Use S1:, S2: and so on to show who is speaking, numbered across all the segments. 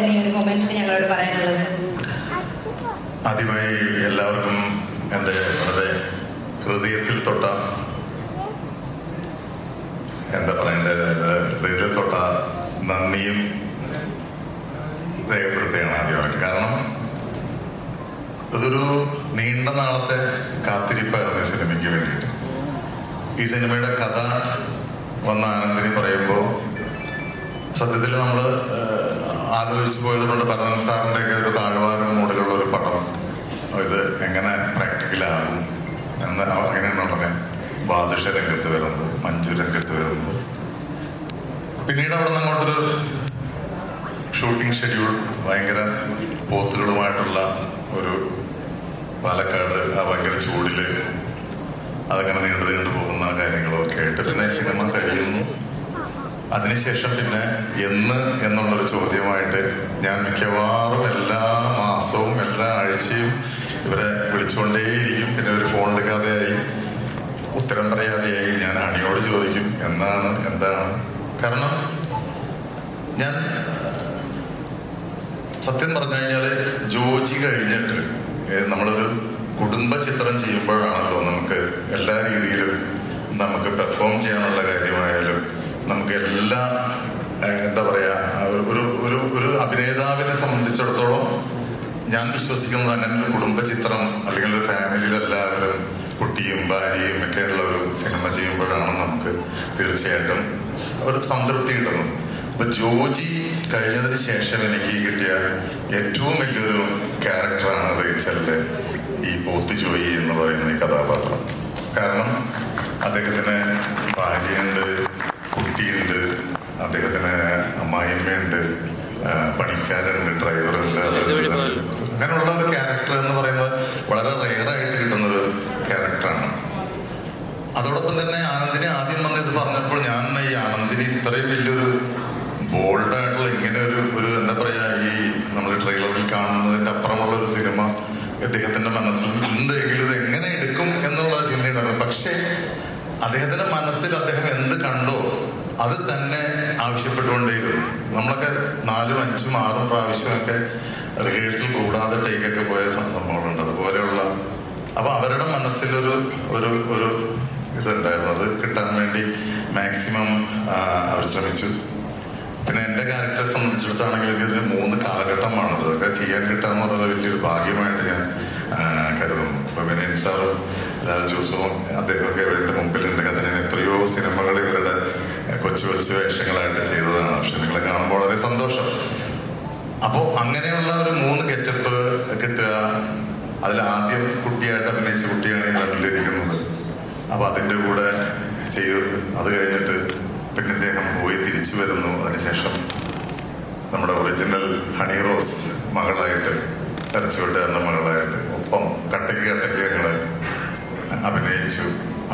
S1: ഞങ്ങളോട് പറയാനുള്ളത്?
S2: ആദ്യമായി എല്ലാവർക്കും എൻ്റെ വളരെ ഹൃദയത്തിൽ തൊട്ട എന്താ പറയേണ്ടത്, ഹൃദയത്തിൽ തൊട്ട നന്ദിയും രേഖപ്പെടുത്തുകയാണ് ആദ്യമായിട്ട്. കാരണം ഇതൊരു നീണ്ട നാളത്തെ കാത്തിരിപ്പായിരുന്നു ഈ സിനിമയ്ക്ക് വേണ്ടിയിട്ട്. ഈ സിനിമയുടെ കഥ വന്ന ആനന്ദിനി പറയുമ്പോൾ സത്യത്തിൽ നമ്മൾ ആലോചിച്ച് പോയതുകൊണ്ട് ഭരതൻ സാറിൻ്റെ ഒക്കെ ഒരു താഴ്വാരം മൂടിലുള്ള ഒരു പടം ഇത് എങ്ങനെ പ്രാക്ടിക്കലാകും എന്ന് അങ്ങനെയാണ് ഉടനെ ബാദുഷ രംഗത്ത് വരുന്നത്, മഞ്ജു രംഗത്ത് വരുന്നത്. പിന്നീട് അവിടെ നിന്ന് അങ്ങോട്ടൊരു ഷൂട്ടിംഗ് ഷെഡ്യൂൾ ഭയങ്കര പോത്തുകളുമായിട്ടുള്ള ഒരു പാലക്കാട് ആ ഭയങ്കര ചൂടില് അതങ്ങനെ നീണ്ടു പോകുന്ന കാര്യങ്ങളൊക്കെ ആയിട്ട് പിന്നെ സിനിമ കഴിയുന്നു. അതിനുശേഷം പിന്നെ എന്നുള്ളൊരു ചോദ്യമായിട്ട് ഞാൻ മിക്കവാറും എല്ലാ മാസവും എല്ലാ ആഴ്ചയും ഇവരെ വിളിച്ചുകൊണ്ടേയിരിക്കും. പിന്നെ ഒരു ഫോൺ എടുക്കാതെയായി, ഉത്തരം പറയാതെയായി. ഞാൻ അണിയോട് ചോദിക്കും എന്താണ്. കാരണം ഞാൻ സത്യം പറഞ്ഞു കഴിഞ്ഞാല് ജോജി കഴിഞ്ഞിട്ട് നമ്മളൊരു കുടുംബ ചിത്രം ചെയ്യുമ്പോഴാണല്ലോ നമുക്ക് എല്ലാ രീതിയിലും നമുക്ക് പെർഫോം ചെയ്യാനുള്ള കാര്യമായാലും നമുക്ക് എല്ലാ എന്താ പറയാ ഒരു അഭിനേതാവിനെ സംബന്ധിച്ചിടത്തോളം ഞാൻ വിശ്വസിക്കുന്നത് അങ്ങനെ ഒരു കുടുംബ ചിത്രം അല്ലെങ്കിൽ ഒരു ഫാമിലിയിൽ എല്ലാവരും കുട്ടിയും ഭാര്യയും ഒക്കെ ഉള്ള ഒരു സിനിമ ചെയ്യുമ്പോഴാണ് നമുക്ക് തീർച്ചയായിട്ടും ഒരു സംതൃപ്തി കിട്ടുന്നത്. അപ്പൊ ജോജി കഴിഞ്ഞതിന് ശേഷം എനിക്ക് കിട്ടിയ ഏറ്റവും വലിയൊരു ക്യാരക്ടറാണ് റേച്ചലിന്റെ ഈ പോത്ത് ജോയി എന്ന് പറയുന്ന ഈ കഥാപാത്രം. കാരണം അദ്ദേഹത്തിന് ഭാര്യയുണ്ട്, കുട്ടിയുണ്ട്, അദ്ദേഹത്തിന് അമ്മായിയമ്മയുണ്ട്, പണിക്കാരുണ്ട്, ഡ്രൈവറുണ്ട്. അങ്ങനെയുള്ള ഒരു ക്യാരക്ടർ എന്ന് പറയുന്നത് വളരെ റെയറായിട്ട് കിട്ടുന്നൊരു ക്യാരക്ടറാണ്. അതോടൊപ്പം തന്നെ ആനന്ദിനെ ആദ്യം വന്ന് ഇത് പറഞ്ഞപ്പോൾ ഞാൻ ഈ ആനന്ദിന് ഇത്രയും വലിയൊരു ബോൾഡായിട്ടുള്ള ഇങ്ങനെ ഒരു എന്താ പറയാ ഈ നമ്മൾ ട്രെയിലറിൽ കാണുന്നതിന്റെ അപ്പുറമുള്ള ഒരു സിനിമ അദ്ദേഹത്തിന്റെ മനസ്സിൽ ഉണ്ട് എങ്കിലും ഇത് എങ്ങനെ എടുക്കും എന്നുള്ള ചിന്തയുണ്ടായിരുന്നു. പക്ഷേ അദ്ദേഹത്തിന്റെ മനസ്സിൽ അദ്ദേഹം എന്ത് കണ്ടോ അത് തന്നെ ആവശ്യപ്പെട്ടുകൊണ്ടേയിരുന്നു. നമ്മളൊക്കെ 4, 5, 6 പ്രാവശ്യമൊക്കെ റിഹേഴ്സൽ കൂടാതെ ടേക്കൊക്കെ പോയ സംഭവങ്ങളുണ്ട്. അതുപോലെയുള്ള അപ്പൊ അവരുടെ മനസ്സിലൊരു ഒരു ഒരു ഇതുണ്ടായിരുന്നു. അത് കിട്ടാൻ വേണ്ടി മാക്സിമം അവർ ശ്രമിച്ചു. പിന്നെ എൻ്റെ ക്യാരക്ടറെ സംബന്ധിച്ചിടത്താണെങ്കിൽ ഇതിന് 3 കാലഘട്ടമാണ് ഇതൊക്കെ ചെയ്യാൻ കിട്ടാന്ന് പറയുന്നത് വലിയൊരു ഭാഗ്യമായിട്ട് ഞാൻ കരുതുന്നു. ഇപ്പൊ വിനയൻ സാറും ലാൽ ജോസും അദ്ദേഹമൊക്കെ ഇവരുടെ മുമ്പിലുണ്ട്. കാരണം ഞാൻ എത്രയോ സിനിമകൾ ഇവരുടെ കൊച്ചു കൊച്ചു വേഷങ്ങളായിട്ട് ചെയ്തതാണ്. പക്ഷെ നിങ്ങളെ കാണുമ്പോൾ വളരെ സന്തോഷം. അപ്പോ അങ്ങനെയുള്ള ഒരു 3 ഗെറ്റപ്പ് കിട്ടുക. അതിലാദ്യം കുട്ടിയായിട്ട് അഭിനയിച്ച കുട്ടിയാണ് ഈ കണ്ടിലിരിക്കുന്നത്. അപ്പൊ അതിൻ്റെ കൂടെ ചെയ്തു. അത് കഴിഞ്ഞിട്ട് പിന്നെ ഇദ്ദേഹം പോയി തിരിച്ചു വരുന്നു. അതിനുശേഷം നമ്മുടെ ഒറിജിനൽ ഹണി റോസ് മകളായിട്ട്, കരച്ചുവെട്ടുകാരൻ്റെ മകളായിട്ട് ഒപ്പം കട്ടയ്ക്ക് ഞങ്ങള് അഭിനയിച്ചു.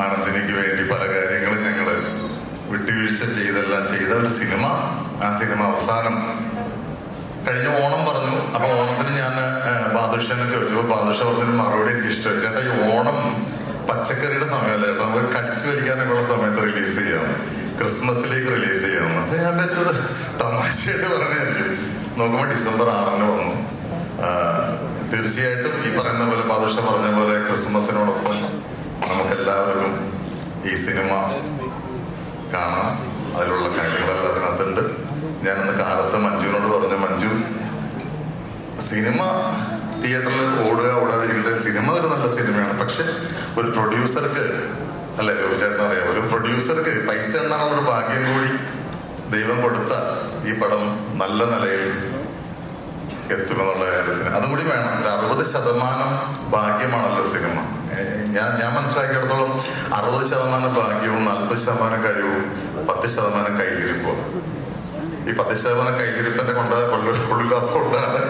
S2: ആനന്ദിനിക്ക് വേണ്ടി പല കാര്യങ്ങളും ഞങ്ങള് വിട്ടുവീഴ്ച ചെയ്തെല്ലാം ചെയ്ത ഒരു സിനിമ. ആ സിനിമ അവസാനം കഴിഞ്ഞ ഓണം പറഞ്ഞു. അപ്പൊ ഓണത്തിന് ഞാൻ ബാദുഷനെ ചോദിച്ചപ്പോൾ ബാദുഷ പറഞ്ഞൊരു മറുപടി എനിക്ക് ഇഷ്ടമായി. ചേട്ടാ ഈ ഓണം പച്ചക്കറിയുടെ സമയമല്ലേ ചേട്ടാ, നമുക്ക് കടിച്ചു വലിക്കാനൊക്കെ ഉള്ള സമയത്ത് റിലീസ് ചെയ്യാം, ക്രിസ്മസിലേക്ക് റിലീസ് ചെയ്യാമെന്ന്. അപ്പൊ ഞാൻ പറ്റത് തമാശയായിട്ട് പറഞ്ഞായിരിക്കും. നോക്കുമ്പോൾ ഡിസംബർ 6 വന്നു. തീർച്ചയായിട്ടും ഈ പറയുന്ന പോലെ ബാദുഷ പറഞ്ഞ പോലെ ക്രിസ്മസിനോടൊപ്പം നമുക്കെല്ലാവർക്കും ഈ സിനിമ കാണാം. അതിലുള്ള കാര്യങ്ങളെല്ലാം അതിനകത്തുണ്ട്. ഞാനന്ന് കാലത്ത് മഞ്ജുവിനോട് പറഞ്ഞു, മഞ്ജു സിനിമ തിയേറ്ററിൽ ഓടാതിരിക്കുന്നത്, സിനിമ ഒരു നല്ല സിനിമയാണ്. പക്ഷെ ഒരു പ്രൊഡ്യൂസർക്ക് അല്ലെ ചേട്ടൻ അറിയാം, ഒരു പ്രൊഡ്യൂസർക്ക് പൈസ ഉണ്ടാകുന്ന ഒരു ഭാഗ്യം കൂടി ദൈവം കൊടുത്ത ഈ പടം നല്ല നിലയിൽ എത്തുമെന്നുള്ള കാര്യത്തിന് അതുകൂടി വേണം. ഒരു 60% ഭാഗ്യമാണല്ലോ സിനിമ. ഞാൻ മനസ്സിലാക്കിയിടത്തോളം 60% ഭാഗ്യവും 40% കഴിവും 10% കൈകിരിപ്പും. ഈ 10% കൈകിരിപ്പിന്റെ കൊള്ളില്ലാത്തതുകൊണ്ടാണ്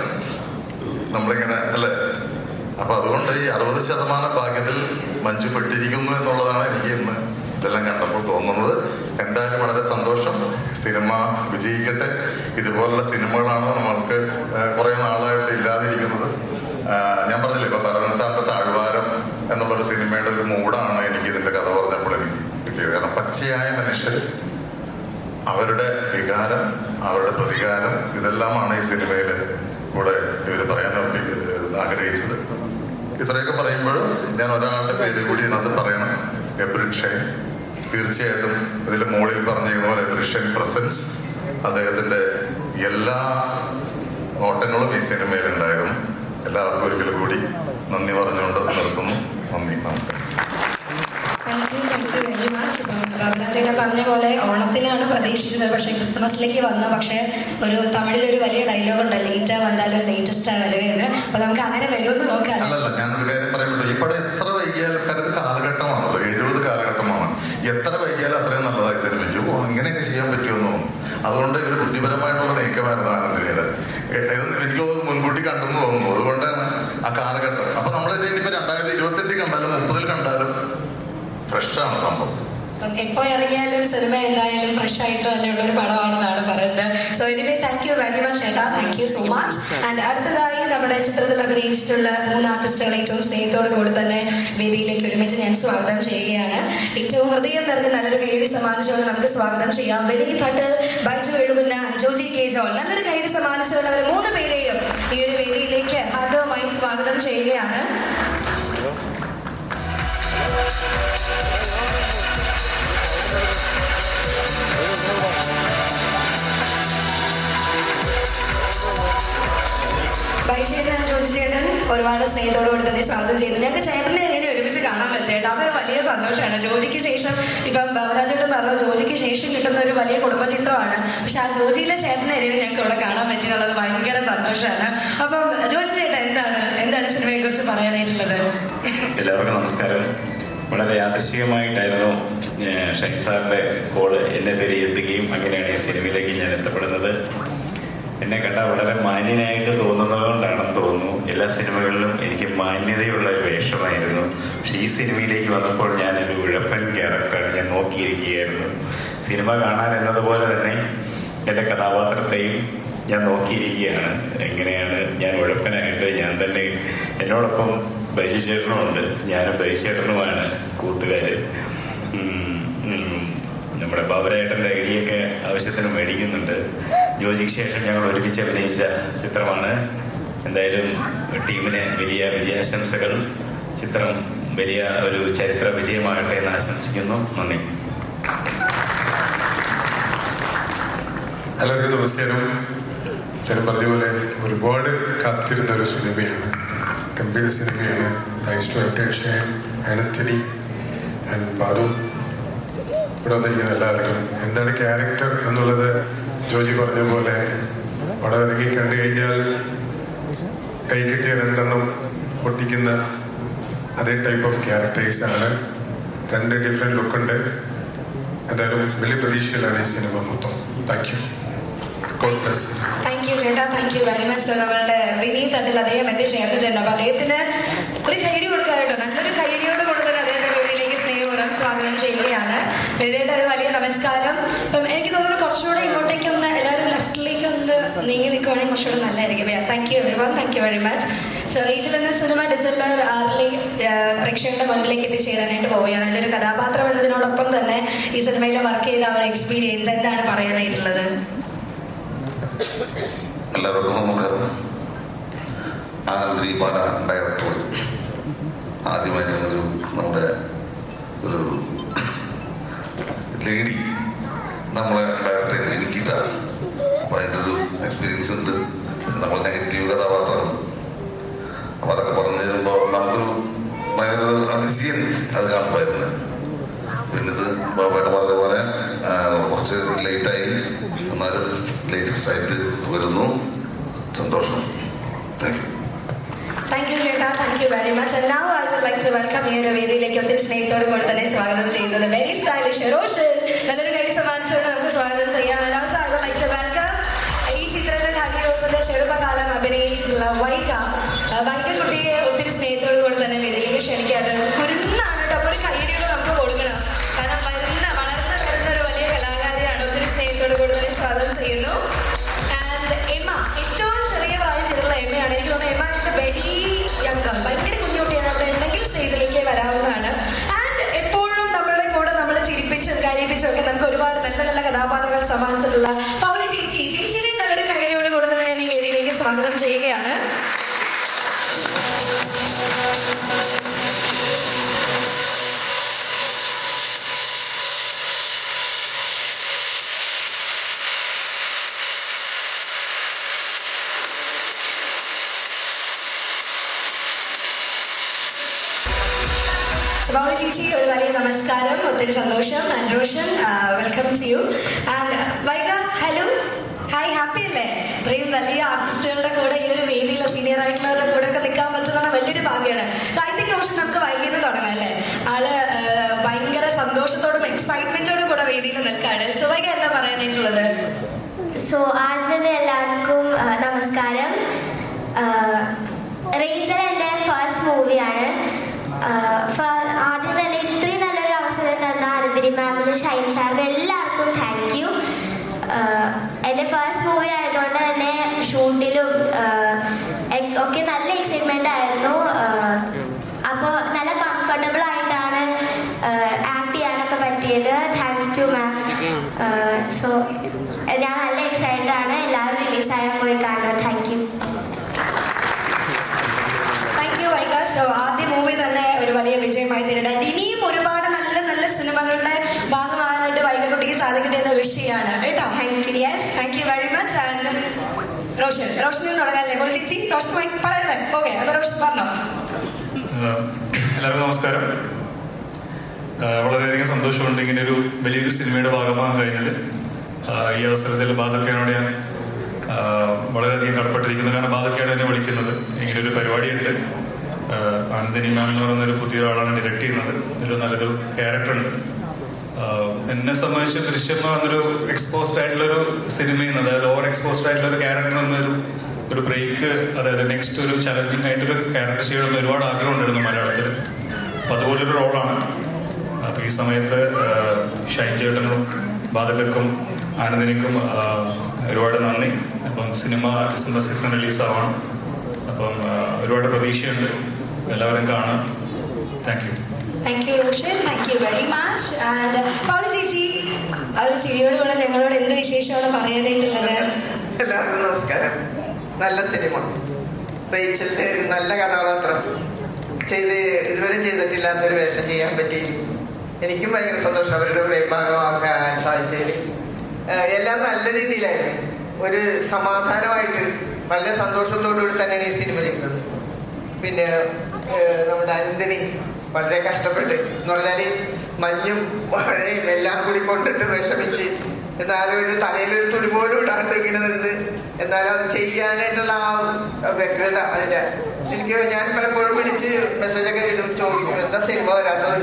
S2: നമ്മളിങ്ങനെ അല്ലെ. അപ്പൊ അതുകൊണ്ട് ഈ 60% ഭാഗ്യത്തിൽ മഞ്ജു പെട്ടിരിക്കുന്നു എന്നുള്ളതാണ് എനിക്ക് ഇന്ന് ഇതെല്ലാം കണ്ടപ്പോൾ തോന്നുന്നത്. എന്തായാലും വളരെ സന്തോഷം. സിനിമ വിജയിക്കട്ടെ. ഇതുപോലുള്ള സിനിമകളാണ് നമ്മൾക്ക് കുറെ നാളായിട്ട് ഇല്ലാതിരിക്കുന്നത്. ഞാൻ പറഞ്ഞില്ലേ ഇപ്പൊ ഭരതൻ സാറിന്റെ താഴ്വാരം എന്നുള്ളൊരു സിനിമയുടെ ഒരു മൂടാണ് എനിക്ക് ഇതിന്റെ കഥ പറഞ്ഞപ്പോൾ എനിക്ക് കിട്ടിയത്. കാരണം പച്ചയായ മനുഷ്യർ അവരുടെ വികാരം അവരുടെ പ്രതികാരം, ഇതെല്ലാമാണ് ഈ സിനിമയിൽ കൂടെ ഇവർ പറയാൻ ആഗ്രഹിച്ചത്. ഇത്രയൊക്കെ പറയുമ്പോഴും ഞാൻ ഒരാളുടെ പേര് കൂടി ഇതിനകത്ത് പറയണം, എബ്രിഡ് ഷൈൻ. തീർച്ചയായിട്ടും ഇതിൽ മുകളിൽ പറഞ്ഞിരുന്ന പോലെ എബ്രിഡ് ഷൈൻ പ്രസൻസ്, അദ്ദേഹത്തിന്റെ എല്ലാ ഓട്ടങ്ങളും ഈ സിനിമയിലുണ്ടായിരുന്നു. എല്ലാവർക്കും ഒരിക്കൽ കൂടി നന്ദി പറഞ്ഞുകൊണ്ട് നിർത്തുന്നു. നന്ദി, നമസ്കാരം.
S1: ചേട്ടാ പറഞ്ഞ പോലെ ഓണത്തിനാണ് പ്രതീക്ഷിച്ചത്, പക്ഷെ ക്രിസ്മസിലേക്ക് വന്നു. പക്ഷെ ഒരു തമിഴിലൊരു വലിയ ഡയലോഗ് ഉണ്ട്, ലേറ്റാ വന്നാലും ലേറ്റസ്റ്റ് വരുന്നത്. അപ്പൊ നമുക്ക് അങ്ങനെ വരുമെന്ന് നോക്കാം.
S2: അല്ലല്ല, ഞാനൊരു കാര്യം പറയുമ്പോൾ ഈ പടം എത്ര വൈകിയാലും കരുത് കാലഘട്ടമാണല്ലോ, 70 കാലഘട്ടമാണ്. എത്ര വൈകിയാലും അത്രയും നല്ലതായി സിനിമയ്ക്ക്. ഇങ്ങനെയൊക്കെ ചെയ്യാൻ പറ്റുമെന്ന് തോന്നുന്നു. അതുകൊണ്ട് ഇവര് ബുദ്ധിപരമായിട്ടുള്ള നീക്കമായിരുന്നു ആനന്ദിനിയുടെ. എനിക്ക് മുൻകൂട്ടി കണ്ടെന്ന് തോന്നുന്നു. അതുകൊണ്ടാണ് ആ കാലഘട്ടം. അപ്പൊ നമ്മൾ ഇനിയിപ്പോ 2028 കണ്ടാലും 30 കണ്ടാലും ഫ്രഷാണ് സംഭവം.
S1: എപ്പോ ഇറങ്ങിയാലും സിനിമ എന്തായാലും ഫ്രഷ് ആയിട്ട് തന്നെയുള്ള ഒരു പടമാണെന്നാണ് പറയുന്നത്. So anyway thank you very much ചേട്ടാ, thank you so much. And അടുത്തതായി നമ്മുടെ ചിത്രത്തിൽ അഭിനയിച്ചിട്ടുള്ള 3 ആർട്ടിസ്റ്റുകൾ ഏറ്റവും സ്നേഹത്തോടു കൂടി തന്നെ വേദിയിലേക്ക് ഒരുമിച്ച് ഞാൻ സ്വാഗതം ചെയ്യുകയാണ്. ഏറ്റവും ഹൃദയം നിറഞ്ഞ് നല്ലൊരു കൈയടി സമ്മാനിച്ചുകൊണ്ട് നമുക്ക് സ്വാഗതം ചെയ്യാം. വെളിയിൽ തട്ട്, ബൈജു എഴുപുന്ന, ജോജി കെ ജോൺ. നല്ലൊരു കൈയടി സമ്മാനിച്ചുകൊണ്ട് അവർ 3 പേരെയും ഈ ഒരു വേദിയിലേക്ക് ഹാർദവമായി സ്വാഗതം ചെയ്യുകയാണ്. ബൈചേട്ടൻ, ജോജി ചേട്ടൻ ഒരുപാട് സ്നേഹത്തോടുകൂടി തന്നെ സ്വാഗതം ചെയ്തു. ഞങ്ങൾക്ക് ചേട്ടനെ എങ്ങനെ ഒരുമിച്ച് കാണാൻ പറ്റേട്ടോ, അതൊരു വലിയ സന്തോഷമാണ്. ജോജിക്ക് ശേഷം ഇപ്പം ബാബുരാജേട്ടൻ പറഞ്ഞു, ജോജിക്ക് ശേഷം കിട്ടുന്ന ഒരു വലിയ കുടുംബചിത്രമാണ്. പക്ഷെ ആ ജോജിയിലെ ചേട്ടനെ ഞങ്ങൾക്ക് ഇവിടെ കാണാൻ പറ്റിയുള്ളത് ഭയങ്കര സന്തോഷമാണ്. അപ്പം ജോജി ചേട്ടൻ എന്താണ് സിനിമയെ കുറിച്ച് പറയാനായിട്ടുള്ളത്?
S3: എല്ലാവർക്കും നമസ്കാരം. വളരെ യാദൃശ്ചികമായിട്ടായിരുന്നു ഷൈൻ സാറിന്റെ കോള് എന്നെ എത്തുകയും അങ്ങനെയാണ് ഈ സിനിമയിലേക്ക് ഞാൻ എത്തപ്പെടുന്നത്. എന്നെ കണ്ടാൽ വളരെ മാന്യനായിട്ട് തോന്നുന്നത് കൊണ്ടാണെന്ന് തോന്നുന്നു. എല്ലാ സിനിമകളിലും എനിക്ക് മാന്യതയുള്ള ഒരു വേഷമായിരുന്നു. പക്ഷെ ഈ സിനിമയിലേക്ക് വന്നപ്പോൾ ഞാനൊരു ഉഴപ്പൻ ക്യാരക്ടറാണ് ഞാൻ നോക്കിയിരിക്കുകയായിരുന്നു. സിനിമ കാണാൻ എന്നതുപോലെ തന്നെ എൻ്റെ കഥാപാത്രത്തെയും ഞാൻ നോക്കിയിരിക്കുകയാണ്. എങ്ങനെയാണ് ഞാൻ ഉഴപ്പനായിട്ട് ഞാൻ തന്നെ, എന്നോടൊപ്പം ബൈജു ചേട്ടനുമുണ്ട്, ഞാനും ബൈജു ചേട്ടനുമാണ് കൂട്ടുകാര്. നമ്മുടെ ബാബുരാജേട്ടൻ്റെ ഐഡിയൊക്കെ ആവശ്യത്തിന് മേടിക്കുന്നുണ്ട്. ജോജിക്ക് ശേഷം ഞങ്ങൾ ഒരുമിച്ച് അഭിനയിച്ച ചിത്രമാണ്. എന്തായാലും ടീമിന് വലിയ വിജയാശംസകൾ. ചിത്രം വലിയ ഒരു ചരിത്ര വിജയമാകട്ടെ എന്ന് ആശംസിക്കുന്നു. നന്ദി.
S4: എല്ലാവർക്കും നമസ്കാരം. ഞാൻ പറഞ്ഞ പോലെ ഒരുപാട് കാത്തിരുന്ന ഒരു സിനിമയാണ്, ഗംഭീര സിനിമയാണ്. Thanks to Abrid Shine, Anandini and Balu. ഇവിടെ വന്നിരിക്കുന്ന എല്ലാവർക്കും. എന്താണ് ക്യാരക്ടർ എന്നുള്ളത് ജോജി പറഞ്ഞ പോലെ പടം ഇറങ്ങി കണ്ടു കഴിഞ്ഞാൽ കൈ കിട്ടിയ 2 പൊട്ടിക്കുന്ന അതേ ടൈപ്പ് ഓഫ് ക്യാരക്ടേഴ്സാണ്. 2 ഡിഫറെന്റ് ലുക്കുണ്ട്. എന്തായാലും വലിയ പ്രതീക്ഷയിലാണ് ഈ സിനിമ മൊത്തം. Thank you.
S1: താങ്ക് യു ചേട്ടാ, താങ്ക് യു വെരി മച്ച്. നമ്മളുടെ വിനീത് തട്ടിൽ അദ്ദേഹം എത്തിച്ചേർന്നിട്ടുണ്ട്. അപ്പൊ അദ്ദേഹത്തിന് ഒരു കൈയടി കൊടുക്കാം കേട്ടോ. നല്ലൊരു കൈയടിയോട് കൊടുത്തിട്ട് അദ്ദേഹത്തെ വേദിയിലേക്ക് സ്നേഹപൂർവ്വം സ്വാഗതം ചെയ്യുകയാണ്. വിനീതയുടെ ഒരു വലിയ നമസ്കാരം. അപ്പം എനിക്ക് തോന്നുന്നു കുറച്ചുകൂടെ ഇങ്ങോട്ടേക്ക് ഒന്ന് എല്ലാവരും ലെഫ്റ്റിലേക്ക് ഒന്ന് നീങ്ങി നിൽക്കുവാണെങ്കിൽ കുറച്ചുകൂടെ നല്ലതായിരിക്കും. Thank you every one, thank you very much. So Rachel എന്ന സിനിമ ഡിസംബർ 6 പ്രേക്ഷകരുടെ മുന്നിലേക്ക് എത്തിച്ചേരാനായിട്ട് പോവുകയാണ്. അതിലൊരു കഥാപാത്രം എന്നതിനോടൊപ്പം തന്നെ ഈ സിനിമയിൽ വർക്ക് ചെയ്ത അവരുടെ എക്സ്പീരിയൻസ് എന്താണ് പറയാനായിട്ടുള്ളത്?
S5: എല്ലാവർക്കും നമസ്കാരം. ആനന്ദിനി പാല ഡയറക്ടർ ആദ്യമായിട്ടൊരു നമ്മുടെ ഒരു ലേഡി നമ്മളെ ഡയറക്ടർ എനിക്കില്ല. അപ്പം അതിൻ്റെ ഒരു എക്സ്പീരിയൻസ് ഉണ്ട്. നമ്മൾ നെഗറ്റീവ് കഥാപാത്രമാണ്. അപ്പം അതൊക്കെ പറഞ്ഞു തരുമ്പോൾ നമുക്കൊരു ഭയങ്കര അതിശയം അത് കാണുമായിരുന്നു. പിന്നെ ഇത് ബാബായിട്ട് പറഞ്ഞ പോലെ കുറച്ച് ലേറ്റായി, എന്നാലും ലേറ്റസ്റ്റ് ആയിട്ട് വരുന്നു. സന്തോഷം. Thank you.
S1: താങ്ക് യു ചേട്ടാ, thank you very much. Now I would like to welcome ഈ ഒരു വേദിയിലേക്ക് ഒത്തിരി സ്നേഹത്തോട് കൂടെ തന്നെ സ്വാഗതം ചെയ്യുന്നത് വെരി സ്റ്റൈലിഷ് റോഷൻ. നല്ലൊരു കൈ സമ്മാനിച്ചുകൊണ്ട് നമുക്ക് സ്വാഗതം ചെയ്യാം. Also I would like to welcome ഈ ചിത്രത്തിൽ ഹരിയോസിന്റെ ചെറുപ്പകാലം അഭിനയിച്ചിട്ടുള്ള വൈക കുട്ടിയെ ഒത്തിരി സ്നേഹത്തോട് കൂടെ തന്നെ വേദിയിലേക്ക് ക്ഷണിക്കാണ്. കുരുന്നാണ് കേട്ടോ. അപ്പോൾ ഒരു കൈയടിയോട് നമുക്ക് കൊടുക്കണം. കാരണം വളർന്നു വരുന്ന ഒരു വലിയ കലാകാരിയാണ്. ഒത്തിരി സ്നേഹത്തോട് കൂടെ തന്നെ സ്വാഗതം ചെയ്യുന്നു. ആൻഡ് എമ്മ, ഏറ്റവും ചെറിയ പ്രായം ചെയ്തിട്ടുള്ള എമ്മയാണ്. എനിക്ക് തോന്നുന്നു Emma is a very young girl. ഭയങ്കര കുഞ്ഞുകുട്ടിയാണ്. അവിടെ ഉണ്ടെങ്കിൽ സ്റ്റേജിലേക്ക് വരാവുന്നതാണ്. ആൻഡ് എപ്പോഴും നമ്മളുടെ കൂടെ നമ്മൾ ചിരിപ്പിച്ചും കരയിപ്പിച്ചും ഒക്കെ നമുക്ക് ഒരുപാട് നല്ല നല്ല കഥാപാത്രങ്ങൾ സമ്മാനിച്ചിട്ടുള്ള പൗളി ചേച്ചി സ്വാഗതം ചെയ്യുകയാണ്. Sabali Chichi, ഒരു വലിയ നമസ്കാരം, ഒത്തിരി സന്തോഷം. And Roshan, welcome to you. And Vaiga, hello, hi, happy അല്ലേ? ഇത്രയും വലിയ ആർട്ടിസ്റ്റുകളുടെ കൂടെ ഈ ഒരു വേദിയിൽ സീനിയർ ആയിട്ടുള്ളവരുടെ കൂടെ ഒക്കെ നിൽക്കാൻ പറ്റുന്ന വലിയൊരു ഭാഗ്യമാണ്. ഐ തിങ്ക് റോഷൻ നമുക്ക് വൈകിട്ട് തുടങ്ങാം അല്ലേ? ആള് ഭയങ്കര സന്തോഷത്തോടും എക്സൈറ്റ്മെന്റോടും കൂടെ വേദിയിൽ നിൽക്കാണ്. സോ വൈഗ എന്താ പറയാനായിട്ടുള്ളത്?
S6: സോ ആദ്യം എല്ലാവർക്കും നമസ്കാരം. റേച്ചൽ എൻ്റെ ഫസ്റ്റ് മൂവിയാണ്. ആദ്യം തന്നെ ഇത്രയും നല്ലൊരു അവസരം തന്ന അനന്തിനി മാമിന്, ഷൈൻ സാറിന് എല്ലാവർക്കും താങ്ക് യു. എൻ്റെ ഫസ്റ്റ് മൂവി ആയതുകൊണ്ട് തന്നെ ഷൂട്ടിലും ഒക്കെ നല്ല എക്സൈറ്റ്മെൻ്റ് ആയിരുന്നു. അപ്പോൾ നല്ല കംഫർട്ടബിൾ ആയിട്ടാണ് ആക്ട് ചെയ്യാനൊക്കെ പറ്റിയത്. Thanks to ma'am. സോ ഞാൻ നല്ല എക്സൈറ്റഡ് ആണ്. എല്ലാവരും റിലീസായാൽ പോയി കാണുക. Thank you.
S1: ആദ്യ മൂവി തന്നെ ഒരു വലിയ വിജയമായി തീരട്ടെ. ഇനിയും ഒരുപാട് നല്ല നല്ല സിനിമകളുടെ ഭാഗമാകാനായിട്ട് വൈകക്കുട്ടിക്ക് സാധിക്കട്ടെ എന്ന വിഷയമാണ് കേട്ടോ. Thank you very much. And റോഷനിൽ തുടങ്ങാല്ലേ? ചേച്ചി റോഷനുമായി പറയണേ. ഓക്കെ, അപ്പൊ റോഷൻ പറഞ്ഞോ.
S7: എല്ലാവർക്കും നമസ്കാരം. വളരെയധികം സന്തോഷമുണ്ട് ഇങ്ങനെ ഒരു വലിയൊരു സിനിമയുടെ ഭാഗമാകാൻ കഴിഞ്ഞത്. ഈ അവസരത്തിൽ ബാധക്കയോട് ഞാൻ വളരെയധികം കടപ്പെട്ടിരിക്കുന്നു. കാരണം ബാധക്കയാണ് എന്നെ വിളിക്കുന്നത്. ഇങ്ങനെ ഒരു പരിപാടിയുണ്ട്. അനന്തിനി മാം എന്ന് പറയുന്നൊരു പുതിയ ഒരാളാണ് ഡയറക്റ്റ് ചെയ്യുന്നത്. ഇതിലൊരു നല്ലൊരു ക്യാരക്ടറുണ്ട്. എന്നെ സംബന്ധിച്ച് ദൃശ്യം എന്ന് പറഞ്ഞൊരു എക്സ്പോസ്ഡ് ആയിട്ടുള്ളൊരു സിനിമയിൽ നിന്ന്, അതായത് ഓവർ എക്സ്പോസ്ഡ് ആയിട്ടുള്ള ക്യാരക്ടർ എന്നൊരു ബ്രേക്ക്, അതായത് നെക്സ്റ്റ് ഒരു ചലഞ്ചിങ് ആയിട്ടൊരു ക്യാരക്ടർ ചെയ്യണമെന്ന് ഒരുപാട് ആഗ്രഹം ഉണ്ടായിരുന്നു മലയാളത്തിൽ. അപ്പം അതുപോലൊരു റോളാണ്. അപ്പം ഈ സമയത്ത് ഷൈൻ ചേട്ടനും ബാധകക്കും ആനന്ദിനിക്കും ഒരുപാട് നന്ദി. അപ്പം സിനിമ December 6 റിലീസാവാണ്. അപ്പം ഒരുപാട് പ്രതീക്ഷയുണ്ട്. എല്ലാവരും കാണാം. Thank you.
S1: Thank U Roshan, thank you very much. And Pauly ചേച്ചി, അവർ ചിരിയോട് കൂടെ ഞങ്ങളോട് എന്ത് വിശേഷമാണ് പറയാനായിട്ടുള്ളത്?
S8: എല്ലാവർക്കും നമസ്കാരം. നല്ല സിനിമ, റേച്ചലിന്റെ ഒരു നല്ല കഥാപാത്രം ഇതുവരെ ചെയ്തിട്ടില്ലാത്തൊരു വേഷം ചെയ്യാൻ പറ്റി. എനിക്കും ഭയങ്കര സന്തോഷം അവരുടെ കൂടെ ഭാഗമാക്കാൻ സാധിച്ചതിൽ. എല്ലാം നല്ല രീതിയിലായിരുന്നു. ഒരു സമാധാനമായിട്ട് വളരെ സന്തോഷത്തോടുകൂടി തന്നെയാണ് ഈ സിനിമ ചെയ്യുന്നത്. പിന്നെ നമ്മുടെ അനന്തിനി വളരെ കഷ്ടപ്പെട്ട് എന്ന് പറഞ്ഞാല് മഞ്ഞും മഴയും എല്ലാം കൂടി കൊണ്ടിട്ട് വിഷമിച്ച്, എന്നാലും ഒരു തലയിലൊരു തുണി പോലും ഇടാണ്ട് ഇങ്ങനെ നിന്ന്, എന്നാലും അത് ചെയ്യാനായിട്ടുള്ള ആ വ്യഗ്രത, അതിന്റെ ഞാൻ പലപ്പോഴും വിളിച്ച് മെസ്സേജൊക്കെ ഇടും, ചോദിക്കും എന്താ സിനിമ വരാത്തത്,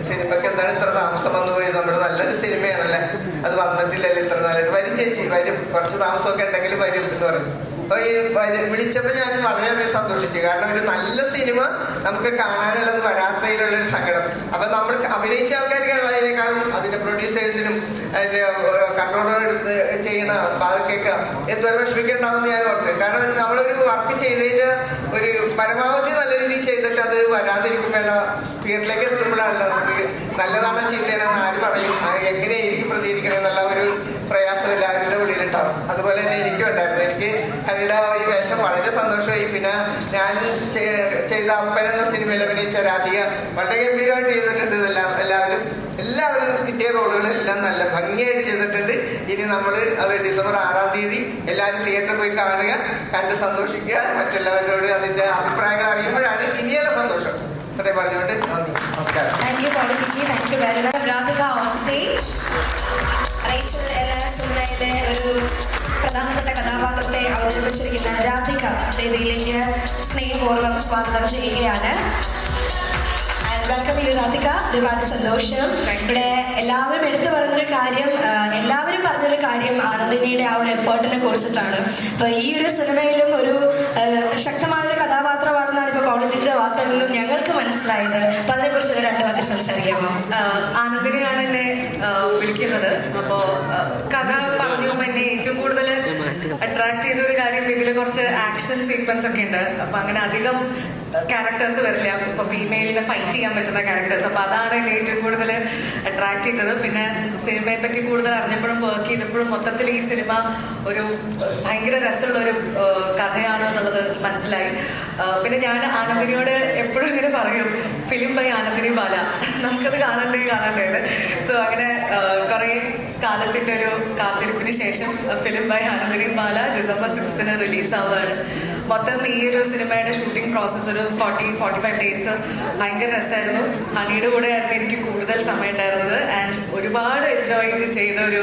S8: സിനിമയ്ക്ക് എന്താണ് ഇത്ര താമസം വന്നു പോയത്, നമ്മുടെ നല്ലൊരു സിനിമയാണല്ലേ, അത് വന്നിട്ടില്ലല്ലോ ഇത്ര നല്ലത്. വരും ചേച്ചി വരും, കുറച്ച് താമസമൊക്കെ ഉണ്ടെങ്കിൽ വരും എന്ന് പറഞ്ഞു. അപ്പൊ ഈ വിളിച്ചപ്പോൾ ഞാൻ വളരെയധികം സന്തോഷിച്ചു. കാരണം ഒരു നല്ല സിനിമ നമുക്ക് കാണാനുള്ളത് വരാത്തതിലുള്ളൊരു സങ്കടം. അപ്പൊ നമ്മൾ അഭിനയിച്ച ആൾക്കാർക്കുള്ളതിനേക്കാളും അതിന്റെ പ്രൊഡ്യൂസേഴ്സിനും അതിന്റെ കൺട്രോളർ ചെയ്യുന്ന ബാധക്കൊക്കെ എന്തോരം വിഷമിക്കുന്നുണ്ടാവുമെന്ന് ഞാൻ ഓർത്ത്. കാരണം നമ്മളൊരു വർക്ക് ചെയ്തതിന്റെ ഒരു പരമാവധി നല്ല രീതിയിൽ ചെയ്തിട്ട് അത് വരാതിരിക്കുമ്പോഴല്ല തിയേറ്ററിലേക്ക് എത്തുമ്പോഴല്ല നമുക്ക് നല്ലതാണോ ചീത്തയാണെന്ന് ആര് പറയും, എങ്ങനെയായിരിക്കും പ്രതികരിക്കണം എന്നുള്ള ഒരു പ്രയാസം എല്ലാവരുടെ ഉള്ളിലുണ്ടാവും. അതുപോലെ തന്നെ എനിക്കും ഉണ്ടായിരുന്നു. എനിക്ക് ഹരിയുടെ ഈ വേഷം വളരെ സന്തോഷമായി. പിന്നെ ഞാൻ ചെയ്ത അപ്പൻ എന്ന സിനിമയിൽ അഭിനയിച്ച രാധിക വളരെ ഗംഭീരമായിട്ട് ചെയ്തിട്ടുണ്ട്. എല്ലാവരും കിട്ടിയ റോളുകളെല്ലാം നല്ല ഭംഗിയായിട്ട് ചെയ്തിട്ടുണ്ട്. ഇനി നമ്മൾ അത് December 6 എല്ലാവരും തിയേറ്ററിൽ പോയി കാണുക, കണ്ട് സന്തോഷിക്കുക, മറ്റുള്ളവരോട് അതിന്റെ അഭിപ്രായങ്ങൾ അറിയുമ്പോഴാണ് ഇനിയുള്ള സന്തോഷം. അത്രേ പറഞ്ഞുകൊണ്ട് നന്ദി, നമസ്കാരം.
S1: താങ്ക് യു പൗളി ചേച്ചി, thank you very much. Radhika on stage. Rachel എന്ന സിനിമയിലെ ഒരു പ്രധാനപ്പെട്ട കഥാപാത്രത്തെ അവതരിപ്പിച്ചിരിക്കുന്ന രാധിക വേദിയിലേക്ക് സ്നേഹപൂർവ്വം സ്വാഗതം ചെയ്യുകയാണ്. വെൽക്കം ചെയ്യൂ രാധിക. ഒരുപാട് സന്തോഷം. ഇവിടെ എല്ലാവരും എടുത്തു പറഞ്ഞൊരു കാര്യം ആനന്ദിനിയുടെ ആ ഒരു എഫേർട്ടിനെ കുറിച്ചിട്ടാണ്. അപ്പൊ ഈ ഒരു സിനിമയിലും ഒരു ശക്തമായ ഒരു കഥാപാത്രമാണെന്നാണ് ഇപ്പൊ പൗളി ചേച്ചിയുടെ വാക്കുകളിൽ നിന്നും ഞങ്ങൾക്ക് മനസ്സിലായത്. അപ്പൊ അതിനെ കുറിച്ച് ഒരു 2 വാക്ക് സംസാരിക്കാമോ?
S9: ആനന്ദിനിയാണ് എന്നെ വിളിക്കുന്നത്. അപ്പോ കഥ പറഞ്ഞു എന്നെ ഏറ്റവും കൂടുതൽ അട്രാക്ട് ചെയ്ത ഒരു കാര്യം ഇതിൽ കുറച്ച് ആക്ഷൻ സീക്വൻസ് ഒക്കെ ഉണ്ട്. അപ്പൊ അങ്ങനെ അധികം ക്യാരക്ടേഴ്സ് വരില്ല. ഇപ്പൊ ഫീമെയിലിനെ ഫൈറ്റ് ചെയ്യാൻ പറ്റുന്ന ക്യാരക്ടേഴ്സ്. അപ്പൊ അതാണ് എന്നെ ഏറ്റവും കൂടുതൽ അട്രാക്ട് ചെയ്തത്. പിന്നെ സിനിമയെ പറ്റി കൂടുതൽ അറിഞ്ഞപ്പോഴും വർക്ക് ചെയ്തപ്പോഴും മൊത്തത്തിൽ ഈ സിനിമ ഒരു ഭയങ്കര രസമുള്ള ഒരു കഥയാണ് എന്നുള്ളത് മനസ്സിലായി. പിന്നെ ഞാൻ ആനന്ദിനിയോട് എപ്പോഴും ഇങ്ങനെ പറയും, ഫിലിം ബൈ ആനന്ദിനി ബാല, നമുക്കത് കാണണ്ടേ. സോ അങ്ങനെ കുറെ കാലത്തിന്റെ ഒരു കാത്തിരിപ്പിന് ശേഷം film by Anandini Bala December 6th റിലീസാവുകയാണ്. മൊത്തം ഈ ഒരു സിനിമയുടെ ഷൂട്ടിംഗ് പ്രോസസ്സ് ഒരു 40-45 ഡേയ്സ് ഭയങ്കര രസമായിരുന്നു. ഹണിയുടെ കൂടെ ആയിരുന്നു എനിക്ക് കൂടുതൽ സമയം ഉണ്ടായിരുന്നത്. ആൻഡ് ഒരുപാട് എൻജോയ് ചെയ്ത ഒരു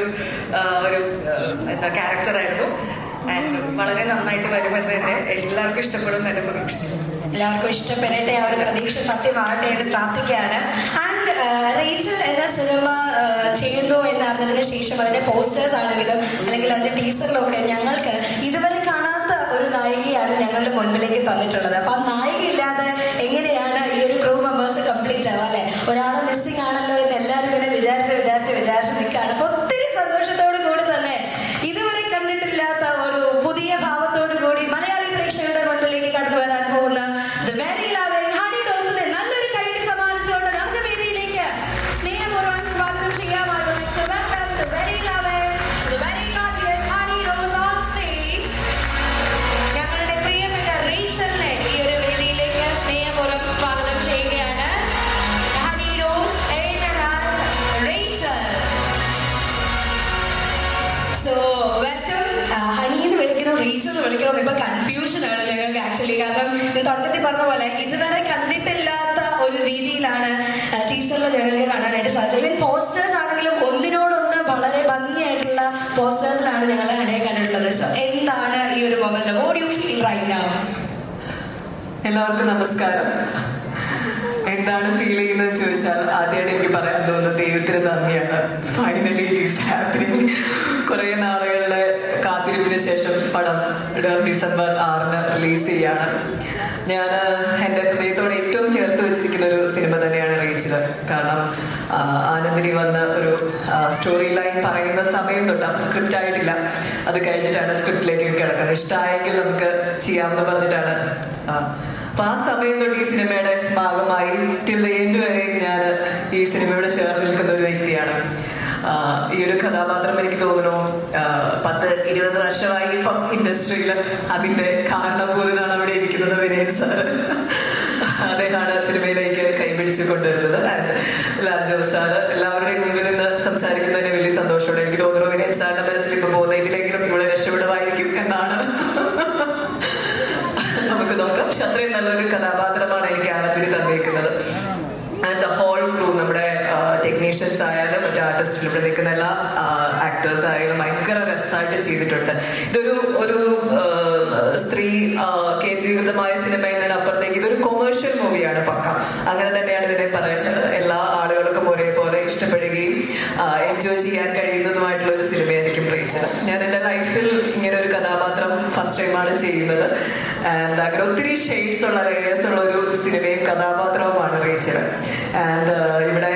S9: എന്താ ക്യാരക്ടറായിരുന്നു. ആൻഡ് വളരെ നന്നായിട്ട് വരുമെന്ന് തന്നെ എല്ലാവർക്കും ഇഷ്ടപ്പെടും എന്നെ പ്രതീക്ഷ.
S1: എല്ലാവർക്കും ഇഷ്ടപ്പെടട്ടെ, ആ ഒരു പ്രതീക്ഷ സത്യമാകട്ടെ എന്ന് പ്രാർത്ഥിക്കുകയാണ്. ആൻഡ് റേച്ചൽ എന്ന സിനിമ ചെയ്യുന്നു എന്നറിഞ്ഞതിന് ശേഷം അതിന്റെ പോസ്റ്റേഴ്സ് ആണെങ്കിലും അല്ലെങ്കിൽ അതിന്റെ ടീസറിലൊക്കെ ഞങ്ങൾക്ക് ഇതുവരെ കാണാത്ത ഒരു നായികയാണ് ഞങ്ങളുടെ മുൻപിലേക്ക് തന്നിട്ടുള്ളത്. അപ്പൊ ആ നായിക ഇല്ലാതെ എങ്ങനെയാണ് ഈ ഒരു ക്രൂ മെമ്പേഴ്സ് കംപ്ലീറ്റ് ആവുക അല്ലെ? ഒരാളെ മിസ്സിംഗ് ആണല്ലോ എന്ന് എല്ലാവരും ഇങ്ങനെ വിചാരിച്ച് നിൽക്കുകയാണ്. അപ്പൊ ഒത്തിരി സന്തോഷത്തോടു കൂടി തന്നെ ഇതുവരെ കണ്ടിട്ടില്ലാത്ത ഒരു പുതിയ ഭാവത്തോടു കൂടി മലയാളി പ്രേക്ഷകരുടെ മുൻപിലേക്ക് കടന്നു വരാൻ പോകുന്ന The Very Loving ഹണി റോസിനെ നല്ലൊരു കൈയ്യടി സമ്മാനിച്ചുകൊണ്ട് നമുക്ക് വേദിയിലേക്ക് സ്നേഹപൂർവ്വം സ്വാഗതം ചെയ്യാം. I would like to welcome the very loving, the very gorgeous Honey Rose on stage. ഞങ്ങളുടെ പ്രിയപ്പെട്ട റേച്ചലിനെ ഈ ഒരു വേദിയിലേക്ക് സ്നേഹപൂർവ്വം സ്വാഗതം ചെയ്യുകയാണ്. Honey Rose Rachel. So welcome. Honey എന്ന് വിളിക്കണോ റീച്ച് എന്ന് വിളിക്കണോ ഇപ്പൊ കൺഫ്യൂഷൻ ആണ് ഞങ്ങൾക്ക് ആക്ച്വലി. കാരണം ഇത് തുടക്കത്തിൽ പറഞ്ഞ പോലെ ഇതുവരെ കണ്ടിട്ടില്ലാത്ത ഒരു രീതിയിലാണ് ടീച്ചറിൽ ഞങ്ങൾക്ക് കാണാനായിട്ട് സാധിച്ചത്. ഈവൻ പോസ്റ്റേഴ്സ് ആണെങ്കിലും ഒന്നിനോടൊന്ന് വളരെ ഭംഗിയായിട്ടുള്ള പോസ്റ്റേഴ്സിലാണ് ഞങ്ങൾ ഹണിയെ കണ്ടിട്ടുള്ളത്. സോ എന്താണ് ഈ ഒരു moment? What you feel right now?
S10: എല്ലാവർക്കും നമസ്കാരം. എന്താണ് ഫീൽ ചെയ്യുന്നതെന്ന് ചോദിച്ചാൽ ആദ്യമായിട്ട് എനിക്ക് പറയാൻ തോന്നുന്നത് ദൈവത്തിന് നന്ദിയാണ്. Finally it is happening. കുറേ നാളുകളുടെ കാത്തിരിപ്പിന് ശേഷം പടം December 6 റിലീസ് ചെയ്യാണ്. ഞാൻ എൻ്റെ ഹൃദയത്തോട് ഏറ്റവും ചേർത്ത് വെച്ചിരിക്കുന്ന ഒരു സിനിമ തന്നെയാണ് റേച്ചൽ. കാരണം ആനന്ദിനി വന്ന ഒരു സ്റ്റോറി ലൈൻ പറയുന്ന സമയം തൊട്ട് സ്ക്രിപ്റ്റ് ആയിട്ടില്ല, അത് കഴിഞ്ഞിട്ടാണ് സ്ക്രിപ്റ്റിലേക്ക് കിടക്കുന്നത്. ഇഷ്ടമായെങ്കിൽ നമുക്ക് ചെയ്യാമെന്ന് പറഞ്ഞിട്ടാണ്. അപ്പൊ ആ സമയം തൊട്ട് ഈ സിനിമയുടെ ഭാഗമായി ടിൽ ദ എൻഡ് വരെ ഞാൻ ഈ സിനിമയോട് ചേർന്ന് നിൽക്കുന്ന ഒരു വ്യക്തിയാണ്. ഈ ഒരു കഥാപാത്രം എനിക്ക് തോന്നുന്നു 10-20 വർഷമായി ഇപ്പം ഇൻഡസ്ട്രിയിൽ. അതിന്റെ കാരണഭൂതനാണ് അവിടെ ഇരിക്കുന്നത് വിനയൻ സാറ്. അദ്ദേഹമാണ് സിനിമയിലേക്ക് കൈപിടിച്ചു കൊണ്ടുവരുന്നത്. ലാൽജോ സാറ് എല്ലാവരുടെയും മുമ്പിൽ നിന്ന് സംസാരിക്കുന്നതിന് വലിയ സന്തോഷമുണ്ട്. എനിക്ക് തോന്നുന്നു വിനയൻ സാറിന്റെ മനസ്സിൽ ഇപ്പൊ പോകുന്ന ഇതിലെങ്കിലും ഇവിടെ രക്ഷപ്പെടുമായിരിക്കും എന്നാണ്. നമുക്ക് നോക്കാം. പക്ഷെ അത്രയും നല്ലൊരു കഥാപാത്രമാണ് എനിക്ക് ആനന്ദിനി തന്നേക്കുന്നത്. ആൻഡ് ദ ഹോൾ ക്രൂ, നമ്മുടെ ടെക്നീഷ്യൻസ് ആയാലും മറ്റു ആർട്ടിസ്റ്റിൽ ഇവിടെ നിൽക്കുന്ന എല്ലാ ആക്ടേഴ്സ് ആയാലും ഭയങ്കര രസമായിട്ട് ചെയ്തിട്ടുണ്ട്. ഇതൊരു സ്ത്രീ കേന്ദ്രീകൃതമായ സിനിമ എന്നതിനപ്പുറത്തേക്ക് ഇതൊരു കൊമേഴ്ഷ്യൽ മൂവിയാണ് പക്ക. അങ്ങനെ തന്നെയാണ് ഇതിനെ പറയുന്നത്. എല്ലാ ആളുകൾക്കും ഒരേപോലെ ഇഷ്ടപ്പെടുകയും എൻജോയ് ചെയ്യാൻ കഴിയുന്നതുമായിട്ടുള്ള ഒരു സിനിമയായിരിക്കും റേച്ചൽ. ഞാൻ എൻ്റെ ലൈഫിൽ ഇങ്ങനെ ഒരു കഥാപാത്രം ഫസ്റ്റ് ടൈമാണ് ചെയ്യുന്നത്. ആൻഡ് അങ്ങനെ ഒത്തിരി ഷെയ്ഡ്സ് ഉള്ള ലേയേഴ്സ് ഉള്ള ഒരു സിനിമയും കഥാപാത്രവുമാണ് റേച്ചൽ. ആൻഡ് ഇവിടെ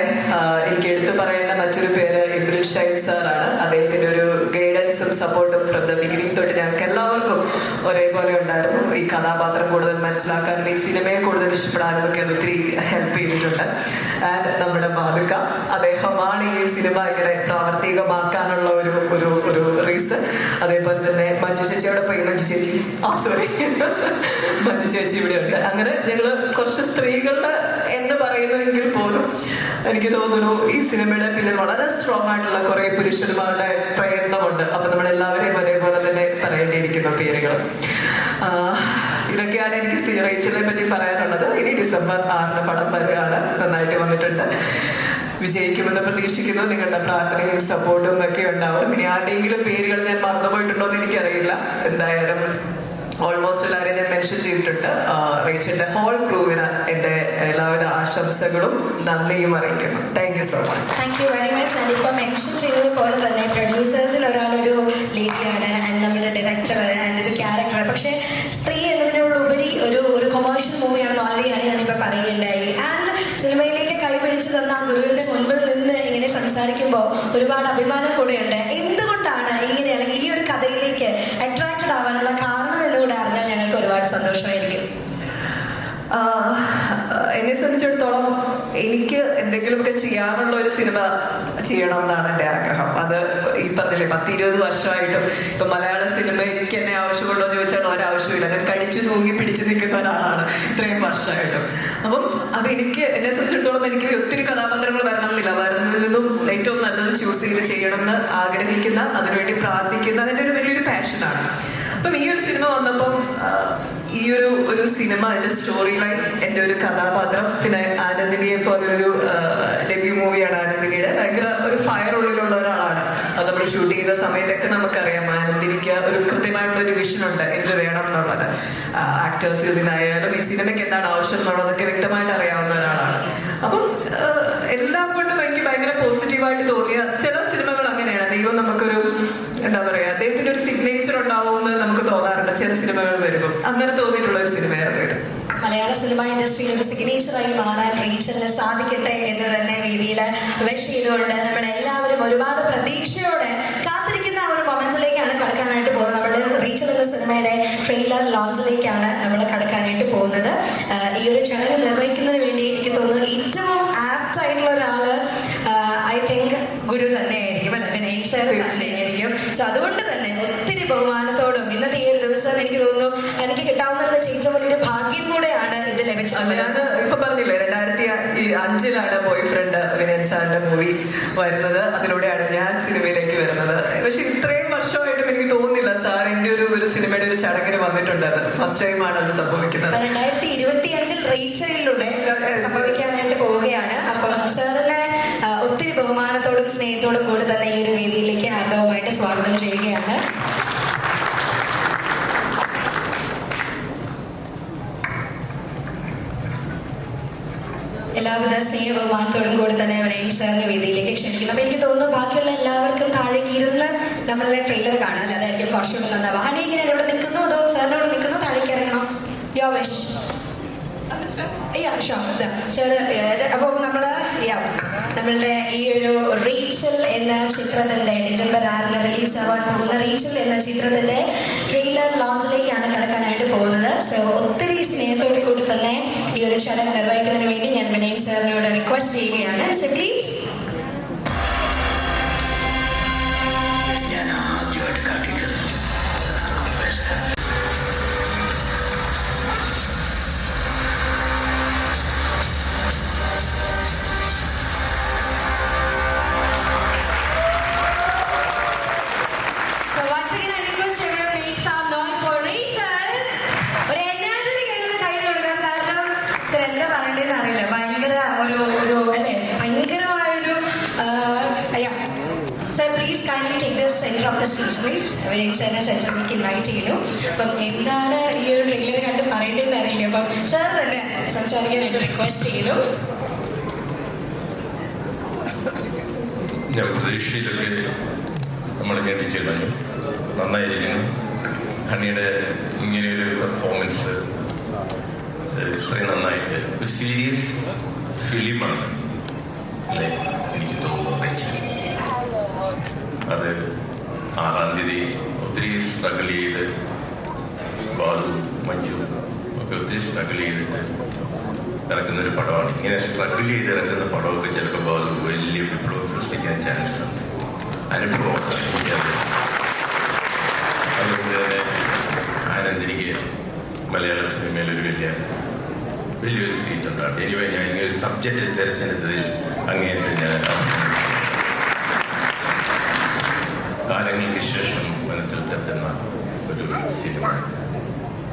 S10: എനിക്ക് എടുത്തു പറയേണ്ട മറ്റൊരു പേര് ഇബ്രിൽ ഷൈൻ സാറാണ്. അദ്ദേഹത്തിന്റെ ഒരു ഗൈഡൻസും സപ്പോർട്ടും ഫ്രം ദ ബിഗിനിങ് തൊട്ട് ഞങ്ങൾക്ക് എല്ലാവർക്കും ഒരേപോലെ ഉണ്ടായിരുന്നു. ഈ കഥാപാത്രം കൂടുതൽ മനസ്സിലാക്കാനും ഈ സിനിമയെ കൂടുതൽ ഇഷ്ടപ്പെടാനും ഒക്കെ ഒത്തിരി ഹെൽപ്പ് ചെയ്തിട്ടുണ്ട്. ആൻഡ് നമ്മുടെ ബാലുക്ക, അദ്ദേഹമാണ് ഈ സിനിമ ഇങ്ങനെ പ്രാവർത്തികമാക്കാനുള്ള ഒരു റീസൺ. അതേപോലെ തന്നെ മഞ്ജു ചേച്ചിയോടെ പോയി മഞ്ജു ചേച്ചി ഇവിടെ ഉണ്ട്. അങ്ങനെ ഞങ്ങള് കുറച്ച് സ്ത്രീകളുടെ എന്ന് പറയുന്നുവെങ്കിൽ പോലും എനിക്ക് തോന്നുന്നു ഈ സിനിമയുടെ പിന്നിൽ വളരെ സ്ട്രോങ് ആയിട്ടുള്ള കുറെ പുരുഷന്മാരുടെ പ്രയത്നമുണ്ട്. അപ്പൊ നമ്മളെല്ലാവരെയും ഒരേപോലെ തന്നെ പറയേണ്ടിയിരിക്കുന്ന പേരുകൾ. ഇതൊക്കെയാണ് എനിക്ക് റേച്ചലിനെ പറ്റി പറയാനുള്ളത്. ഇനി December 6 പടം വരികയാണ്. നന്നായിട്ട് വന്നിട്ടുണ്ട്. വിജയിക്കുമെന്ന് പ്രതീക്ഷിക്കുന്നു. നിങ്ങളുടെ പ്രാർത്ഥനയും സപ്പോർട്ടും ഒക്കെ ഉണ്ടാവും. ഇനി ആരുടെയെങ്കിലും പേരുകൾ ഞാൻ മറന്നുപോയിട്ടുണ്ടോ എന്ന് എനിക്കറിയില്ല. എന്തായാലും ഓൾമോസ്റ്റ് എല്ലാവരെയും ഞാൻ മെൻഷൻ ചെയ്തിട്ടുണ്ട്. റേച്ചലിന്റെ ഹോൾ ക്രൂവിന് എൻ്റെ എല്ലാവിധ ആശംസകളും നന്ദിയും അറിയിക്കുന്നു. Thank you so much.
S1: Thank you very much. And ഇപ്പോൾ മെൻഷൻ ചെയ്തതുപോലെ തന്നെ പ്രൊഡ്യൂസേഴ്സിൽ ഒരാളൊരു ലേഡിയാണ്, ആൻഡ് നമ്മുടെ ഡയറക്ടർ ആൻഡ് ഒരു ക്യാരക്ടർ. പക്ഷേ സ്ത്രീ എന്നതിനോടുപരി ഒരു കൊമേഴ്ഷ്യൽ മൂവിയാണെന്ന് ഓൾറെഡിയാണ് ഞാനിപ്പോൾ പറയുകയുണ്ടായി. ആൻഡ് സിനിമയിലേക്ക് കൈപിടിച്ച് തന്ന ആ ഗുരുവിന്റെ മുൻപിൽ നിന്ന് ഇങ്ങനെ സംസാരിക്കുമ്പോൾ ഒരുപാട് അഭിമാനം കൂടെയുണ്ട്. എന്തുകൊണ്ടാണ് ഇങ്ങനെ അല്ലെങ്കിൽ ഈ ഒരു കഥയിലേക്ക് അട്രാക്റ്റഡ് ആവാനുള്ള കാരണം എന്നുകൂടെ അറിഞ്ഞാൽ ഞങ്ങൾക്ക് ഒരുപാട് സന്തോഷമായിരിക്കും.
S10: എന്നെ സംബന്ധിച്ചിടത്തോളം എനിക്ക് എന്തെങ്കിലുമൊക്കെ ചെയ്യാനുള്ള ഒരു സിനിമ ചെയ്യണം എന്നാണ് എൻ്റെ ആഗ്രഹം. അത് ഈ പറഞ്ഞില്ലേ 10-20 വർഷമായിട്ടും ഇപ്പൊ മലയാള സിനിമയ്ക്ക് എന്നെ ആവശ്യമുണ്ടോ എന്ന് ചോദിച്ചാൽ ഒരാവശ്യമില്ല. ഞാൻ കടിച്ചു തൂങ്ങി പിടിച്ചു നിൽക്കുന്ന ഒരാളാണ് ഇത്രയും വർഷമായിട്ടും. അപ്പം അതെനിക്ക് എന്നെ സംബന്ധിച്ചിടത്തോളം എനിക്ക് ഒത്തിരി കഥാപാത്രങ്ങൾ വരണം എന്നില്ല. വരുന്നതിൽ നിന്നും ഏറ്റവും നല്ലത് ചൂസ് ചെയ്ത് ചെയ്യണമെന്ന് ആഗ്രഹിക്കുന്ന, അതിനുവേണ്ടി പ്രാർത്ഥിക്കുന്ന അതിൻ്റെ ഒരു വലിയൊരു പാഷനാണ്. അപ്പം ഈ ഒരു സിനിമ വന്നപ്പം ഈ ഒരു സിനിമ, അതിന്റെ സ്റ്റോറി ലൈൻ, എൻ്റെ ഒരു കഥാപാത്രം, പിന്നെ ആനന്ദിനിയെ പോലൊരു ഡെബ്യൂ മൂവിയാണ് ആനന്ദിനിയുടെ. ഭയങ്കര ഒരു ഫയർ ഉള്ളിലുള്ള ഒരാളാണ്. അത് നമ്മൾ ഷൂട്ട് ചെയ്യുന്ന സമയത്തൊക്കെ നമുക്കറിയാം ആനന്ദിനിക്ക് ഒരു കൃത്യമായിട്ടുള്ള ഒരു വിഷൻ ഉണ്ട് എന്ത് വേണം എന്നുള്ളത്. ആക്ടേഴ്സിൽ നിന്നായാലും ഈ സിനിമയ്ക്ക് എന്താണ് ആവശ്യം എന്നുള്ളതൊക്കെ വ്യക്തമായിട്ട് അറിയാവുന്ന ഒരാളാണ്. അപ്പം എല്ലാം കൊണ്ടും എനിക്ക് ഭയങ്കര പോസിറ്റീവായിട്ട് തോന്നിയ ചില സിനിമകൾ അങ്ങനെയാണ്. ദൈവം നമുക്കൊരു എന്താ പറയാ, അദ്ദേഹത്തിന്റെ ഒരു സിഗ്നേച്ചർ ഉണ്ടാവുമെന്ന് നമുക്ക് തോന്നാറുണ്ട് ചില സിനിമകൾ വരുമ്പോൾ. അങ്ങനെ തോന്നിയിട്ടുള്ള ഒരു സിനിമയായിരുന്നു ഇത്.
S1: മലയാള സിനിമ ഇൻഡസ്ട്രിയിൽ ഒരു സിഗ്നേച്ചറായി മാറാൻ റീച്ചലിന് സാധിക്കട്ടെ എന്ന് തന്നെ വേദിയിൽ വിഷ് ചെയ്തുകൊണ്ട് നമ്മളെല്ലാവരും ഒരുപാട് പ്രതീക്ഷയോടെ കാത്തിരിക്കുന്ന ഒരു മൊമെന്റിലേക്കാണ് കടക്കാനായിട്ട് പോകുന്നത്. നമ്മൾ റീച്ചൽ എന്ന സിനിമയുടെ ട്രെയിലർ ലോഞ്ചിലേക്കാണ് നമ്മൾ കടക്കാനായിട്ട് പോകുന്നത്. ഈ ഒരു ചടങ്ങ് നിർവഹിക്കുന്നതിന് വേണ്ടി എനിക്ക് തോന്നുന്നു ഏറ്റവും ആപ്റ്റ് ആയിട്ടുള്ള ഒരാള് ഐ തിങ്ക് ഗുരു തന്നെയായിരിക്കും, അല്ലെ നൈൻസർ തന്നെയായിരിക്കും. സോ അതുകൊണ്ട് തന്നെ ഒത്തിരി ബഹുമാനത്തോടും ഇന്നത്തെ ഈ ഒരു ദിവസം എനിക്ക് തോന്നുന്നു എനിക്ക് കിട്ടാവുന്നതിൽ വെച്ച് ഏറ്റവും വലിയൊരു ഭാഗ്യം കൂടെയാണ് ഇത് ലഭിച്ചത്.
S10: ഞാൻ ഇപ്പൊ പറഞ്ഞില്ലേ 2005 ബോയ് ഫ്രണ്ട് വിനയൻ സാറിന്റെ മൂവി വരുന്നത്. അതിലൂടെയാണ് ഞാൻ സിനിമയിലേക്ക് വരുന്നത്. പക്ഷെ ഇത്രയും വർഷമായിട്ടും എനിക്ക് തോന്നുന്നില്ല സാർ എൻ്റെ ഒരു സിനിമയുടെ ഒരു ചടങ്ങിന് വന്നിട്ടുണ്ട്. അത് ഫസ്റ്റ് ടൈമാണ് അത് സംഭവിക്കുന്നത്.
S1: 2025 റീച്ചലിലൂടെ സംഭവിക്കാനായിട്ട് പോവുകയാണ്. അപ്പം സാറിനെ ഒത്തിരി ബഹുമാനത്തോടും സ്നേഹത്തോടും കൂടി തന്നെ ഈ ഒരു വേദിയിലേക്ക് ഹാർദവമായിട്ട് സ്വാഗതം ചെയ്യുകയാണ്. എല്ലാവിധ സ്നേഹ ബഹുമാനത്തോടും കൂടി തന്നെ വിനയൻ സാറിന്റെ വേദിയിലേക്ക് ക്ഷണിക്കുന്നു. അപ്പൊ എനിക്ക് തോന്നുന്നു ബാക്കിയുള്ള എല്ലാവർക്കും താഴേക്ക് ഇരുന്ന് നമ്മളുടെ ട്രെയിലർ കാണാം, അല്ലെ? അതായിരിക്കും കുറച്ചുകൂടി നന്നാവുക. ഹണി ഇങ്ങനെ ഇവിടെ നിൽക്കുന്നു, അതോ സാറിനോട് നിൽക്കുന്നു, താഴേക്ക് ഇറങ്ങണം? യോ വിഷ്. അപ്പൊ നമ്മളുടെ ഈ ഒരു റീച്ചൽ എന്ന ചിത്രത്തിന്റെ December 6 റിലീസ് ആവാൻ പോകുന്ന റീച്ചൽ എന്ന ചിത്രത്തിന്റെ ട്രെയിലർ ലോഞ്ചിലേക്കാണ് കടക്കാനായിട്ട് പോകുന്നത്. സോ ഒത്തിരി സ്നേഹത്തോടെ കൂടി തന്നെ ഈ ഒരു ചടങ്ങ് നിർവഹിക്കുന്നതിന് വേണ്ടി ഞാൻ വിനയൻ സാറിനോട് റിക്വസ്റ്റ് ചെയ്യുകയാണ്. So please. എന്താ പറയണ്ടെന്ന് അറിയില്ല. ഭയങ്കര ഭയങ്കരമായൊരു sir please kindly take the centre of the stage please. Vinayan സാറിനെ സെന്ററിലേക്ക് ഇൻവൈറ്റ് ചെയ്യുന്നു. അപ്പം എന്താണ് ഈ ഒരു ട്രെയിലർ കണ്ട് പറയേണ്ടതെന്ന് അറിയില്ല. അപ്പം സാർ തന്നെ സംസാരിക്കാനായിട്ട് റിക്വസ്റ്റ് ചെയ്യുന്നു.
S11: ഞാൻ പ്രതീക്ഷയിലൊക്കെ നമ്മൾ ഞെട്ടിച്ചു, നന്നായിരിക്കുന്നു. ഹണിയുടെ ഇങ്ങനെയൊരു പെർഫോമൻസ് ഇത്രയും നന്നായിട്ട് ഒരു സീരിയസ് ഫിലിമാണ് അല്ലേ എനിക്ക് തോന്നുന്നു. അത് 6-ാം തീയതി ഒത്തിരി സ്ട്രഗിൾ ചെയ്ത് ബാലു മഞ്ജു ഒക്കെ ഒത്തിരി സ്ട്രഗിൾ ചെയ്തിട്ട് ഇറക്കുന്നൊരു പടമാണ്. ഇങ്ങനെ സ്ട്രഗിൾ ചെയ്ത് ഇറക്കുന്ന പടമൊക്കെ ചിലപ്പോൾ ബാലു വലിയ വിപ്ലവം സൃഷ്ടിക്കാൻ ചാൻസ് ഉണ്ട്. അനുഭവമാണ് എനിക്കത്. അതുകൊണ്ട് തന്നെ ആനന്ദിനിക്ക് മലയാള സിനിമയിലൊരു വലിയൊരു സീറ്റ് ഉണ്ടാകും. എനിവേ ഞാൻ ഇങ്ങനെ ഒരു സബ്ജക്റ്റ് തിരഞ്ഞെടുത്തതിൽ അങ്ങേയറ്റം ഞാൻ കാലങ്ങൾക്ക് ശേഷം മനസ്സിൽ തട്ടുന്ന ഒരു സിനിമ,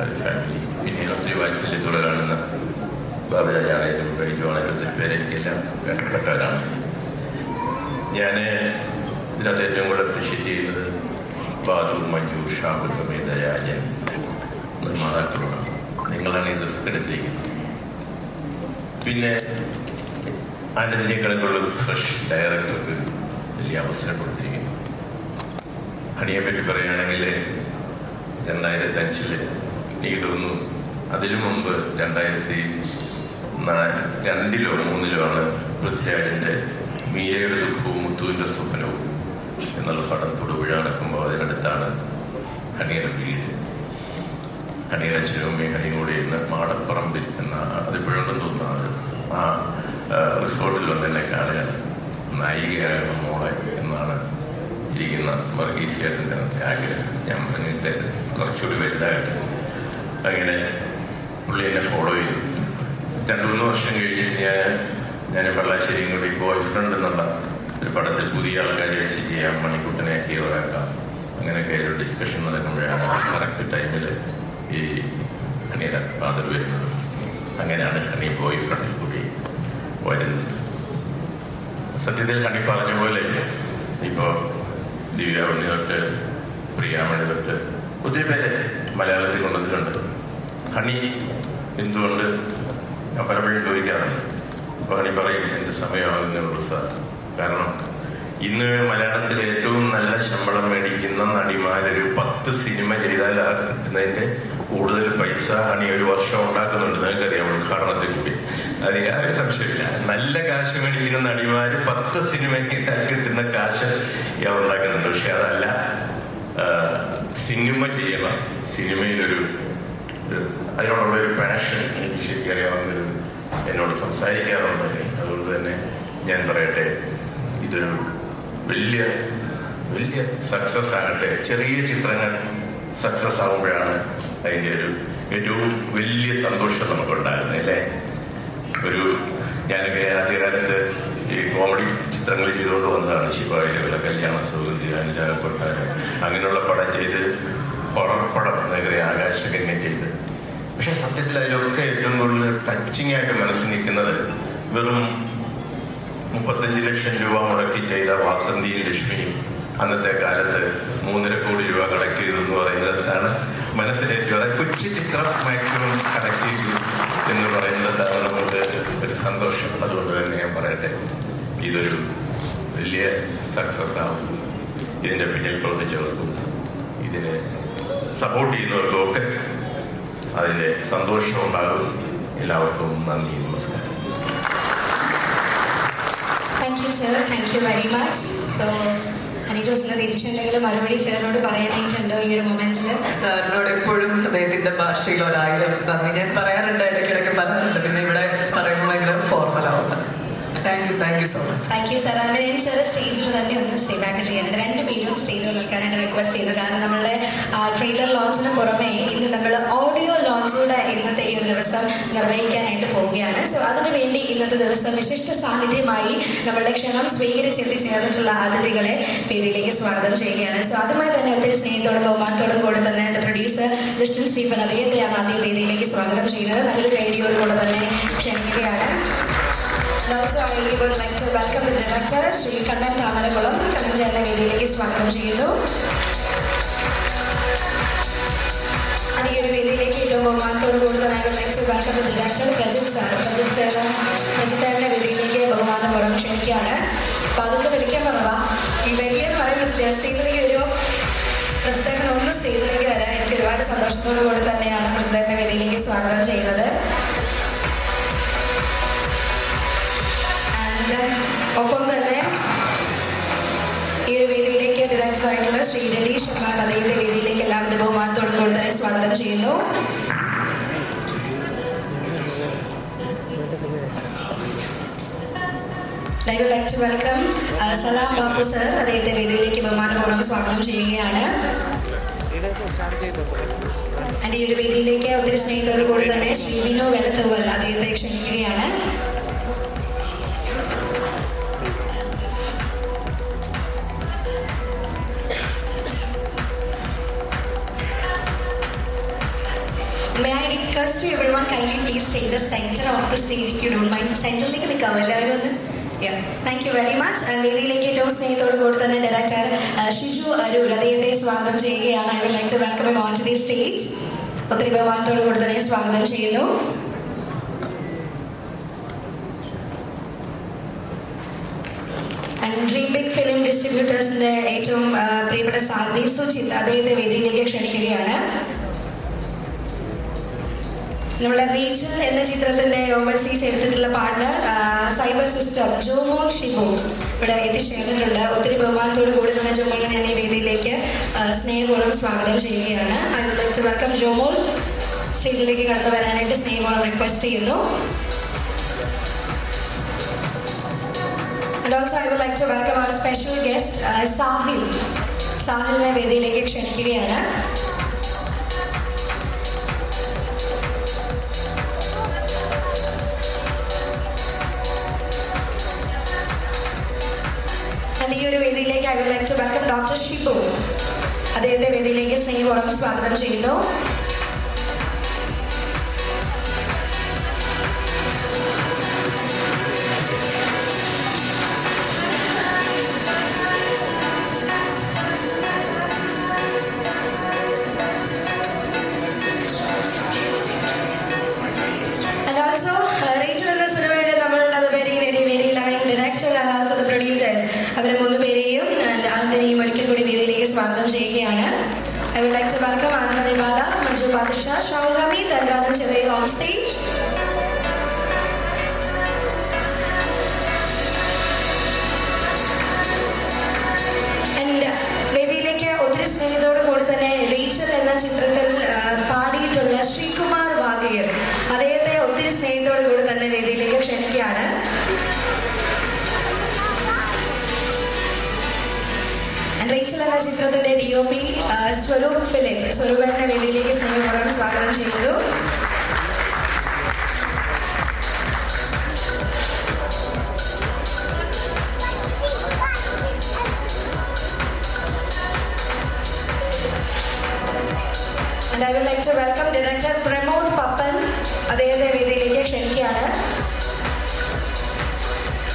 S11: ഒരു ഫാമിലി. പിന്നെ ഒത്തിരി വാത്സല്യത്തോടെ കാണുന്ന ബാബുരാജാണേലും കഴിക്കുവാണേലും ഒത്തിരി പേരെ എനിക്കെല്ലാം വേണ്ടപ്പെട്ടവരാണ്. ഞാൻ ഇതിനകത്ത് ഏറ്റവും കൂടുതൽ അപ്രീഷിയേറ്റ് ചെയ്യുന്നത് ബാദു, മഞ്ജു, ഷാബു, ഹമീദ, രാജൻ നിർമ്മാതാക്കളോടാണ്. നിങ്ങളാണ് ഈ റിസ്ക് എടുത്തിരിക്കുന്നത്. പിന്നെ ആനന്ദിനേക്കാളുള്ള ഒരു ഫ്രഷ് ഡയറക്ടർക്ക് വലിയ അവസരം കൊടുത്തിരിക്കുന്നു. ഹണിയെ പറ്റി പറയുകയാണെങ്കിൽ 2005 എനിക്ക് തോന്നുന്നു, അതിനു മുമ്പ് 2002-ലോ 2003-ലോ ആണ് പൃഥ്വിരാജിന്റെ മീരയുടെ ദുഃഖവും മുത്തുവിന്റെ സ്വപ്നവും എന്നുള്ള പടം തൊടുപുഴ നടക്കുമ്പോൾ അതിനടുത്താണ് ഹണിയുടെ വീട്. ഹണിയുടെ അച്ഛനും അമ്മയും ഹണിയും കൂടി ഇന്ന് മാടപ്പറമ്പിൽ എന്ന അതിപ്പോഴുണ്ടെന്ന് തോന്നുന്നു ആ റിസോർട്ടിൽ വന്ന് എന്നെ കാണുകയാണ്. നായികയാണ് മോളെ എന്നാണ് ഇരിക്കുന്ന വർഗീസിയായിട്ടിൻ്റെ ആഗ്രഹം. ഞാൻ പറഞ്ഞിട്ട് കുറച്ചുകൂടി വലുതായിട്ട് അങ്ങനെ പുള്ളി എന്നെ ഫോളോ ചെയ്തു. 2-3 വർഷം കഴിഞ്ഞിട്ട് ഞാൻ വെള്ളാശ്ശേരിയും കൂടി ബോയ് ഫ്രണ്ട് എന്നുള്ള ഒരു പടത്തിൽ പുതിയ ആൾക്കാരെ വെച്ച് ചെയ്യാം, മണിക്കുട്ടനെ ഹീറോ ആക്കാം, അങ്ങനെയൊക്കെ ഒരു ഡിസ്കഷൻ നടക്കുമ്പോഴാണ് കറക്റ്റ് ടൈമിൽ ഈ ഹണിയുടെ ഫാദർ വരുന്നത്. അങ്ങനെയാണ് ഹണി ബോയ് ഫ്രണ്ടിൽ കൂടി വരുന്നത്. സത്യത്തിൽ ഹണി പറഞ്ഞ പോലെ ഇപ്പോൾ ദിവ്യാമണി തൊട്ട് പ്രിയാമണി തൊട്ട് ഒത്തിരി പേര് മലയാളത്തിൽ കൊണ്ടുവന്നിട്ടുണ്ട്. ഹണി എന്തുകൊണ്ട് ഞാൻ പലപ്പോഴും ചോദിക്കാറുണ്ട്. അപ്പോൾ ഹണി പറയും എൻ്റെ സമയമാകുന്നേ ഉള്ളൂ സാർ. കാരണം ഇന്ന് മലയാളത്തിൽ ഏറ്റവും നല്ല ശമ്പളം മേടിക്കുന്ന നടിമാരൊരു 10 സിനിമ ചെയ്താൽ കിട്ടുന്നതിൻ്റെ കൂടുതൽ പൈസ ഹണി ഒരു വർഷം ഉണ്ടാക്കുന്നുണ്ട്. നിങ്ങൾക്കറിയാം, ഉദ്ഘാടനത്തിൽ കൂടി. അത് യാതൊരു സംശയമില്ല. നല്ല കാശ് മേടിക്കുന്ന നടിമാർ 10 സിനിമ ചെയ്താൽ കിട്ടുന്ന കാശ് ഇയാൾ ഉണ്ടാക്കുന്നുണ്ട്. പക്ഷെ അതല്ല, സിനിമ ചെയ്യണം, സിനിമയിലൊരു അതിനോടുള്ള ഒരു പാഷൻ എനിക്ക് ശരിക്കും അറിയാവുന്നൊരു എന്നോട് സംസാരിക്കാറുണ്ട്. അതുകൊണ്ട് തന്നെ ഞാൻ പറയട്ടെ, ഇതൊരു വലിയ വലിയ സക്സസ് ആകട്ടെ. ചെറിയ ചിത്രങ്ങൾ സക്സസ് ആകുമ്പോഴാണ് അതിൻ്റെ ഒരു ഏറ്റവും വലിയ സന്തോഷം നമുക്കുണ്ടാകുന്നത്, അല്ലേ? ഞാനൊക്കെ ആദ്യകാലത്ത് ഈ കോമഡി ചിത്രങ്ങൾ ചെയ്തുകൊണ്ട് വന്നതാണ്. ശിവായിലുള്ള കല്യാണ സൗകര്യ, അനുജാനക്കൊട്ടാരം, അങ്ങനെയുള്ള പടം ചെയ്ത്, ഹൊറർ പടം എന്നൊക്കെ ആകാശകന്യ ചെയ്ത്. പക്ഷെ സത്യത്തിൽ അതിലൊക്കെ ഏറ്റവും കൂടുതൽ ടച്ചിങ് ആയിട്ട് മനസ്സിൽ നിൽക്കുന്നത് വെറും 35 ലക്ഷം രൂപ മുടക്കി ചെയ്ത വാസന്തിയും ലക്ഷ്മിയും അന്നത്തെ കാലത്ത് 3.5 കോടി രൂപ കളക്ട് ചെയ്തു എന്ന് പറയുന്നിടത്താണ് മനസ്സിലേറ്റവും. അതായത് കൊച്ചു ചിത്രം മാക്സിമം കളക്ട് ചെയ്തു എന്ന് പറയുന്നിടത്താണ് നമുക്ക് ഒരു സന്തോഷം. അതുകൊണ്ട് തന്നെ ഞാൻ പറയട്ടെ, ഇതൊരു വലിയ സക്സസ് ആവും. ഇതിൻ്റെ പിന്നിൽ പ്രവർത്തിച്ചവർക്കും ഇതിനെ സപ്പോർട്ട് ചെയ്യുന്നവർക്കും ഒക്കെ അതിൻ്റെ സന്തോഷം ഉണ്ടാകും. എല്ലാവർക്കും നന്ദി, നമസ്കാരം.
S1: Thank you sir, thank you very much. So ഹണിറോസിന് തിരിച്ചുണ്ടെങ്കിലും മറുപടി സാറിനോട് പറയാനായിട്ടുണ്ടോ ഈ ഒരു മൊമെന്റിൽ?
S10: സാറിനോട് എപ്പോഴും ഹൃദയത്തിന്റെ ഭാഷയിൽ 1000 നന്ദി ഞാൻ പറയാറുണ്ട്, ഇടയ്ക്കിടയ്ക്ക് പറയാറുണ്ട്. പിന്നെ ഇവിടെ പറയുമ്പോൾ ഭയങ്കര ഫോർമൽ ആവുന്നത്. Thank you so much.
S1: Thank you sir. അങ്ങനെ സാർ സ്റ്റേജിൽ തന്നെ ഒന്ന് സ്റ്റേ ബാക്ക് ചെയ്യാനുണ്ട്. 2 പേരും സ്റ്റേജിൽ നിൽക്കാനായിട്ട് റിക്വസ്റ്റ് ചെയ്തു. കാരണം നമ്മളുടെ ട്രെയിലർ ലോഞ്ചിന് പുറമെ ഇന്ന് നമ്മൾ ഓഡിയോ ലോഞ്ചൂടെ ഇന്നത്തെ ഈ ഒരു ദിവസം നിർവഹിക്കാനായിട്ട് പോവുകയാണ്. സോ അതിനുവേണ്ടി ഇന്നത്തെ ദിവസം വിശിഷ്ട സാന്നിധ്യമായി നമ്മളുടെ ക്ഷണം സ്വീകരിച്ചെത്തിച്ചേർന്നിട്ടുള്ള അതിഥികളെ വേദിയിലേക്ക് സ്വാഗതം ചെയ്യുകയാണ്. സോ അതുമായി തന്നെ ഒത്തിരി സ്നേഹത്തോടും ബഹുമാനത്തോടും കൂടെ തന്നെ പ്രൊഡ്യൂസർ ലിസ്റ്റിൻ സ്റ്റീഫൻ അദ്ദേഹത്തെയാണ് ആദ്യം വേദിയിലേക്ക് സ്വാഗതം ചെയ്യുന്നത്. നല്ലൊരു ഐഡിയോട് കൂടെ തന്നെ ക്ഷണിക്കുകയാണ്. Also, I would like to welcome the director, Sri Kannan Thamarakulam. Kannan ചേട്ടനെ വേദിയിലേക്ക് സ്വാഗതം ചെയ്യുന്നു. ഈ ഒരു വേദിയിലേക്ക് ഏറ്റവും ബഹുമാനത്തോട് കൂടി തന്നെ I would like to welcome the director, Prajith sir. പ്രജിത്തേട്ടനെ വേദിയിലേക്ക് ബഹുമാനപൂർവ്വം ക്ഷണിക്കുകയാണ്. അപ്പൊ അതൊക്കെ വിളിക്കാൻ പറഞ്ഞ ഈ വലിയെന്ന് പറയുമ്പോൾ സ്റ്റേജിലേക്ക് ഒരു പ്രജിത്തേട്ടൻ ഒന്ന് സ്റ്റേജിലേക്ക് വരാൻ എനിക്ക് ഒരുപാട് സന്തോഷത്തോടു കൂടി തന്നെയാണ് പ്രജിത്തേട്ടനെ വേദിയിലേക്ക് സ്വാഗതം ചെയ്യുന്നത്. ഒപ്പം തന്നെ ഈ ഒരു വേദിയിലേക്ക് ഡയറക്ടറായിട്ടുള്ള ശ്രീ രതീഷ് എന്നാണ് അദ്ദേഹത്തെ വേദിയിലേക്ക് എല്ലാവിധ ബഹുമാനത്തോടും കൂടി തന്നെ സ്വാഗതം ചെയ്യുന്നു. I would like to welcome Salam Bappu sir. അദ്ദേഹത്തെ വേദിയിലേക്ക് ബഹുമാനപൂർവ്വം സ്വാഗതം ചെയ്യുകയാണ്. ഈ ഒരു വേദിയിലേക്ക് ഒത്തിരി സ്നേഹത്തോടു കൂടി തന്നെ ശ്രീ വിനോ വെള്ളത്തൂവൽ അദ്ദേഹത്തെ ക്ഷണിക്കുകയാണ്. May I request to everyone kindly please take the center of the stage if you don't mind. സെന്ററിലേക്ക് നിൽക്കാമോ എല്ലാവരും ഒന്ന്? Thank you very much. വേദിയിലേക്ക് ഏറ്റവും സ്നേഹത്തോടു കൂടി തന്നെ ഡയറക്ടർ ഷിജു അരൂർ അദ്ദേഹത്തെ സ്വാഗതം ചെയ്യുകയാണ്. I would like to welcome him onto the stage. ഒത്തിരി ബഹുമാനത്തോടു കൂടി തന്നെ സ്വാഗതം ചെയ്യുന്നു. ഡ്രീം ബിഗ് ഫിലിം ഡിസ്ട്രിബ്യൂട്ടേഴ്സിന്റെ ഏറ്റവും പ്രിയപ്പെട്ട സാരഥി സുജിത് അദ്ദേഹത്തെ വേദിയിലേക്ക് ക്ഷണിക്കുകയാണ്. നമ്മുടെ റീച്ചൽ എന്ന ചിത്രത്തിന്റെ ഓവർസീസ് എടുത്തിട്ടുള്ള partner cyber sister Jomol Shibu ഇവിടെ എത്തിച്ചേർന്നിട്ടുണ്ട്. ഒത്തിരി ബഹുമാനത്തോടു കൂടി തന്നെ ജോമോളിനെ ഞാൻ ഈ വേദിയിലേക്ക് സ്നേഹപൂർവ്വം സ്വാഗതം ചെയ്യുകയാണ്. I would like to welcome Jomol. സ്റ്റേജിലേക്ക് കടന്നു വരാനായിട്ട് സ്നേഹം റിക്വസ്റ്റ് ചെയ്യുന്നു. And also I would like to welcome our special guest Sahil. സാഹിലിനെ വേദിയിലേക്ക് ക്ഷണിക്കുകയാണ്. ഈ ഒരു വേദിയിലേക്ക് I would like to welcome Dr. Shibu. അദ്ദേഹത്തെ വേദിയിലേക്ക് സ്നേഹപൂർവ്വം സ്വാഗതം ചെയ്യുന്നു. അവരെ 3 പേരെയും ആനന്ദിനെയും ഒരിക്കൽ കൂടി വേദിയിലേക്ക് സ്വാഗതം ചെയ്യുകയാണ്. I would like to welcome Anand Nirmala, Manju Badshah, Shahul Hamid and Rajan Chedail on stage. And വേദിയിലേക്ക് ഒത്തിരി സ്നേഹത്തോടു കൂടി തന്നെ റീച്ചൽ എന്ന ചിത്രത്തിൽ പാടിയിട്ടുള്ള ശ്രീകുമാർ വാഗയർ, അദ്ദേഹത്തെ ഒത്തിരി സ്നേഹത്തോടു കൂടി തന്നെ വേദിയിലേക്ക് ക്ഷണിക്കുകയാണ്. റീച്ചൽ എന്ന ചിത്രത്തിന്റെ DOP സ്വരൂപ് ഫിലിപ്പ്, സ്വരൂപന്റെ വേദിയിലേക്ക് സ്നേഹപൂർവ്വം സ്വാഗതം ചെയ്യുന്നു. And I would like to welcome Director Pramod Pappan, അദ്ദേഹത്തെ വേദിയിലേക്ക് ക്ഷണിക്കുകയാണ്.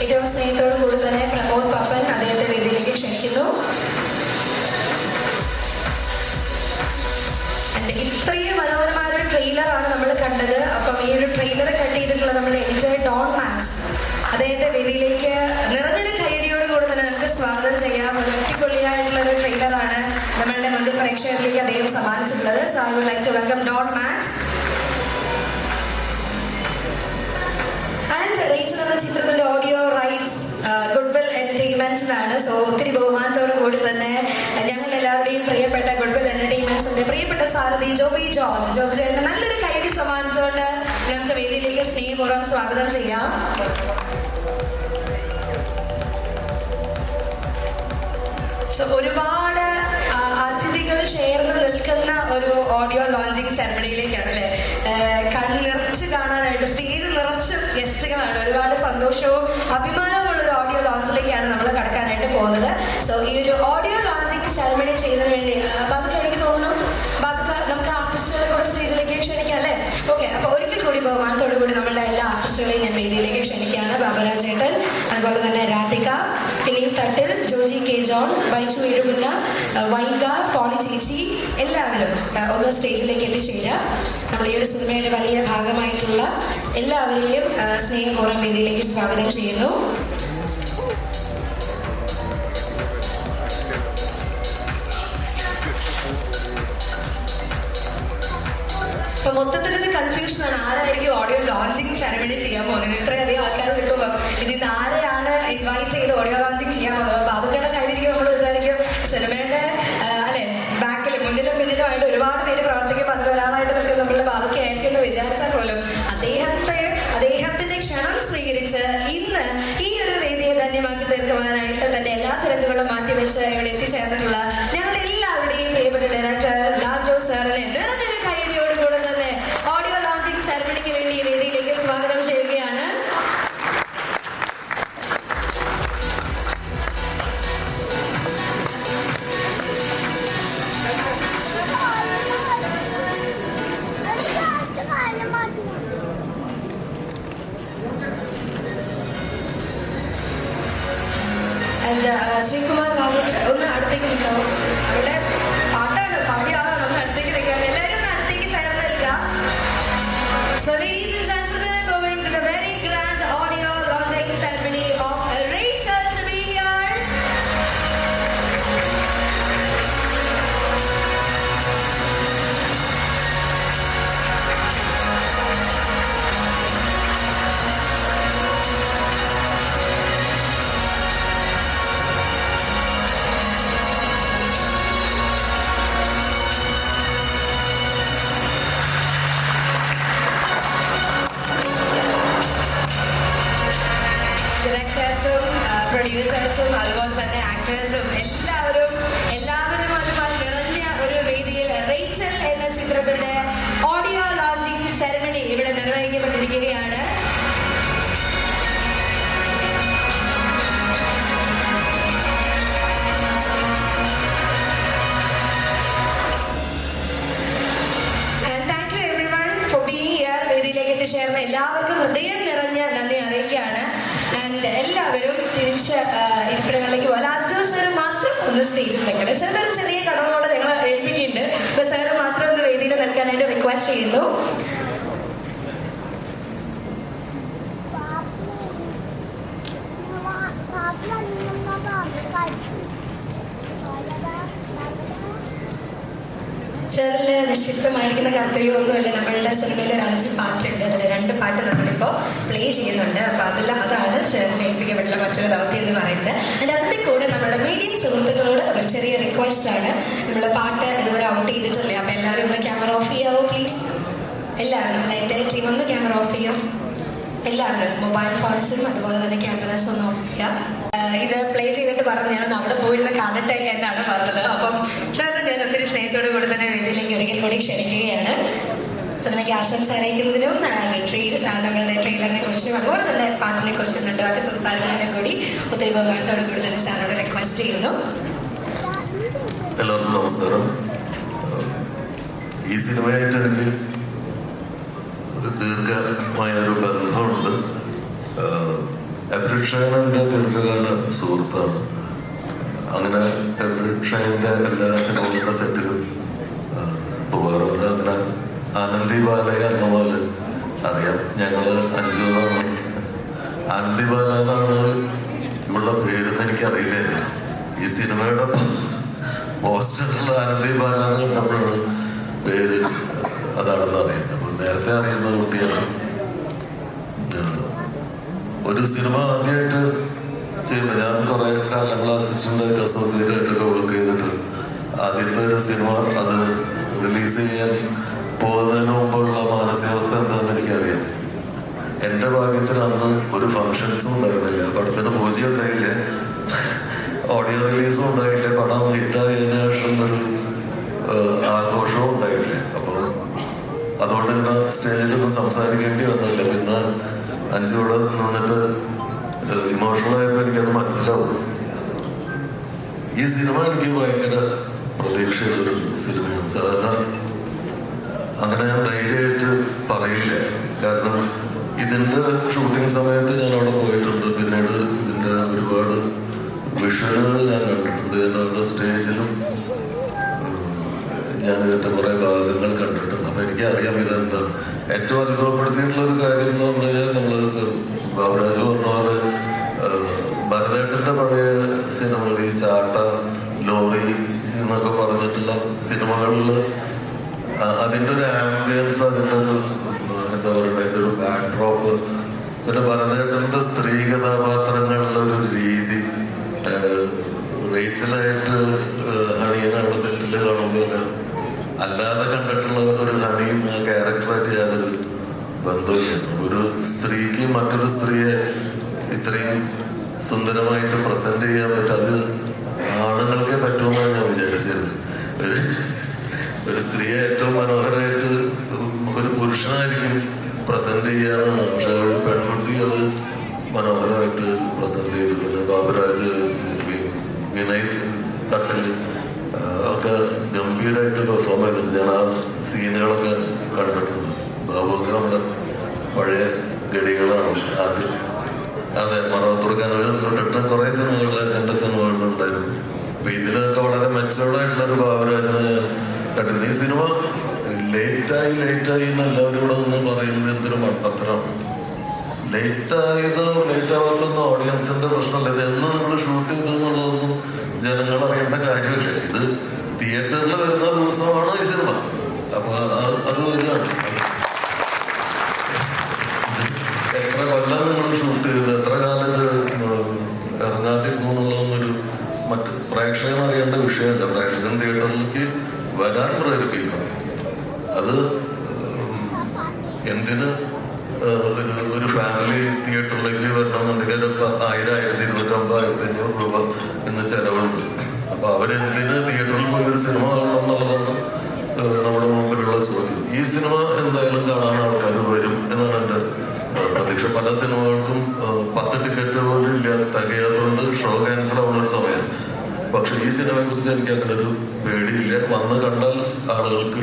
S1: ഏറ്റവും സ്നേഹത്തോടു കൂടി തന്നെ പ്രമോദ് പപ്പൻ അദ്ദേഹത്തെ വേദിയിലേക്ക് ക്ഷണിക്കുന്നു. ഇത്രയും മനോഹരമായ ഒരു ട്രെയിലറാണ് നമ്മൾ കണ്ടത്. അപ്പം ഈ ഒരു ട്രെയിലർ കട്ട് ചെയ്തിട്ടുള്ള നമ്മുടെ എഡിറ്റർ ഡോൺ മാക്സ്, അദ്ദേഹത്തെ വേദിയിലേക്ക് നിറഞ്ഞൊരു കൈയടിയോട് കൂടി തന്നെ നമുക്ക് സ്വാഗതം ചെയ്യാം. ഒരു അടിപൊളിയായിട്ടുള്ള ഒരു ട്രെയിലറാണ് നമ്മളുടെ മുൻപിൽ പ്രേക്ഷകരിലേക്ക് അദ്ദേഹം സമ്മാനിച്ചിട്ടുള്ളത്. So I would like to welcome Don Max. Rachel എന്ന ചിത്രത്തിന്റെ ഓഡിയോ റൈറ്റ്സ് ഗുഡ്വിൽ എന്റർടൈൻമെന്റ്സിലാണ്. സോ ഒത്തിരി ബഹുമാനത്തോടു കൂടി തന്നെ ഞങ്ങൾ എല്ലാവരുടെയും പ്രിയപ്പെട്ട ഗുഡ്വിൽ എന്റർടൈൻമെന്റ്സിന്റെ പ്രിയപ്പെട്ട സാരഥി ജോബി ജോർജ് നല്ലൊരു കൈയടി സമ്മാനിച്ചുകൊണ്ട് നമുക്ക് വേദിയിലേക്ക് സ്നേഹപൂർവ്വം സ്വാഗതം ചെയ്യാം. സോ ഒരുപാട് അതിഥികൾ ചേർന്ന് നിൽക്കുന്ന ഒരു ഓഡിയോ ലോഞ്ചിങ് സെറമണിയിലേക്കാണ് അല്ലെ. കണ്ണിറച്ച് കാണാനായിട്ട് സ്റ്റേജ് നിറച്ച് ഗസ്റ്റുകളാണ്. ഒരുപാട് സന്തോഷവും അഭിമാനവും ഉള്ള ഒരു ഓഡിയോ ലോഞ്ചിലേക്കാണ് നമ്മൾ കടക്കാനായിട്ട് പോകുന്നത്. സോ ഈ ഒരു ഓഡിയോ ലോഞ്ചിങ് സെറമണി ചെയ്യുന്നതിന് വേണ്ടി ബാധക എനിക്ക് തോന്നുന്നു നമുക്ക് ആർട്ടിസ്റ്റുകളെ കൂടെ സ്റ്റേജിലേക്ക് ക്ഷണിക്കാം അല്ലേ. ഓക്കെ, അപ്പൊ ഒരിക്കൽ കൂടി ബഹുമാനത്തോടു കൂടി നമ്മളുടെ എല്ലാ ആർട്ടിസ്റ്റുകളെയും ഞാൻ വേദിയിലേക്ക് ക്ഷണിക്കുകയാണ്. ബാബുരാജ് ചേട്ടൻ, അതുപോലെ തന്നെ രാധിക, പിന്നെ തട്ടിൽ, ജോജി കെ ജോൺ, ബൈച്ചു ഇടുമുന്ന, വൈഗ, പോളി ചേച്ചി, എല്ലാവരും ഒന്ന് സ്റ്റേജിലേക്ക് എത്തിച്ചേരുക. നമ്മൾ ഈ ഒരു സിനിമയുടെ വലിയ ഭാഗമായിട്ടുള്ള എല്ലാവരെയും സ്നേഹപൂർവ്വം വേദിയിലേക്ക് സ്വാഗതം ചെയ്യുന്നു. അപ്പൊ മൊത്തത്തിലൊരു കൺഫ്യൂഷനാണ്, ആരായിരിക്കും ഓഡിയോ ലോഞ്ചിങ് സെറമണി ചെയ്യാൻ പോകുന്നത്. ഇത്രയധികം ആൾക്കാർ നിൽക്കുമ്പോൾ ഇതിന് ആരെയാണ് ഇൻവൈറ്റ് ചെയ്ത് ഓഡിയോ ലോഞ്ചിങ് ചെയ്യാൻ പോകുന്നത്. അപ്പൊ അതൊക്കെയുടെ കയ്യിലിരിക്കും നമ്മൾ വിചാരിക്കും സിനിമയുടെ അല്ലെ ബാക്കിലും മുന്നിലും പിന്നിലുമായിട്ട് ഒരുപാട് പേര് പ്രവർത്തിക്കുമ്പോൾ അതിലൊരാളായിട്ട് നിൽക്കുന്ന നമ്മളുടെ ബാധൊക്കെ ആയിരിക്കും എന്ന് വിചാരിച്ചാൽ പോലും അദ്ദേഹത്തിന്റെ ക്ഷണം സ്വീകരിച്ച് ഇന്ന് ഈ ഒരു വേദിയെ ധന്യമാക്കി തീർക്കുവാനായിട്ട് തന്നെ എല്ലാ തിരക്കുകളും മാറ്റിവെച്ച് ഇവിടെ എത്തിച്ചേർന്നിട്ടുള്ള ഞങ്ങളുടെ എല്ലാവരുടെയും പ്രിയപ്പെട്ട ഡയറക്ടർ ലാൽ ജോസ് സാറിനെ നിറഞ്ഞൊരു കൈയടിയോട് കൂടെ തന്നെ ഓഡിയോ ലോഞ്ചിങ് സെറമണിക്ക് വേണ്ടി വേദിയിലേക്ക് സ്വാഗതം ചെയ്യുകയാണ്. ശ്രീകുമാർ വാഗൻ ഒന്ന് അടുത്തേക്ക് നിൽക്കാമോ? അവിടെ പാട്ടാണ്, പാടിയ ആളാണ്. ഒന്ന് അടുത്തേക്ക് നിൽക്കാൻ എല്ലാവരും ഒന്ന് അടുത്തേക്ക് ചേർന്ന് നിൽക്കുക. So ladies and gentlemen, going to the very grand audio launching ceremony of Rachel to be here. ഡയറക്ടേഴ്സും അതുപോലെ തന്നെ ആക്ടേഴ്സും എല്ലാവരും അതുമായി നിറഞ്ഞ ഒരു വേദിയിൽ റേച്ചൽ എന്ന ചിത്രത്തിന്റെ ഓഡിയോ ലോഞ്ചിങ് സെറമണി ഇവിടെ നിർവഹിക്കപ്പെട്ടിരിക്കുകയാണ്. വേദിയിലേക്ക് എത്തിച്ചേർന്ന എല്ലാവർക്കും ഹൃദയം നിറഞ്ഞ നന്ദി അറിയിക്കുകയാണ്. ആൻഡ് എല്ലാവരും തിരിച്ച് ഇരിപ്പിടങ്ങളിലേക്ക് പോലെ അബ്ദുൾ സാർ മാത്രം ഒന്ന് സ്റ്റേജിൽ നിൽക്കട്ടെ. സാർ ഒരു ചെറിയ കടമോടെ ഞങ്ങൾ ഏൽപ്പിക്കുന്നുണ്ട്. അപ്പൊ സാർ മാത്രം ഒന്ന് വേദിയിൽ നിൽക്കാനായിട്ട് റിക്വസ്റ്റ് ചെയ്യുന്നു. സാറില് നിശ്ചിതമായിരിക്കുന്ന കർത്തവ്യമൊന്നുമല്ല. നമ്മളുടെ സിനിമയിൽ ഒരു 5 പാട്ടുണ്ട്. അതിൽ 2 പാട്ട് നമ്മളിപ്പോ പ്ലേ ചെയ്യുന്നുണ്ട്. അപ്പൊ അതാണ് സാറിൽ ഏൽപ്പിക്കപ്പെട്ടുള്ള മറ്റൊരു ദൗത്യം എന്ന് പറയുന്നത്. അതിന്റെ അതിന്റെ കൂടെ നമ്മളുടെ മീഡിയം സുഹൃത്തുക്കളോട് ഒരു ചെറിയ റിക്വസ്റ്റ് ആണ്. നമ്മള് പാട്ട് ഇതുവരെ ഔട്ട് ചെയ്തിട്ടില്ലേ? അപ്പൊ എല്ലാവരും ഒന്ന് ക്യാമറ ഓഫ് ചെയ്യാവോ പ്ലീസ്? എല്ലാവരും നമ്മളെ എൻ്റെ ടീം ഒന്ന് ക്യാമറ ഓഫ് ചെയ്യും. എല്ലാവരും മൊബൈൽ ഫോൺസും അതുപോലെ തന്നെ ക്യാമറാസും ഒന്ന് ഓഫ് ചെയ്യാം. ഇത് പ്ലേ ചെയ്തിട്ട് പറഞ്ഞു ഞാൻ അവിടെ പോയിരുന്ന് കാണട്ടെ എന്നാണ് പറഞ്ഞത്. അപ്പം സാറിന് ഞാൻ ഒത്തിരി സ്നേഹത്തോടു കൂടി തന്നെ വേദിയിലേക്ക് ഒരിക്കൽ കൂടി ക്ഷണിക്കുകയാണ്. സിനിമയ്ക്ക് ആശംസ അറിയിക്കുന്നതിനും നമ്മളുടെ ട്രെയിലറിനെ കുറിച്ചും അതുപോലെ തന്നെ പാട്ടിനെ കുറിച്ചും 2 വാക്ക് സംസാരിക്കുന്നതിനും കൂടി ഒത്തിരി ബഹുമാനത്തോടു കൂടി തന്നെ സാറിനോട് റിക്വസ്റ്റ് ചെയ്യുന്നു.
S5: എല്ലാവർക്കും നമസ്കാരം. ഈ സിനിമയായിട്ട് എനിക്ക് ദീർഘമായ ഒരു ബന്ധമുണ്ട്. എബ്രിഷാനിന്റെ ദീർഘകാല സുഹൃത്താണ്. അങ്ങനെ എബ്രിഷാനിന്റെ എല്ലാ സിനിമകളുടെ സെറ്റിലും പോകാറുണ്ട്. അങ്ങനെ ആനന്ദി ബാലയെ എന്ന പോലെ അറിയാം. ഞങ്ങള് 5 ആനന്ദി ബാല എന്നാണ് ഇവളുടെ പേരെന്ന് എനിക്കറിയില്ലായിരുന്നു. ഈ സിനിമയുടെ പോസ്റ്ററിൽ ആനന്ദി ബാല എന്ന് കണ്ടപ്പോഴാണ് പേര് അതാണെന്ന് അറിയുന്നത്. അപ്പൊ നേരത്തെ അറിയുന്ന കുട്ടിയാണ്. ഒരു സിനിമ ആദ്യമായിട്ട് ചെയ്യുമ്പോൾ ഞാൻ കുറെ കാലങ്ങൾ അസിസ്റ്റന്റായിട്ട് അസോസിയേറ്റ് ആയിട്ടൊക്കെ വർക്ക് ചെയ്തിട്ട് ആദ്യത്തെ ഒരു സിനിമ അത് റിലീസ് ചെയ്യാൻ പോകുന്നതിന് മുമ്പുള്ള മാനസികാവസ്ഥ എന്താണെന്ന് എനിക്കറിയാം. എന്റെ ഭാഗ്യത്തിന് അന്ന് ഒരു ഫങ്ഷൻസും ഉണ്ടായിരുന്നില്ല. പടത്തിന് പൂജ ഉണ്ടായില്ല, ഓഡിയോ റിലീസും ഉണ്ടായില്ല, പടം ഹിറ്റായതിനു ശേഷം ഒരു ആഘോഷവും ഉണ്ടായില്ല. അപ്പോൾ അതുകൊണ്ട് തന്നെ സ്റ്റേജിലൊന്നും സംസാരിക്കേണ്ടി വന്നില്ല. പിന്നെ 5 കൂടെ നിന്നിട്ട് ഇമോഷണൽ ആയപ്പോൾ എനിക്കത് മനസ്സിലാവും. ഈ സിനിമ എനിക്ക് ഭയങ്കര പ്രതീക്ഷയുള്ളൊരു സിനിമയാണ്. സാധാരണ അങ്ങനെ ഞാൻ ധൈര്യമായിട്ട് പറയില്ല. കാരണം ഇതിന്റെ ഷൂട്ടിംഗ് സമയത്ത് ഞാൻ അവിടെ പോയിട്ടുണ്ട്. പിന്നീട് ഇതിന്റെ ഒരുപാട് വിഷ്വലുകൾ ഞാൻ കണ്ടിട്ടുണ്ട്. ഇതിന്റെ സ്റ്റേജിലും ഞാൻ ഇതിന്റെ കുറെ ഭാഗങ്ങൾ കണ്ടിട്ടുണ്ട്. അപ്പൊ എനിക്കറിയാം ഇതെന്താണ്. ഏറ്റവും അത്ഭുതപ്പെടുത്തിയിട്ടുള്ള ഒരു കാര്യം എന്ന് പറഞ്ഞു കഴിഞ്ഞാൽ നമ്മള് ബാബുരാജ് പറഞ്ഞ പോലെ ഭരതേട്ടന്റെ പഴയ സിനിമകൾ ഈ ചാട്ട, ലോറി എന്നൊക്കെ പറഞ്ഞിട്ടുള്ള സിനിമകളിൽ അതിന്റെ ഒരു ആംബിയൻസ്, അതിന്റെ ഒരു എന്താ പറയുക, അതിന്റെ ഒരു ബാക്ക്ഡ്രോപ്പ്, പിന്നെ ഭരതേട്ടന്റെ സ്ത്രീ കഥാപാത്രങ്ങളുടെ ഒരു രീതി, റേച്ചലായിട്ട് ഹണിയനെ അവിടെ സെറ്റില് കാണുമ്പോൾ അല്ലാതെ കണ്ടിട്ടുള്ള ഒരു ഹണിയും ആ ക്യാരക്ടറായിട്ട് യാതൊരു ബന്ധമില്ല. ഒരു സ്ത്രീക്ക് മറ്റൊരു സ്ത്രീയെ ഇത്രയും സുന്ദരമായിട്ട് പ്രസന്റ് ചെയ്യാൻ പറ്റും. അത് ആണുങ്ങൾക്കേ പറ്റുമെന്നാണ് ഞാൻ വിചാരിച്ചിരുന്നത്. ഒരു സ്ത്രീയെ ഏറ്റവും മനോഹരമായിട്ട് ഒരു പുരുഷനായിരിക്കും പ്രസന്റ് ചെയ്യാനാണ്. പക്ഷെ ഒരു പെൺകുട്ടി അത് മനോഹരമായിട്ട് പ്രസന്റ് ചെയ്തു. പിന്നെ ബാബുരാജ്, വിനയ് തട്ടൽ ഒക്കെ ഗംഭീരമായിട്ട് പെർഫോം ചെയ്തിട്ടുണ്ട്. ഞാൻ ആ സീനുകളൊക്കെ കണ്ടിട്ടുണ്ട്. ബാബുക്ക് നമ്മുടെ പഴയ ഗടികളാണ് ആദ്യം. അതെ, മറവത്തുറക്കാൻ തൊട്ടിട്ട് കുറെ സിനിമകളിൽ എൻ്റെ സിനിമകളിലുണ്ടായിരുന്നു. അപ്പൊ ഇതിലൊക്കെ വളരെ മെച്ചോർഡായിട്ടുള്ളൊരു ബാബുരാജനെ ഞാൻ കണ്ടിരുന്നു. ഈ സിനിമ ലേറ്റായി എന്ന് എല്ലാവരും കൂടെ നിന്ന് പറയുന്നത് എന്തൊരു മണ്ടത്തരം. ലേറ്റ് ആവാറുള്ളൊന്നും ഓഡിയൻസിന്റെ പ്രശ്നമല്ല. ഇത് എന്ന് നമ്മൾ ഷൂട്ട് ചെയ്തെന്നുള്ളതൊന്നും ജനങ്ങൾ അറിയേണ്ട കാര്യമില്ല. ഇത് തിയേറ്ററിൽ വരുന്ന ദിവസമാണ് ഈ സിനിമ. അപ്പൊ അത് വരികയാണ്. എത്ര കൊല്ലം നിങ്ങൾ ഷൂട്ട് ചെയ്ത് എത്ര കാലം ഇത് ഇറങ്ങാതിരുന്നു എന്നുള്ളതൊന്നൊരു മറ്റ് പ്രേക്ഷകൻ അറിയേണ്ട വിഷയമല്ല. പ്രേക്ഷകൻ തിയേറ്ററിലേക്ക് വരാൻ പ്രേരിപ്പിക്കണം. അത് എന്തിന്
S12: ഒരു ഫാമിലി തിയേറ്ററിലേക്ക് വരണമെന്നുണ്ടെങ്കിൽ ഒരു 1000-1250-1500 രൂപ എന്ന ചെലവുണ്ട്. അപ്പൊ അവരെന്തിന് തിയേറ്ററിൽ പോയി ഒരു സിനിമ കാണണം എന്നുള്ളതാണ് നമ്മുടെ മുമ്പിലുള്ള ചോദ്യം. ഈ സിനിമ എന്തായാലും കാണാൻ ആൾക്കാർ വരും എന്നാണ് എൻ്റെ പ്രതീക്ഷ. പല സിനിമകൾക്കും 10 ടിക്കറ്റ് പോലും ഇല്ല, തികയാത്തതുകൊണ്ട് ഷോ ക്യാൻസൽ ആവുന്ന ഒരു സമയം. പക്ഷെ ഈ സിനിമയെ കുറിച്ച് എനിക്ക് അങ്ങനെ ഒരു പേടിയില്ല. വന്ന് കണ്ടാൽ ആളുകൾക്ക്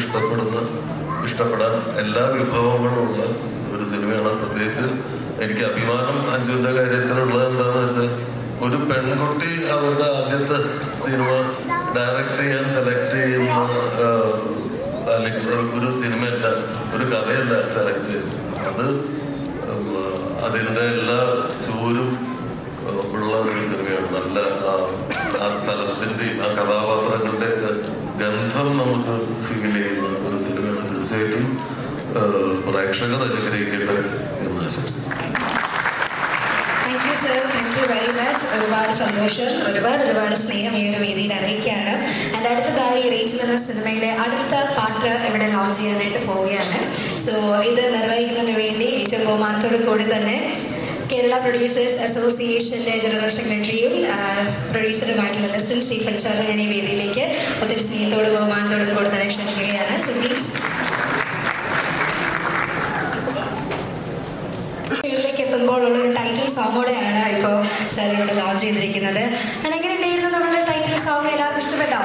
S12: ഇഷ്ടപ്പെടാൻ എല്ലാ വിഭവങ്ങളും ഉള്ള ഒരു സിനിമയാണ്. പ്രത്യേകിച്ച് എനിക്ക് അഭിമാനം അഞ്ജുവിന്റെ കാര്യത്തിലുള്ളത് എന്താണെന്ന് വെച്ചാൽ, ഒരു പെൺകുട്ടി അവരുടെ ആദ്യത്തെ സിനിമ ഡയറക്റ്റ് ചെയ്യാൻ സെലക്ട് ചെയ്യുന്ന അല്ലെങ്കിൽ ഒരു സിനിമയല്ല, ഒരു കഥയല്ല സെലക്ട് ചെയ്യുന്നത്. അത് അതിൻ്റെ എല്ലാ ചൂരും ഉള്ള ഒരു സിനിമയാണ്. നല്ല ആ സ്ഥലത്തിൻ്റെയും ആ കഥാപാത്രങ്ങളുടെ ഗന്ധം നമുക്ക് ഫീൽ ചെയ്യുന്ന ഒരു സിനിമയാണ്. തീർച്ചയായിട്ടും പ്രേക്ഷകർ അനുഗ്രഹിക്കട്ടെ എന്ന് ആശംസിക്കുന്നു.
S1: Thank you sir, thank you very much. ഒരുപാട് സന്തോഷം, ഒരുപാട് സ്നേഹം ഈ ഒരു വേദിയിൽ അറിയിക്കുകയാണ്. എൻ്റെ അടുത്തതായി റേച്ചൽ എന്ന സിനിമയിലെ അടുത്ത പാട്ട് ഇവിടെ ലോഞ്ച് ചെയ്യാനായിട്ട് പോവുകയാണ്. സോ ഇത് നിർവഹിക്കുന്നതിന് വേണ്ടി ഏറ്റവും ബഹുമാനത്തോടു കൂടി തന്നെ കേരള പ്രൊഡ്യൂസേഴ്സ് അസോസിയേഷന്റെ ജനറൽ സെക്രട്ടറിയും പ്രൊഡ്യൂസറുമായിട്ടുള്ള ലിസ്റ്റൻ സ്റ്റീഫൻ സാറിനെ ഞാൻ ഈ വേദിയിലേക്ക് ഒത്തിരി സ്നേഹത്തോടും ബഹുമാനത്തോടും കൂടി തന്നെ ക്ഷണിക്കുകയാണ്. സോ പ്ലീസ് ിലേക്ക് എത്തുമ്പോഴുള്ള ഒരു ടൈറ്റിൽ സോങ്ങോടെയാണ് ഇപ്പോൾ സാർ ഇവിടെ ലോഞ്ച് ചെയ്തിരിക്കുന്നത്. എങ്ങനെ ഉണ്ടായിരുന്നു നമ്മളുടെ ടൈറ്റിൽ സോങ്? എല്ലാവർക്കും ഇഷ്ടപ്പെട്ടോ?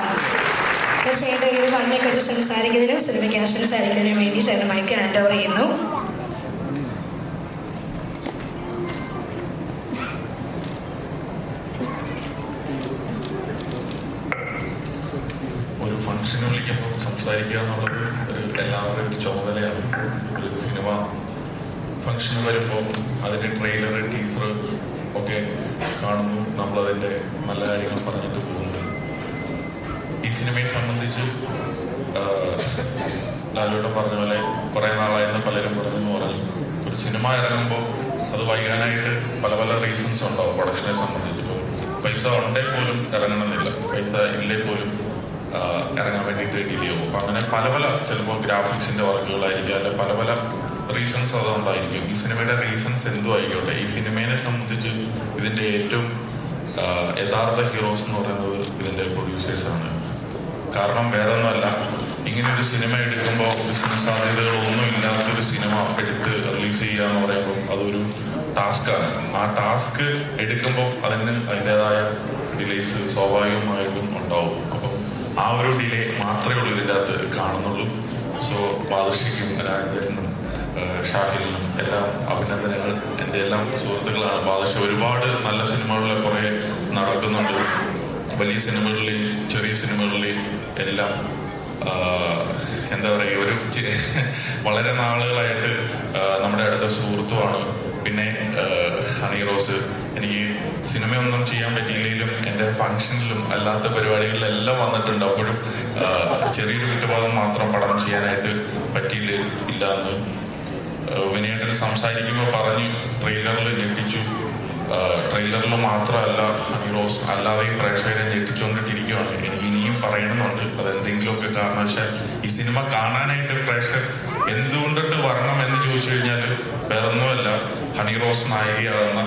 S1: തീർച്ചയായിട്ടും ഈ ഒരു ഫണ്ടിനെ കുറിച്ച് സംസാരിക്കുന്നതിനും സിനിമയ്ക്ക് സംസാരിക്കുന്നതിനും വേണ്ടി സാറിന് മൈക്ക് ഹാൻഡ് ഓവർ ചെയ്യുന്നു.
S7: ഒരു ഫംഗ്ഷന് വിളിക്കുമ്പോൾ സംസാരിക്കുക എന്നുള്ളത് എല്ലാവരുടെയും ഒരു ചുമതലയാണ്. ഒരു സിനിമ ഫംഗ്ഷന് വരുമ്പോൾ അതിൻ്റെ ട്രെയിലർ, ടീസർ ഒക്കെ കാണുന്നു, നമ്മളതിൻ്റെ നല്ല കാര്യങ്ങൾ പറഞ്ഞിട്ട് പോകുന്നു. ഈ സിനിമയെ സംബന്ധിച്ച് ലാലുവേട്ടൻ പറഞ്ഞ പോലെ കുറേ നാളായിരുന്നു പലരും പറഞ്ഞു ഒരു സിനിമ ഇറങ്ങുമ്പോൾ അത് വൈകാനായിട്ട് പല റീസൺസ് ഉണ്ടാവും. പ്രൊഡക്ഷനെ സംബന്ധിച്ചിപ്പോൾ പൈസ ഉണ്ടേ പോലും ഇറങ്ങണമെന്നില്ല, പൈസ ഇല്ലേ പോലും ഇറങ്ങാൻ വേണ്ടിയിട്ട് ഡിലേ ആവും. അപ്പം അങ്ങനെ പല ചിലപ്പോൾ ഗ്രാഫിക്സിൻ്റെ വർക്കുകളായിരിക്കും, അല്ലെ പല റീസൺസ് അതുകൊണ്ടായിരിക്കും. ഈ സിനിമയുടെ റീസൺസ് എന്തും ആയിക്കോട്ടെ, ഈ സിനിമയെ സംബന്ധിച്ച് ഇതിൻ്റെ ഏറ്റവും യഥാർത്ഥ ഹീറോസ് എന്ന് പറയുന്നത് ഇതിൻ്റെ പ്രൊഡ്യൂസേഴ്സാണ്. കാരണം വേറൊന്നുമല്ല, ഇങ്ങനെയൊരു സിനിമ എടുക്കുമ്പോൾ ബിസിനസ് സാധ്യതകളൊന്നും ഇല്ലാത്തൊരു സിനിമ എടുത്ത് റിലീസ് ചെയ്യുക എന്ന് പറയുമ്പോൾ അതൊരു ടാസ്ക്കാണ്. ആ ടാസ്ക് എടുക്കുമ്പോൾ അതിൻ്റെതായ ഡിലേസ് സ്വാഭാവികമായിട്ടും ഉണ്ടാവും. അപ്പം ആ ഒരു ഡിലേ മാത്രമേ ഉള്ളൂ ഇതിൻ്റെ അകത്ത് കാണുന്നുള്ളൂ. സോ ബാദുഷയ്ക്കും രാജേട്ടനും ഷാഹിലിനും എല്ലാം അഭിനന്ദനങ്ങൾ. എൻ്റെ എല്ലാം സുഹൃത്തുക്കളാണ്. ബാദുഷ ഒരുപാട് നല്ല സിനിമകളിൽ കുറേ നടക്കുന്നുണ്ട്. വലിയ സിനിമകളിലെയും ചെറിയ സിനിമകളിലെയും എല്ലാം എന്താ പറയുക, ഒരു വളരെ നാളുകളായിട്ട് നമ്മുടെ അടുത്ത സുഹൃത്തുമാണ്. പിന്നെ ഹണി റോസ്, എനിക്ക് സിനിമയൊന്നും ചെയ്യാൻ പറ്റിയില്ലെങ്കിലും എൻ്റെ ഫംഗ്ഷനിലും അല്ലാത്ത പരിപാടികളിലെല്ലാം വന്നിട്ടുണ്ട്. അപ്പോഴും ചെറിയൊരു കുറ്റബോധം മാത്രം പടം ചെയ്യാനായിട്ട് പറ്റിയില്ല എന്ന് വിനയേട്ടൻ സംസാരിക്കുമ്പോൾ പറഞ്ഞു. ട്രെയിലറിൽ ഞെട്ടിച്ചു. ട്രെയിലറിൽ മാത്രമല്ല, ഹണി റോസ് അല്ലാതെയും പ്രേക്ഷകരെ ഞെട്ടിച്ചുകൊണ്ടിട്ടിരിക്കുകയാണ്. എനിക്ക് ഇനിയും പറയണമെന്നുണ്ട്. അതെന്തെങ്കിലുമൊക്കെ കാരണവശാൽ ഈ സിനിമ കാണാനായിട്ട് പ്രേക്ഷകർ എന്തുകൊണ്ടിട്ട് വരണം എന്ന് ചോദിച്ചു കഴിഞ്ഞാൽ വേറൊന്നുമല്ല, ഹണി റോസ് നായികയാകുന്ന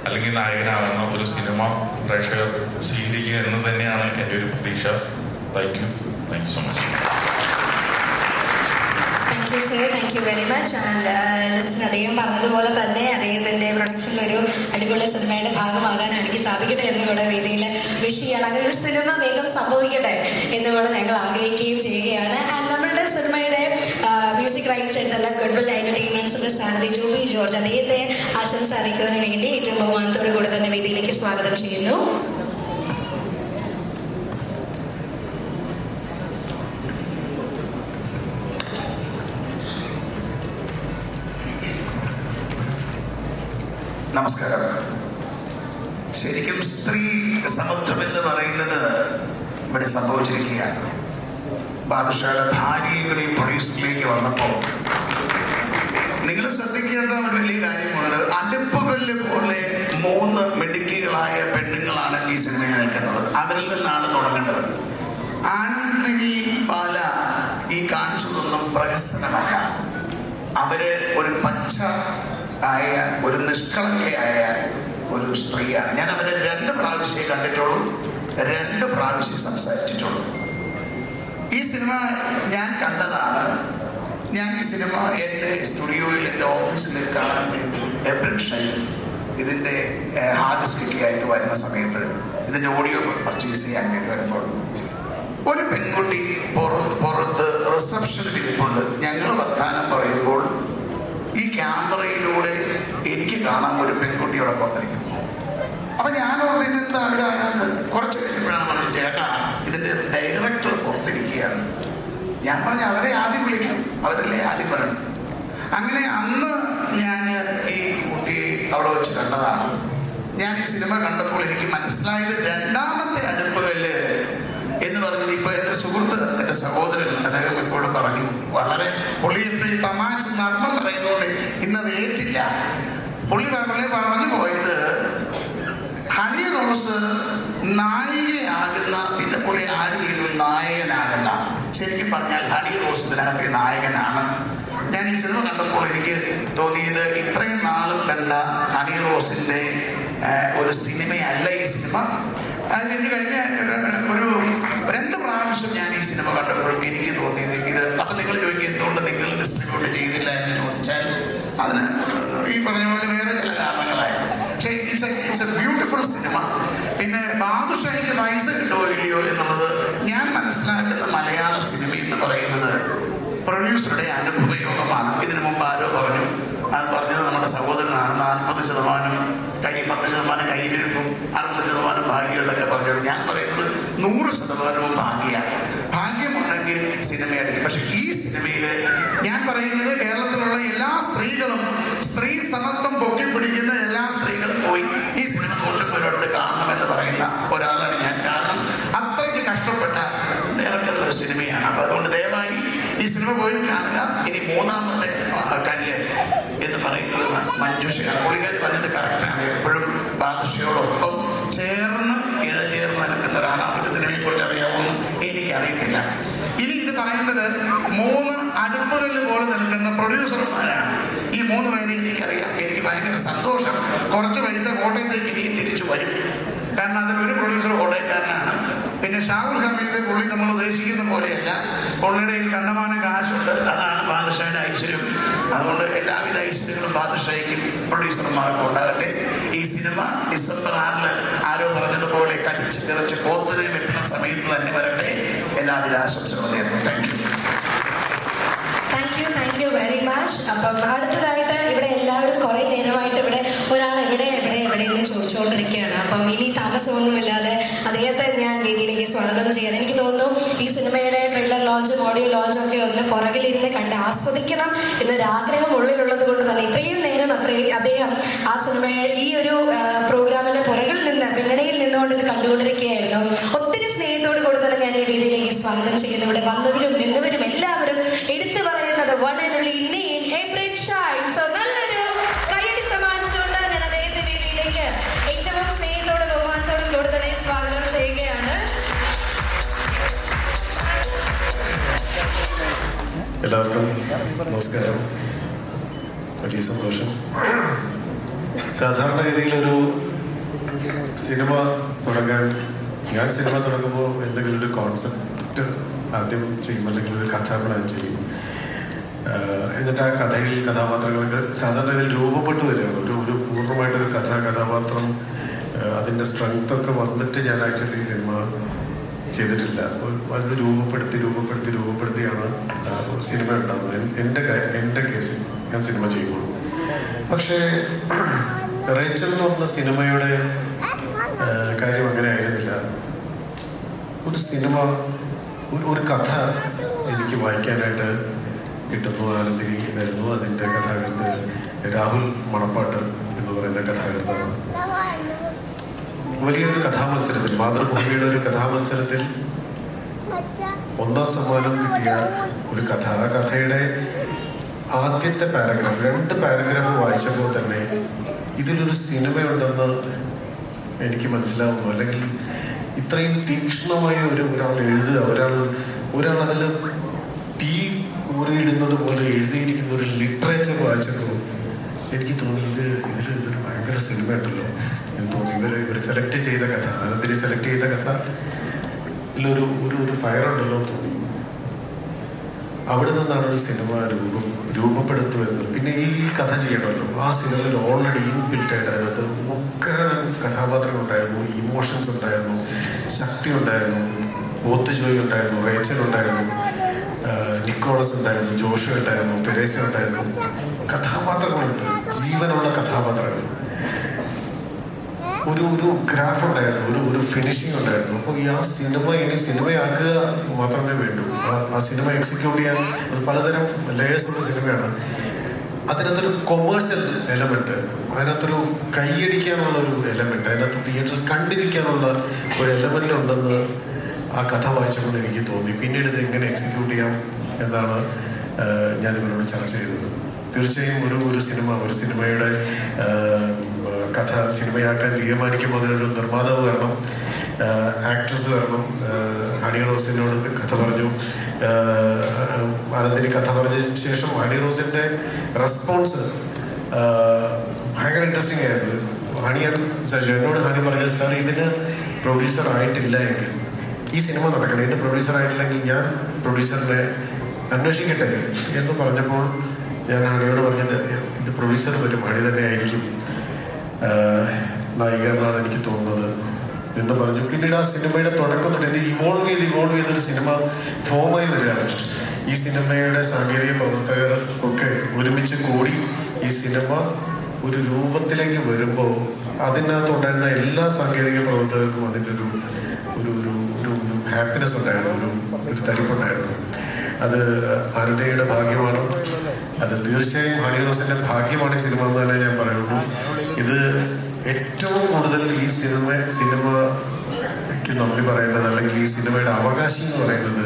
S7: അല്ലെങ്കിൽ നായകനാകുന്ന ഒരു സിനിമ പ്രേക്ഷകർ സ്വീകരിക്കുക എന്ന് തന്നെയാണ് എൻ്റെ ഒരു പ്രതീക്ഷ. Thank you so much.
S1: Thank you sir, thank you very much. And അദ്ദേഹം പറഞ്ഞതുപോലെ തന്നെ അദ്ദേഹത്തിന്റെ പ്രൊഡക്ഷനിൽ ഒരു അടിപൊളി സിനിമയുടെ ഭാഗമാകാൻ എനിക്ക് സാധിക്കട്ടെ എന്നുകൂടെ വേദിയിൽ വിഷ് ചെയ്യാണ്. അങ്ങനെ ഒരു സിനിമ വേഗം സംഭവിക്കട്ടെ എന്നുകൂടെ ഞങ്ങൾ ആഗ്രഹിക്കുകയും ചെയ്യുകയാണ്. ആൻഡ് നമ്മളുടെ സിനിമയുടെ മ്യൂസിക് റൈറ്റ്സ് ആയിട്ടുള്ള ഗുഡ്വിൽ എന്റർടൈൻമെന്റ്സിന്റെ സ്ഥാനത്ത് ജോബി ജോർജ്, അദ്ദേഹത്തെ ആശംസ അറിയിക്കുന്നതിന് വേണ്ടി ഏറ്റവും ബഹുമാനത്തോടു കൂടി തന്നെ വേദിയിലേക്ക് സ്വാഗതം ചെയ്യുന്നു.
S13: നമസ്കാരം. ശരിക്കും സ്ത്രീ സമത്വം എന്ന് പറയുന്നത് ഇവിടെ സംഭവിച്ചിരിക്കുകയാണ്. ബാദുഷയുടെ ഭാര്യയുടെ പ്രൊഡ്യൂസറിലേക്ക് വന്നപ്പോൾ നിങ്ങൾ ശ്രദ്ധിക്കേണ്ട ഒരു വലിയ കാര്യമുണ്ട്. അടുപ്പുകളിൽ പോലെ 3 മിടുക്കികളായ പെണ്ണുങ്ങളാണ് ഈ സിനിമയിൽ നിൽക്കുന്നത്. അവരിൽ നിന്നാണ് തുടങ്ങേണ്ടത്. ആനന്ദി പാല ഈ കാണിച്ചതൊന്നും പ്രഹസനമല്ല. അവര് ഒരു പച്ച ആയ ഒരു നിഷ്കളങ്കയായ ഒരു സ്ത്രീയാണ്. ഞാൻ അവരെ 2 പ്രാവശ്യമേ കണ്ടിട്ടുള്ളൂ, 2 പ്രാവശ്യം സംസാരിച്ചിട്ടുള്ളൂ. ഈ സിനിമ ഞാൻ കണ്ടതാണ്. ഞാൻ ഈ സിനിമ എൻ്റെ സ്റ്റുഡിയോയിൽ, എൻ്റെ ഓഫീസിൽ കാണാൻ വേണ്ടി എബ്രിൻ ഷൈൻ ഇതിൻ്റെ ഹാർഡ് ഡിസ്കൊക്കെ ആയിട്ട് വരുന്ന സമയത്ത്, ഇതിൻ്റെ ഓഡിയോ പർച്ചേസ് ചെയ്യാൻ വേണ്ടി വരുമ്പോൾ ഒരു പെൺകുട്ടി പുറത്ത് റിസപ്ഷനിൽ ഇരിപ്പുണ്ട്. ഞങ്ങൾ വർത്താനം പറയുമ്പോൾ ഈ ക്യാമറയിലൂടെ എനിക്ക് കാണാം ഒരു പെൺകുട്ടിയോടെ പുറത്തിരിക്കുന്നു. അപ്പൊ ഞാൻ ഓർത്ത് എന്താണ് ഇതാണെന്ന് കുറച്ച് കഴിഞ്ഞപ്പോഴാണ് പറഞ്ഞത്, ചേട്ടാ ഇതിന്റെ ഡയറക്ടർ പുറത്തിരിക്കുകയാണ്. ഞാൻ പറഞ്ഞ അവരെ ആദ്യം വിളിക്കും, അവരല്ലേ ആദ്യം പറയണം. അങ്ങനെ അന്ന് ഞാൻ ഈ കുട്ടിയെ അവിടെ വെച്ച് കണ്ടതാണ്. ഞാൻ ഈ സിനിമ കണ്ടപ്പോൾ എനിക്ക് മനസ്സിലായത് 2ാമത്തെ അടുപ്പുകല്ല് എന്ന് പറഞ്ഞത് ഇപ്പൊ എൻ്റെ സുഹൃത്ത്, എൻ്റെ സഹോദരൻ, അദ്ദേഹം ഇപ്പോൾ പറഞ്ഞു, വളരെ പുള്ളി എപ്പോഴും തമാശ നർമ്മം പറയുന്നതുകൊണ്ട് ഇന്നത് ഏറ്റില്ല. പുള്ളി പറഞ്ഞു പോയത് ഹണി റോസ് നായികയാകുന്ന, പിന്നെ പുള്ളി ആഡ് ചെയ്തു നായകനാകുന്ന. ശരിക്കും പറഞ്ഞാൽ ഹണി റോസ് ഇതിനകത്ത് നായകനാണ്. ഞാൻ ഈ സിനിമ കണ്ടപ്പോൾ എനിക്ക് തോന്നിയത് ഇത്രയും നാളും കണ്ട ഹണി റോസിന്റെ ഒരു സിനിമയല്ല ഈ സിനിമ. അതിന് കഴിഞ്ഞ ഒരു 2 പ്രാവശ്യം ഞാൻ ഈ സിനിമ കണ്ടപ്പോൾ എനിക്ക് തോന്നിയത് ഇത്. അപ്പൊ നിങ്ങൾ ചോദിക്കും എന്തുകൊണ്ട് നിങ്ങൾ ഡിസ്ട്രിബ്യൂട്ട് ചെയ്തില്ല എന്ന് ചോദിച്ചാൽ അതിന് ഈ പറഞ്ഞ പോലെ വേറെ ചില കാരണങ്ങളായിരുന്നു. പക്ഷേ ഇറ്റ്സ് എ ബ്യൂട്ടിഫുൾ സിനിമ. പിന്നെ ബാദുഷാഹിക്ക് പൈസ കിട്ടുമോ ഇല്ലയോ എന്നുള്ളത് ഞാൻ മനസ്സിലാക്കുന്ന മലയാള സിനിമ എന്ന് പറയുന്നത് പ്രൊഡ്യൂസറുടെ അനുഭവയോഗമാണ്. ഇതിനു മുമ്പ് ആരോ പറഞ്ഞു, അത് പറഞ്ഞത് നമ്മുടെ സഹോദരനാണ്. 40% 10% കയ്യിലിരിക്കും, 60% ഭാഗ്യമെന്നൊക്കെ പറഞ്ഞത്. ഞാൻ പറയുന്നത് 100% ഭാഗ്യമാണ്. ഭാഗ്യമുണ്ടെങ്കിൽ സിനിമയായിരിക്കും. പക്ഷെ ഈ സിനിമയിൽ ഞാൻ പറയുന്നത് കേരളത്തിലുള്ള എല്ലാ സ്ത്രീകളും, സ്ത്രീ സമത്വം പൊക്കിപ്പിടിക്കുന്ന എല്ലാ സ്ത്രീകളും പോയി ഈ സിനിമ 100 കാണണമെന്ന് പറയുന്ന ഒരാളാണ് ഞാൻ. കാരണം അത്രയ്ക്ക് കഷ്ടപ്പെട്ട നിറക്കുന്ന ഒരു സിനിമയാണ്. അപ്പൊ അതുകൊണ്ട് ദയവായി ഈ സിനിമ പോയി കാണുക. ഇനി 3ാമത്തെ കല്ല് എന്ന് പറയുന്നത് മഞ്ജുഷയാണ്. പുള്ളിക്കാരി പറഞ്ഞത് കറക്റ്റാണ്. എപ്പോഴും ബാദുഷയോടൊപ്പം ചേർന്ന് ഇഴചേർന്ന് നിൽക്കുന്നവരാണ്. അവരുടെ സിനിമയെ കുറിച്ച് അറിയാവുന്ന എനിക്കറിയത്തില്ല. ഇനി ഇത് പറയേണ്ടത് 3 അടുപ്പുകളിൽ പോലെ നിൽക്കുന്ന പ്രൊഡ്യൂസർമാരാണ്. ഈ 3 പേരെ എനിക്കറിയാം. എനിക്ക് ഭയങ്കര സന്തോഷം. കുറച്ച് പൈസ കോട്ടയത്തേക്ക് ഇനിയും തിരിച്ചു വരും. കാരണം അതിലൊരു പ്രൊഡ്യൂസർ കോട്ടയക്കാരനാണ്. പിന്നെ ഷാഹുൽ ഹമീദ്, പുള്ളി നമ്മൾ ഉദ്ദേശിക്കുന്ന പോലെയല്ല. പുള്ളിയുടെ കണ്ടമാനം കാശുണ്ട്. അതാണ് ബാദുഷായുടെ ഐശ്വര്യം. അതുകൊണ്ട് എല്ലാവിധ ഐശ്വര്യങ്ങളും ബാദുഷായ്ക്കും പ്രൊഡ്യൂസർമാർക്കും ഉണ്ടാകട്ടെ. ഈ സിനിമ ഡിസംബർ 6 ആരോ പറഞ്ഞതുപോലെ കടിച്ച് കിറച്ച് പോത്തിനെ വെട്ടുന്ന സമയത്ത് തന്നെ വരട്ടെ. എല്ലാവിധ ആശംസകളും നേരുന്നു.
S1: Thank you very much. അപ്പം അടുത്തതായിട്ട് ഇവിടെ എല്ലാവരും കുറെ നേരമായിട്ട് ഇവിടെ ഒരാൾ എവിടെ എന്ന് ചോദിച്ചുകൊണ്ടിരിക്കുകയാണ്. അപ്പം ഇനി താമസമൊന്നുമില്ലാതെ അദ്ദേഹത്തെ ഞാൻ വേദിയിലേക്ക് സ്വാഗതം ചെയ്യാൻ. എനിക്ക് തോന്നുന്നു ഈ സിനിമയുടെ ട്രെയിലർ ലോഞ്ചും ഓഡിയോ ലോഞ്ചും ഒക്കെ ഒന്ന് പുറകിലിരുന്ന് കണ്ട് ആസ്വദിക്കണം എന്നൊരാഗ്രഹം ഉള്ളിലുള്ളത് കൊണ്ട് തന്നെ ഇത്രയും നേരം അദ്ദേഹം ആ സിനിമയുടെ ഈ ഒരു പ്രോഗ്രാമിന്റെ പുറകിൽ നിന്ന്, പിന്നണിയിൽ നിന്നുകൊണ്ട് ഇത് കണ്ടുകൊണ്ടിരിക്കുകയായിരുന്നു. ഒത്തിരി സ്നേഹത്തോട് കൂടി തന്നെ ഞാൻ ഈ വേദിയിലേക്ക് സ്വാഗതം ചെയ്യുന്നു. ഇവിടെ വന്നവരും നിന്നവരും എല്ലാവരും എടുത്തു പറയുന്നത് one and only name, Ebrin Shine. So നല്ലൊരു കൈയടി സമ്മാനിച്ചുകൊണ്ട് ഞാൻ അദ്ദേഹത്തെ വേദിയിലേക്ക് ഏറ്റവും സ്നേഹത്തോടും ബഹുമാനത്തോടും കൂടി തന്നെ സ്വാഗതം ചെയ്യുകയാണ്.
S4: എല്ലാവർക്കും നമസ്കാരം. വലിയ സന്തോഷം. സാധാരണഗതിയിലൊരു സിനിമ തുടങ്ങാൻ, ഞാൻ സിനിമ തുടങ്ങുമ്പോൾ എന്തെങ്കിലും ഒരു കോൺസെപ്റ്റ് ആദ്യം ചെയ്യും, അല്ലെങ്കിൽ ഒരു കഥ പ്ലാൻ ചെയ്യും. എന്നിട്ട് ആ കഥയിൽ കഥാപാത്രങ്ങൾക്ക് സാധാരണ ഇതിൽ രൂപപ്പെട്ടു വരികയാണ്. ഒരു പൂർണ്ണമായിട്ടൊരു കഥാപാത്രം അതിൻ്റെ സ്ട്രെങ്ത് ഒക്കെ വന്നിട്ട് ഞാൻ ആക്ച്വലി സിനിമ ചെയ്തിട്ടില്ല. അത് രൂപപ്പെടുത്തിയാണ് സിനിമ ഉണ്ടാകുന്നത്. എൻ്റെ കേസിൽ ഞാൻ സിനിമ ചെയ്യുള്ളൂ. പക്ഷേ റേച്ചൽ എന്ന് പറഞ്ഞ സിനിമയുടെ കാര്യം അങ്ങനെ ആയിരുന്നില്ല. ഒരു സിനിമ, ഒരു കഥ എനിക്ക് വായിക്കാനായിട്ട് കിട്ടുന്നു. ആനന്ദിനി എന്നായിരുന്നു അതിൻ്റെ കഥാകൃത്ത്. രാഹുൽ മണപ്പാട്ട് എന്ന് പറയുന്ന കഥാകൃത്താണ്. വലിയൊരു കഥാമത്സരത്തിൽ, മാതൃഭൂമിയുടെ ഒരു കഥാമത്സരത്തിൽ 1ാം സമ്മാനം കിട്ടിയ ഒരു കഥ. ആ കഥയുടെ ആദ്യത്തെ പാരഗ്രാഫ്, 2 പാരഗ്രാഫ് വായിച്ചപ്പോൾ തന്നെ ഇതിലൊരു സിനിമയുണ്ടെന്ന് എനിക്ക് മനസ്സിലാവുന്നു. അല്ലെങ്കിൽ ഇത്രയും തീക്ഷ്ണമായ ഒരാൾ എഴുതുക, ഒരാൾ അതിൽ തീ ഊരിയിടുന്നത് പോലെ എഴുതിയിരിക്കുന്ന ഒരു ലിറ്ററേച്ചർ വായിച്ചപ്പോൾ എനിക്ക് തോന്നി ഇതൊരു ഭയങ്കര സിനിമ ഉണ്ടല്ലോ എന്ന് തോന്നി. ഇവർ സെലക്ട് ചെയ്ത കഥ, ആനന്ദിനി സെലക്ട് ചെയ്ത കഥ ഇതിലൊരു ഒരു ഫയർ ഉണ്ടല്ലോ എന്ന് തോന്നി. അവിടെ നിന്നാണ് ഒരു സിനിമ രൂപപ്പെടുത്തി വരുന്നത്. പിന്നെ ഈ കഥ ചെയ്യണമല്ലോ, ആ സിനിമയിൽ ഓൾറെഡി ഇൻബിൽറ്റ് ആയിട്ട് അതിനകത്ത് ഒക്കെ കഥാപാത്രങ്ങൾ ഉണ്ടായിരുന്നു, ഇമോഷൻസ് ഉണ്ടായിരുന്നു, ശക്തി ഉണ്ടായിരുന്നു, ബോത്ത് ജോയ് ഉണ്ടായിരുന്നു, റേച്ചൽ ഉണ്ടായിരുന്നു, നിക്കോളസ് ഉണ്ടായിരുന്നു, ജോഷു ഉണ്ടായിരുന്നു, തെരേസ ഉണ്ടായിരുന്നു. കഥാപാത്രങ്ങളുണ്ട്, ജീവനുള്ള കഥാപാത്രങ്ങൾ. ഒരു ഗ്രാഫ് ഉണ്ടായിരുന്നു, ഒരു ഫിനിഷിംഗ് ഉണ്ടായിരുന്നു. അപ്പോൾ ഈ ആ സിനിമ ഇനി സിനിമയാക്കുക മാത്രമേ വേണ്ടൂ. ആ സിനിമ എക്സിക്യൂട്ട് ചെയ്യാൻ പലതരം ലേയേഴ്സ് ഉള്ള സിനിമയാണ്. അതിനകത്തൊരു കൊമേഴ്സ്യൽ എലമെന്റ്, അതിനകത്തൊരു കൈയടിക്കാനുള്ള ഒരു എലമെന്റ്, അതിനകത്ത് തിയേറ്ററിൽ കണ്ടിരിക്കാനുള്ള ഒരു എലമെന്റ് ഉണ്ടെന്ന് ആ കഥ വായിച്ചുകൊണ്ട് എനിക്ക് തോന്നി. പിന്നീട് ഇത് എങ്ങനെ എക്സിക്യൂട്ട് ചെയ്യാം എന്നാണ് ഞാൻ ഇവരോട് ചർച്ച ചെയ്തത്. തീർച്ചയായും ഒരു സിനിമയുടെ കഥ സിനിമയാക്കാൻ തീരുമാനിക്കുമ്പോൾ അതിനൊരു നിർമ്മാതാവ് വരണം, ആക്ട്രസ് വരണം. ഹണി റോസിനോട് കഥ പറഞ്ഞു, ആനന്ദിനി കഥ പറഞ്ഞ ശേഷം ഹണി റോസിന്റെ റെസ്പോൺസ് ഭയങ്കര ഇൻട്രസ്റ്റിംഗ് ആയിരുന്നു. എന്നോട് ഹണി പറഞ്ഞത്, സാർ ഇതിന് പ്രൊഡ്യൂസർ ആയിട്ടില്ല എങ്കിൽ ഈ സിനിമ നടക്കണം, ഇതിന്റെ പ്രൊഡ്യൂസർ ആയിട്ടില്ലെങ്കിൽ ഞാൻ പ്രൊഡ്യൂസറിനെ അന്വേഷിക്കട്ടെ എന്ന് പറഞ്ഞപ്പോൾ ഞാൻ ഹണിയോട് പറഞ്ഞത്, ഇത് പ്രൊഡ്യൂസർ വരും, ഹണി തന്നെ ആയിരിക്കും നായിക എന്നാണ് എനിക്ക് തോന്നുന്നത് എന്ന് പറഞ്ഞു. പിന്നീട് ആ സിനിമയുടെ തുടക്കം തൊട്ട് ഇത് ഇവോൾവ് ചെയ്തൊരു സിനിമ ഫോമായി വരികയാണ്. ഈ സിനിമയുടെ സാങ്കേതിക പ്രവർത്തകർ ഒക്കെ ഒരുമിച്ച് കൂടി ഈ സിനിമ ഒരു രൂപത്തിലേക്ക് വരുമ്പോൾ അതിനകത്തുണ്ടായിരുന്ന എല്ലാ സാങ്കേതിക പ്രവർത്തകർക്കും അതിൻ്റെ ഒരു ഹാപ്പിനെസ് ഉണ്ടായിരുന്നു, ഒരു തരിപ്പുണ്ടായിരുന്നു. അത് ആനന്ദിനിയുടെ ഭാഗ്യമാണ്. അത് തീർച്ചയായും ഹണി റോസിന്റെ ഭാഗ്യമാണ് ഈ സിനിമ എന്ന് തന്നെ ഞാൻ പറയുള്ളൂ. ഇത് ഏറ്റവും കൂടുതൽ ഈ സിനിമയ്ക്ക് നന്ദി പറയേണ്ടത്, അല്ലെങ്കിൽ ഈ സിനിമയുടെ അവകാശി എന്ന് പറയുന്നത്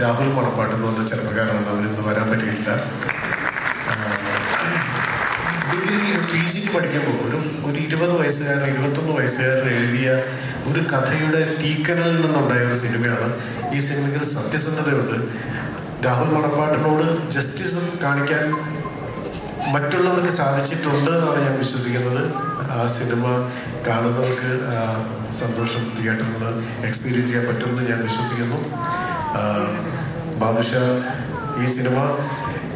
S4: രാഹുൽ മണപ്പാട്ട് എന്ന് പറഞ്ഞ ചെറുപ്പക്കാരാണ്. അവരിന്ന് വരാൻ പറ്റിയില്ല. ഡിഗ്രി PGക്ക് പഠിക്കുമ്പോൾ ഒരു 20 വയസ്സുകാരൻ 21 വയസ്സുകാരൻ എഴുതിയ ഒരു കഥയുടെ തീക്കനലിൽ നിന്നുണ്ടായ ഒരു സിനിമയാണ്. ഈ സിനിമയ്ക്ക് ഒരു സത്യസന്ധതയുണ്ട്. രാഹുൽ മണപ്പാട്ടിനോട് ജസ്റ്റിസ് കാണിക്കാൻ മറ്റുള്ളവർക്ക് സാധിച്ചിട്ടുണ്ട് എന്നാണ് ഞാൻ വിശ്വസിക്കുന്നത്. ആ സിനിമ കാണുന്നവർക്ക് സന്തോഷം തിയേറ്ററിൽ എക്സ്പീരിയൻസ് ചെയ്യാൻ പറ്റുമെന്ന് ഞാൻ വിശ്വസിക്കുന്നു. ബാദുഷ ഈ സിനിമ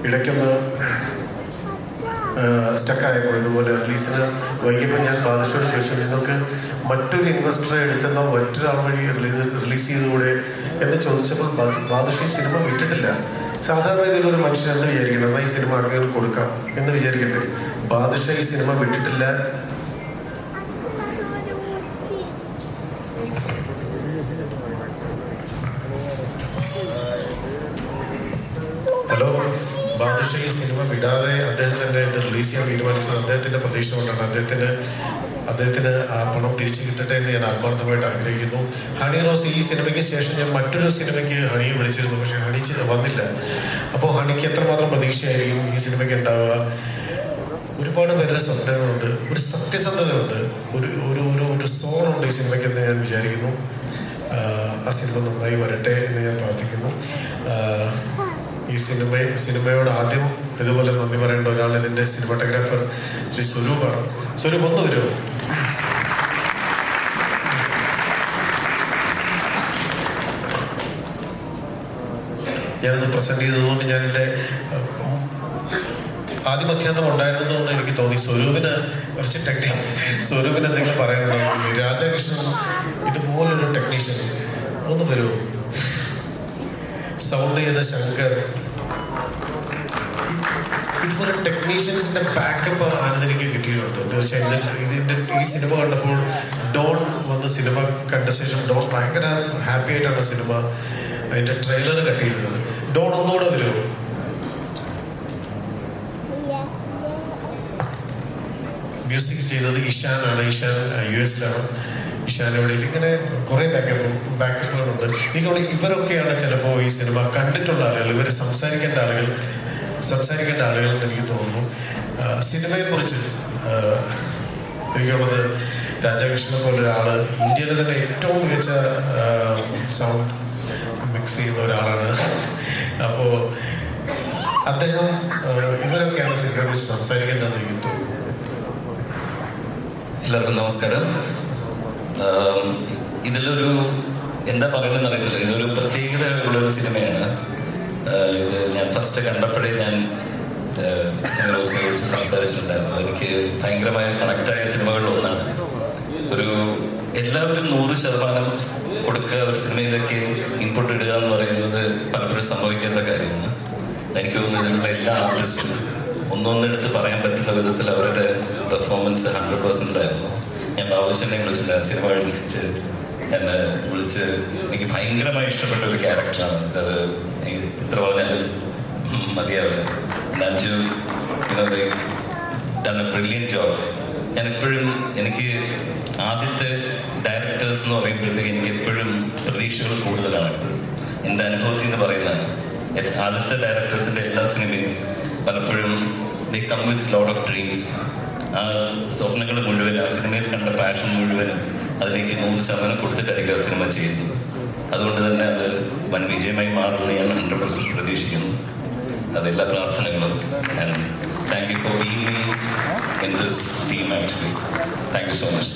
S4: ഇടയ്ക്കൊന്ന് സ്റ്റക്കായപ്പോൾ ഇതുപോലെ റിലീസിന് വൈകിയപ്പോൾ ഞാൻ ബാദുഷയോട് ചോദിച്ചു, നിങ്ങൾക്ക് മറ്റൊരു ഇൻവെസ്റ്ററെ എടുത്തുന്ന മറ്റൊരാൾ വഴി റിലീസ് ചെയ്തുകൂടെ എന്ന് ചോദിച്ചപ്പോൾ ബാദുഷ ഈ സിനിമ വിട്ടിട്ടില്ല. സാധാരണ ഇതിലൊരു മനുഷ്യൻ എന്ത് വിചാരിക്കണം, എന്നാൽ ഈ സിനിമ ആർക്കെങ്കിലും കൊടുക്കാം എന്ന് വിചാരിക്കട്ടെ. ബാദുഷ ഈ സിനിമ വിട്ടിട്ടില്ല. ഹലോ, ബാദുഷ ഈ സിനിമ വിടാതെ അദ്ദേഹം തന്നെ ഇത് റിലീസ് ചെയ്യാൻ തീരുമാനിച്ചത് അദ്ദേഹത്തിന്റെ പ്രതീക്ഷ കൊണ്ടാണ്. അദ്ദേഹത്തിന് ആ പണം തിരിച്ചു കിട്ടട്ടെ എന്ന് ഞാൻ ആത്മാർത്ഥമായിട്ട് ആഗ്രഹിക്കുന്നു. ഹണി റോസ് ഈ സിനിമയ്ക്ക് ശേഷം ഞാൻ മറ്റൊരു സിനിമയ്ക്ക് ഹണിയെ വിളിച്ചിരുന്നു, പക്ഷെ ഹണി വന്നില്ല. അപ്പോൾ ഹണിക്ക് എത്രമാത്രം പ്രതീക്ഷയായിരിക്കും ഈ സിനിമയ്ക്ക് ഉണ്ടാവുക. ഒരുപാട് പേരുടെ സ്വപ്നങ്ങളുണ്ട്, ഒരു സത്യസന്ധതയുണ്ട്, ഒരു സോളുണ്ട് ഈ സിനിമയ്ക്കെന്ന് ഞാൻ വിചാരിക്കുന്നു. ആ സിനിമ നന്നായി വരട്ടെ എന്ന് ഞാൻ പ്രാർത്ഥിക്കുന്നു. ഈ സിനിമയോട് ആദ്യം ഇതുപോലെ നന്ദി പറയേണ്ട ഒരാൾ ഇതിന്റെ സിനിമാറ്റോഗ്രാഫർ ശ്രീ സ്വരൂപാണ്. സ്വരൂപ് ഒന്ന് വരുമോ? ഞാനത് പ്രസന്റ് ചെയ്തതുകൊണ്ട് ഞാൻ എൻ്റെ ആദ്യം അഖ്യാതം ഉണ്ടായിരുന്നതുകൊണ്ട് എനിക്ക് തോന്നി സ്വരൂപിന് കുറച്ച് സ്വരൂപിന് എന്തെങ്കിലും പറയാനുണ്ടോ. രാധാകൃഷ്ണൻ ഇതുപോലൊരു ടെക്നീഷ്യൻ ഒന്ന് വരുമോ? സൗണ്ട് ചെയ്ത ശങ്കർ, ഇതുപോലെ ടെക്നീഷ്യൻസിന്റെ ബാക്കപ്പ് ആനന്ദിനിക്ക് കിട്ടിയിട്ടുണ്ട്. തീർച്ചയായും ഈ സിനിമ കണ്ടപ്പോൾ ഡോൺ വന്ന സിനിമ കണ്ട ശേഷം ഡോൺ ഭയങ്കര ഹാപ്പി ആയിട്ടാണ് സിനിമ അതിന്റെ ട്രെയിലർ കട്ട് ചെയ്തത്. ഡോൺ ഒന്നുകൂടെ വരുമോ? മ്യൂസിക് ചെയ്തത് ഇഷാനാണ്. ഇഷാൻ US-ലാണ്. ഇഷാൻ എവിടെ ഇങ്ങനെ കുറെ ബാക്കപ്പുകളുണ്ട്. എനിക്കവിടെ ഇവരൊക്കെയാണ് ചിലപ്പോൾ ഈ സിനിമ കണ്ടിട്ടുള്ള ആളുകൾ, ഇവർ സംസാരിക്കേണ്ട ആളുകൾ എന്ന് എനിക്ക് തോന്നുന്നു. സിനിമയെക്കുറിച്ച് എനിക്കുള്ളത് രാധാകൃഷ്ണനെ പോലൊരാള് ഇന്ത്യയിലെ തന്നെ ഏറ്റവും മികച്ച സൗണ്ട് മിക്സ് ചെയ്യുന്ന ഒരാളാണ്. അപ്പോൾ അദ്ദേഹം ഇവരൊക്കെയാണ് സിനിമയെ കുറിച്ച് സംസാരിക്കേണ്ടതെന്ന് എനിക്ക് തോന്നുന്നു.
S14: എല്ലാവർക്കും നമസ്കാരം. ഇതിലൊരു എന്താ പറയുന്നതെന്ന് അറിയത്തില്ല. ഇതൊരു പ്രത്യേകത ഉള്ളൊരു സിനിമയാണ്. ഇത് ഞാൻ ഫസ്റ്റ് കണ്ടപ്പോഴേ ഞാൻ റോസിനെ കുറിച്ച് സംസാരിച്ചിട്ടുണ്ടായിരുന്നു. എനിക്ക് ഭയങ്കരമായ കണക്റ്റായ സിനിമകളിൽ ഒന്നാണ്. ഒരു എല്ലാവരും 100% കൊടുക്കുക, ഒരു സിനിമയിലേക്ക് ഇൻപുട്ട് ഇടുക എന്ന് പറയുന്നത് പലപ്പോഴും സംഭവിക്കേണ്ട കാര്യമാണ്. എനിക്ക് തോന്നുന്നു ഇതിലുള്ള എല്ലാ ആർട്ടിസ്റ്റും ഒന്നൊന്നെടുത്ത് പറയാൻ പറ്റുന്ന വിധത്തിൽ അവരുടെ പെർഫോമൻസ് 100% ആയിരുന്നു. ഞാൻ ബാബുച്ചനെ വിളിച്ചിട്ടുണ്ടായിരുന്നു. സിനിമ വിളിച്ച് എന്നെ വിളിച്ച് എനിക്ക് ഭയങ്കരമായി ഇഷ്ടപ്പെട്ട ഒരു ക്യാരക്ടറാണ് അത്. ഇത്ര പറഞ്ഞാൽ മതിയാവില്ല. Anju done A brilliant job. ഞാൻ എപ്പോഴും എനിക്ക് ആദ്യത്തെ ഡയറക്ടേഴ്സ് എന്ന് പറയുമ്പോഴത്തേക്ക് എനിക്ക് എപ്പോഴും പ്രതീക്ഷകൾ കൂടുതലാണ്. എപ്പോഴും എൻ്റെ അനുഭവത്തിൽ നിന്ന് പറയുന്നതാണ്. ആദ്യത്തെ ഡയറക്ടേഴ്സിൻ്റെ എല്ലാ സിനിമയും പലപ്പോഴും they come with lot of dreams. ആ സ്വപ്നങ്ങൾ മുഴുവൻ, ആ സിനിമയിൽ കണ്ട പാഷൻ മുഴുവനും അതിലേക്ക് 100% കൊടുത്തിട്ടായിരിക്കും ആ സിനിമ ചെയ്യുന്നത്. അതുകൊണ്ട് തന്നെ അത് വൻ വിജയമായി മാറുമെന്ന് ഞാൻ 100% പ്രതീക്ഷിക്കുന്നു. അതെല്ലാ പ്രാർത്ഥനകളും. And thank you for being me in this team actually. Thank you so much.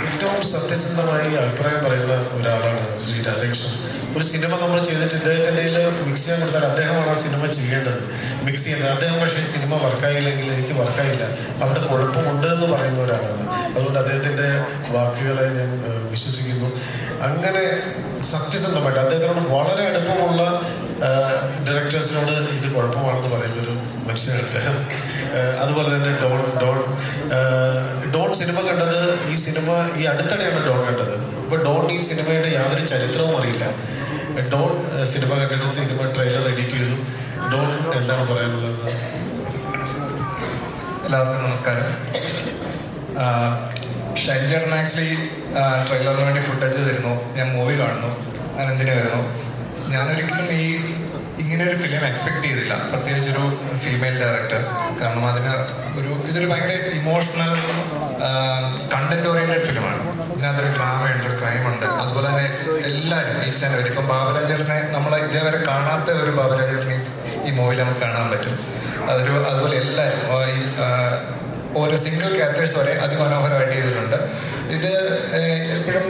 S4: ഏറ്റവും സത്യസന്ധമായി അഭിപ്രായം പറയുന്ന ഒരാളാണ് ശ്രീ രാധാകൃഷ്ണൻ. ഒരു സിനിമ നമ്മൾ ചെയ്തിട്ട് ഇദ്ദേഹത്തിൻ്റെ മിക്സ് ചെയ്യാൻ കൊടുത്താൽ അദ്ദേഹമാണ് ആ സിനിമ ചെയ്യേണ്ടത്, മിക്സ് ചെയ്യുന്നത്. അദ്ദേഹം പക്ഷേ സിനിമ വർക്കായില്ലെങ്കിൽ എനിക്ക് വർക്കായില്ല, അവിടെ കുഴപ്പമുണ്ട് എന്ന് പറയുന്ന ഒരാളാണ്. അതുകൊണ്ട് അദ്ദേഹത്തിൻ്റെ വാക്കുകളെ ഞാൻ വിശ്വസിക്കുന്നു. അങ്ങനെ സത്യസന്ധമായിട്ട് അദ്ദേഹത്തിനോട് വളരെ അടുപ്പമുള്ള ഡയറക്ടേഴ്സിനോട് ഇത് കുഴപ്പമാണെന്ന് പറയുന്നൊരു മനുഷ്യനാണ് അദ്ദേഹം. അതുപോലെ തന്നെ ഡോൺ സിനിമ കണ്ടത്, ഈ സിനിമ ഈ അടുത്തിടെയാണ് ഡോൺ കണ്ടത്. ഇപ്പൊ ഡോൺ ഈ സിനിമയുടെ യാതൊരു ചരിത്രവും അറിയില്ല. ഡോൺ സിനിമ കണ്ടിട്ട് സിനിമ ട്രെയിലർ എഡിറ്റ് ചെയ്തു. ഡോൺ എന്താണ് പറയാനുള്ളത്?
S15: എല്ലാവർക്കും നമസ്കാരം. ഷൈൻ ചേട്ടൻ ആക്ച്വലി ട്രെയിലറിന് വേണ്ടി ഫുട്ടേജ് തരുന്നു, ഞാൻ മൂവി കാണുന്നു, ഞാൻ എന്തിനു വരുന്നു. ഞാനൊരിക്കലും ഇങ്ങനെയൊരു ഫിലിം എക്സ്പെക്ട് ചെയ്തില്ല, പ്രത്യേകിച്ചൊരു ഫീമെയിൽ ഡയറക്ടർ. കാരണം ഇതൊരു ഭയങ്കര ഇമോഷണൽ കണ്ടന്റ് ഓറിയന്റഡ് ഫിലിമാണ്. ഇതിനകത്തൊരു ഡ്രാമയുണ്ട്, ക്രൈമുണ്ട്. അതുപോലെ തന്നെ എല്ലാവരും ഈച്ചാൻ ഇപ്പം ബാബുരാജേട്ടനെ നമ്മൾ ഇതേവരെ കാണാത്ത ഒരു ബാബുരാജേട്ടനെ ഈ മൂവിയിൽ നമുക്ക് കാണാൻ പറ്റും. അതുപോലെ എല്ലാവരും ഓരോ സിംഗിൾ ക്യാരക്ടേഴ്സ് വരെ അതിമനോഹരമായിട്ട് ചെയ്തിട്ടുണ്ട്. ഇത് എപ്പോഴും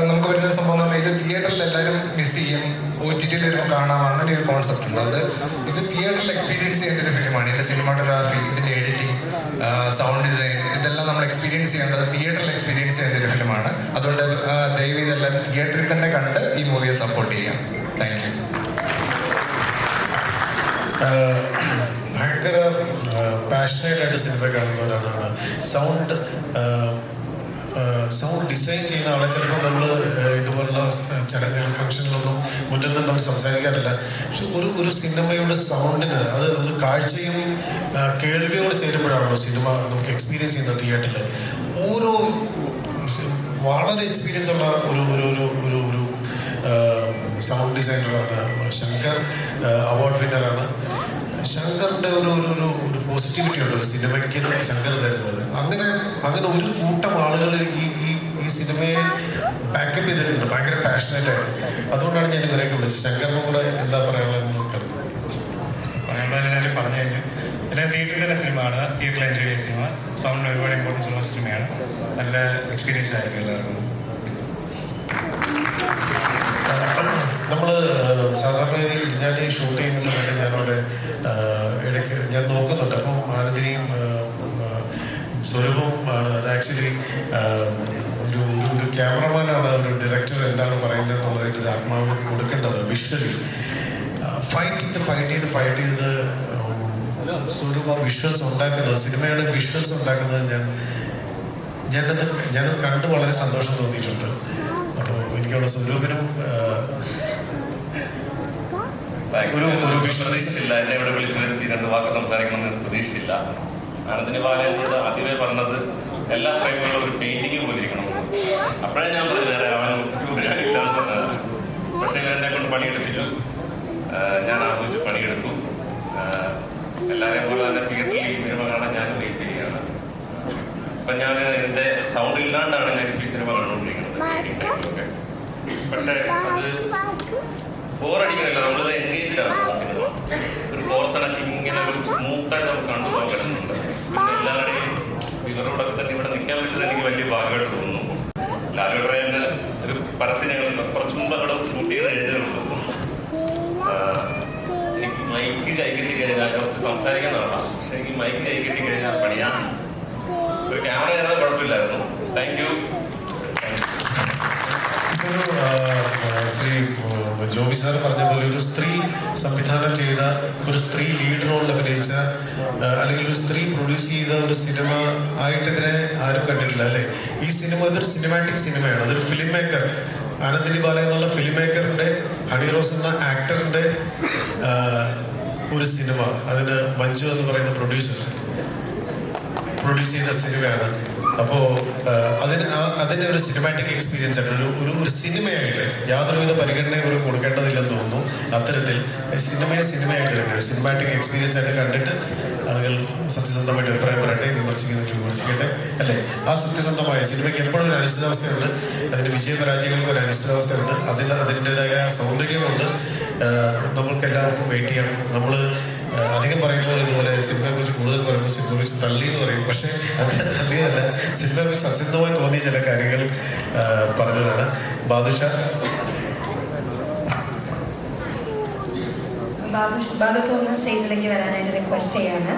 S15: നമുക്ക് വരുന്നൊരു സംഭവം എന്ന് പറഞ്ഞാൽ ഇത് തിയേറ്ററിൽ എല്ലാവരും മിസ് ചെയ്യും, OTT വരുമ്പോൾ കാണാം, അങ്ങനെ ഒരു കോൺസെപ്റ്റ് ഉണ്ട്. ഇത് തിയേറ്ററിൽ എക്സ്പീരിയൻസ് ചെയ്യേണ്ട ഒരു ഫിലിമാണ്. ഇതിന്റെ സിനിമാറ്റോഗ്രാഫി, ഇതിന്റെ എഡിറ്റിംഗ്, സൗണ്ട് ഡിസൈൻ, ഇതെല്ലാം നമ്മൾ എക്സ്പീരിയൻസ് ചെയ്യേണ്ടത് തിയേറ്ററിൽ എക്സ്പീരിയൻസ് ചെയ്യേണ്ട ഒരു ഫിലിമാണ്. അതുകൊണ്ട് ദയവ് ഇതെല്ലാം തിയേറ്ററിൽ തന്നെ കണ്ട് ഈ മൂവിയെ സപ്പോർട്ട് ചെയ്യാം. Thank you.
S4: ഭയങ്കര പാഷനേറ്റായിട്ട് സിനിമ കാണുന്നവരാണ്. സൗണ്ട് ഡിസൈൻ ചെയ്യുന്ന ആളെ ചിലപ്പോൾ നമ്മൾ ഇതുപോലുള്ള ചടങ്ങുകൾ, ഫംഗ്ഷനിലൊന്നും മുന്നിൽ നിന്ന് അവർ സംസാരിക്കാറില്ല. പക്ഷെ ഒരു സിനിമയുടെ സൗണ്ടിന് അത് കാഴ്ചയും കേൾവിയും കൂടെ ചേരുമ്പോഴാണല്ലോ സിനിമ നമുക്ക് എക്സ്പീരിയൻസ് ചെയ്യുന്ന തിയേറ്ററിൽ. ഓരോ വളരെ എക്സ്പീരിയൻസ് ഉള്ള ഒരു സൗണ്ട് ഡിസൈനറാണ് ശങ്കർ, അവാർഡ് വിന്നറാണ്. ശങ്കറിന്റെ ഒരു പോസിറ്റിവിറ്റി ഉണ്ട് ഒരു സിനിമയ്ക്ക് ശങ്കർ തരുന്നത്. അങ്ങനെ ഒരു കൂട്ടം ആളുകൾ ഈ സിനിമയെ ബാക്കപ്പ് ചെയ്തിട്ടുണ്ട് ഭയങ്കര പാഷനേറ്റ് ആയിട്ട്. അതുകൊണ്ടാണ് ഞാൻ ഇവരെയൊക്കെ വിളിച്ചത്. ശങ്കറിനും കൂടെ എന്താ പറയാനുള്ളത് നോക്കണം.
S16: പറയാനുള്ളത് പറഞ്ഞു കഴിഞ്ഞു. എല്ലാം തിയേറ്ററിൽ തന്നെ സിനിമയാണ്, തിയേറ്ററിൽ എൻജോയ് ചെയ്യുന്ന സിനിമ. സൗണ്ടിന് ഒരുപാട് ഇമ്പോർട്ടൻസ് ഉള്ള സിനിമയാണ്. നല്ല എക്സ്പീരിയൻസ് ആയിരിക്കും എല്ലാവർക്കും.
S4: നമ്മൾ സാധാരണ ഞാൻ ഈ ഷൂട്ട് ചെയ്യുന്ന സമയത്ത് ഞാനവിടെ ഇടയ്ക്ക് ഞാൻ നോക്കുന്നുണ്ട്. അപ്പം ആനന്ദിനിയും സ്വരൂപവും ആണ്. അത് ആക്ച്വലി ഒരു ക്യാമറമാനാണ് ഒരു ഡയറക്ടർ എന്താണ് പറയുന്നത് എന്നുള്ളതിൻ്റെ ഒരു ആത്മാവ് കൊടുക്കേണ്ടത്. വിഷ്വലി ഫൈറ്റ് ചെയ്ത് സ്വരൂപ വിഷ്വൽസ് ഉണ്ടാക്കുന്നത്, സിനിമയുടെ വിഷ്വൽസ് ഉണ്ടാക്കുന്നത് ഞാനത് കണ്ട് വളരെ സന്തോഷം തോന്നിയിട്ടുണ്ട്. അപ്പോൾ എനിക്കുള്ള സ്വരൂപിനും
S17: ഒരു പ്രതീക്ഷിച്ചില്ല. എന്നെ ഇവിടെ വിളിച്ചു വരുത്തി 2 വാക്ക് സംസാരിക്കണമെന്ന് പ്രതീക്ഷിച്ചില്ല. ആനന്ദിനി ബാലനോട് ആദ്യമേ പറഞ്ഞത് എല്ലാ ഫ്രെയിമുകളും ഒരു പെയിന്റിങ് പോലെ ഇരിക്കണമെന്ന്. അപ്പോഴേ ഞാൻ പറഞ്ഞു വേറെ അവനില്ലാന്ന് പറഞ്ഞത്. പക്ഷെ എന്നെ കൊണ്ട് പണിയെടുപ്പിച്ചു, ഞാൻ ആസ്വദിച്ച് പണിയെടുത്തു. എല്ലാവരെയും പോലെ തന്നെ തിയേറ്ററിൽ ഈ സിനിമ കാണാൻ ഞാൻ വെയിറ്റ് ചെയ്യുകയാണ്. അപ്പൊ ഞാൻ ഇതിന്റെ സൗണ്ട് ഇല്ലാണ്ടാണ് ഞാൻ ഈ സിനിമ കണ്ടുകൊണ്ടിരിക്കുന്നത് ടൈമിലൊക്കെ. പക്ഷെ അത് ബോറടിക്കുന്നില്ല, നമ്മളത് എൻഗേജ്ഡ് ആണ് ആ സിനിമ. ഒരു കോർത്തിണക്കി ഇങ്ങനെ ഒരു സ്മൂത്തായിട്ട് നമുക്ക് കണ്ടുപോകാൻ പറ്റുന്നുണ്ട്. പിന്നെ എല്ലാവരുടെയും ഇവരോടൊക്കെ തന്നെ ഇവിടെ നിൽക്കാൻ പറ്റുന്നത് എനിക്ക് വലിയ ഭാഗമായിട്ട് തോന്നുന്നു. ലാലുവേട്ടനെ തന്നെ ഒരു പരസ്യം ഞങ്ങൾ കുറച്ച് മുമ്പ് അവിടെ ഷൂട്ട് ചെയ്ത് എഴുതുന്നുള്ളൂ. എനിക്ക് മൈക്ക് കൈകെട്ടി കഴിഞ്ഞാൽ സംസാരിക്കാൻ നടക്കാം, പക്ഷെ എനിക്ക് മൈക്ക് കൈകെട്ടി കഴിഞ്ഞാൽ പണിയാണ്. ഒരു ക്യാമറ ചെയ്താൽ കുഴപ്പമില്ലായിരുന്നു. Thank you.
S4: Shri Joby sir പറഞ്ഞ പോലെ ഒരു സ്ത്രീ സംവിധാനം ചെയ്ത, ഒരു സ്ത്രീ ലീഡ് റോളിൽ അഭിനയിച്ച, അല്ലെങ്കിൽ ഒരു സ്ത്രീ പ്രൊഡ്യൂസ് ചെയ്ത ഒരു സിനിമ ആയിട്ട് ഇതിനെ ആരും കണ്ടിട്ടില്ല അല്ലേ? ഈ സിനിമ ഇതൊരു സിനിമാറ്റിക് സിനിമയാണ്. അതൊരു ഫിലിം മേക്കർ, ആനന്ദിനി ബാല എന്നുള്ള ഫിലിം മേക്കറിന്റെ, ഹണി റോസ് എന്ന ആക്ടറിന്റെ ഒരു സിനിമ. അതിന് മഞ്ജു എന്ന് പറയുന്ന പ്രൊഡ്യൂസർ പ്രൊഡ്യൂസ് ചെയ്ത സിനിമയാണ്. അപ്പോൾ അതിന് ഒരു സിനിമാറ്റിക് എക്സ്പീരിയൻസ് ആയിട്ട് ഒരു സിനിമയായിട്ട് യാതൊരുവിധ പരിഗണനയും ഒരു കൊടുക്കേണ്ടതില്ലെന്ന് തോന്നുന്നു. അത്തരത്തിൽ സിനിമയായിട്ട് തന്നെ സിനിമാറ്റിക് എക്സ്പീരിയൻസ് ആയിട്ട് കണ്ടിട്ട് ആളുകൾ സത്യസന്ധമായിട്ട് അഭിപ്രായം പറയട്ടെ, വിമർശിക്കട്ടെ അല്ലേ? ആ സത്യസന്ധമായ സിനിമയ്ക്ക് എപ്പോഴും ഒരു അനിശ്ചിതാവസ്ഥയുണ്ട്, അതിന്റെ വിജയപരാജയങ്ങൾക്ക് ഒരു അനിശ്ചിതാവസ്ഥയുണ്ട്, അതിൻ്റെതായ സൗന്ദര്യമുണ്ട്. നമ്മൾക്ക് എല്ലാവർക്കും വെയിറ്റ് ചെയ്യാം. നമ്മൾ അധികം പറയുമ്പോൾ ഇതുപോലെ സിനിമയെ കുറിച്ച് കൂടുതൽ പറയുമ്പോൾ സിനിമയെ കുറിച്ച് തള്ളി എന്ന് പറയും. പക്ഷെ അങ്ങനെ തള്ളിയതല്ല, സിനിമയെ കുറിച്ച് സത്യസന്ധമായി തോന്നിയ ചില കാര്യങ്ങൾ പറഞ്ഞതാണ്. ബാദുഷ
S1: ഒന്ന് സ്റ്റേജിലേക്ക് വരാനായിട്ട് റിക്വസ്റ്റ് ചെയ്യാണ്.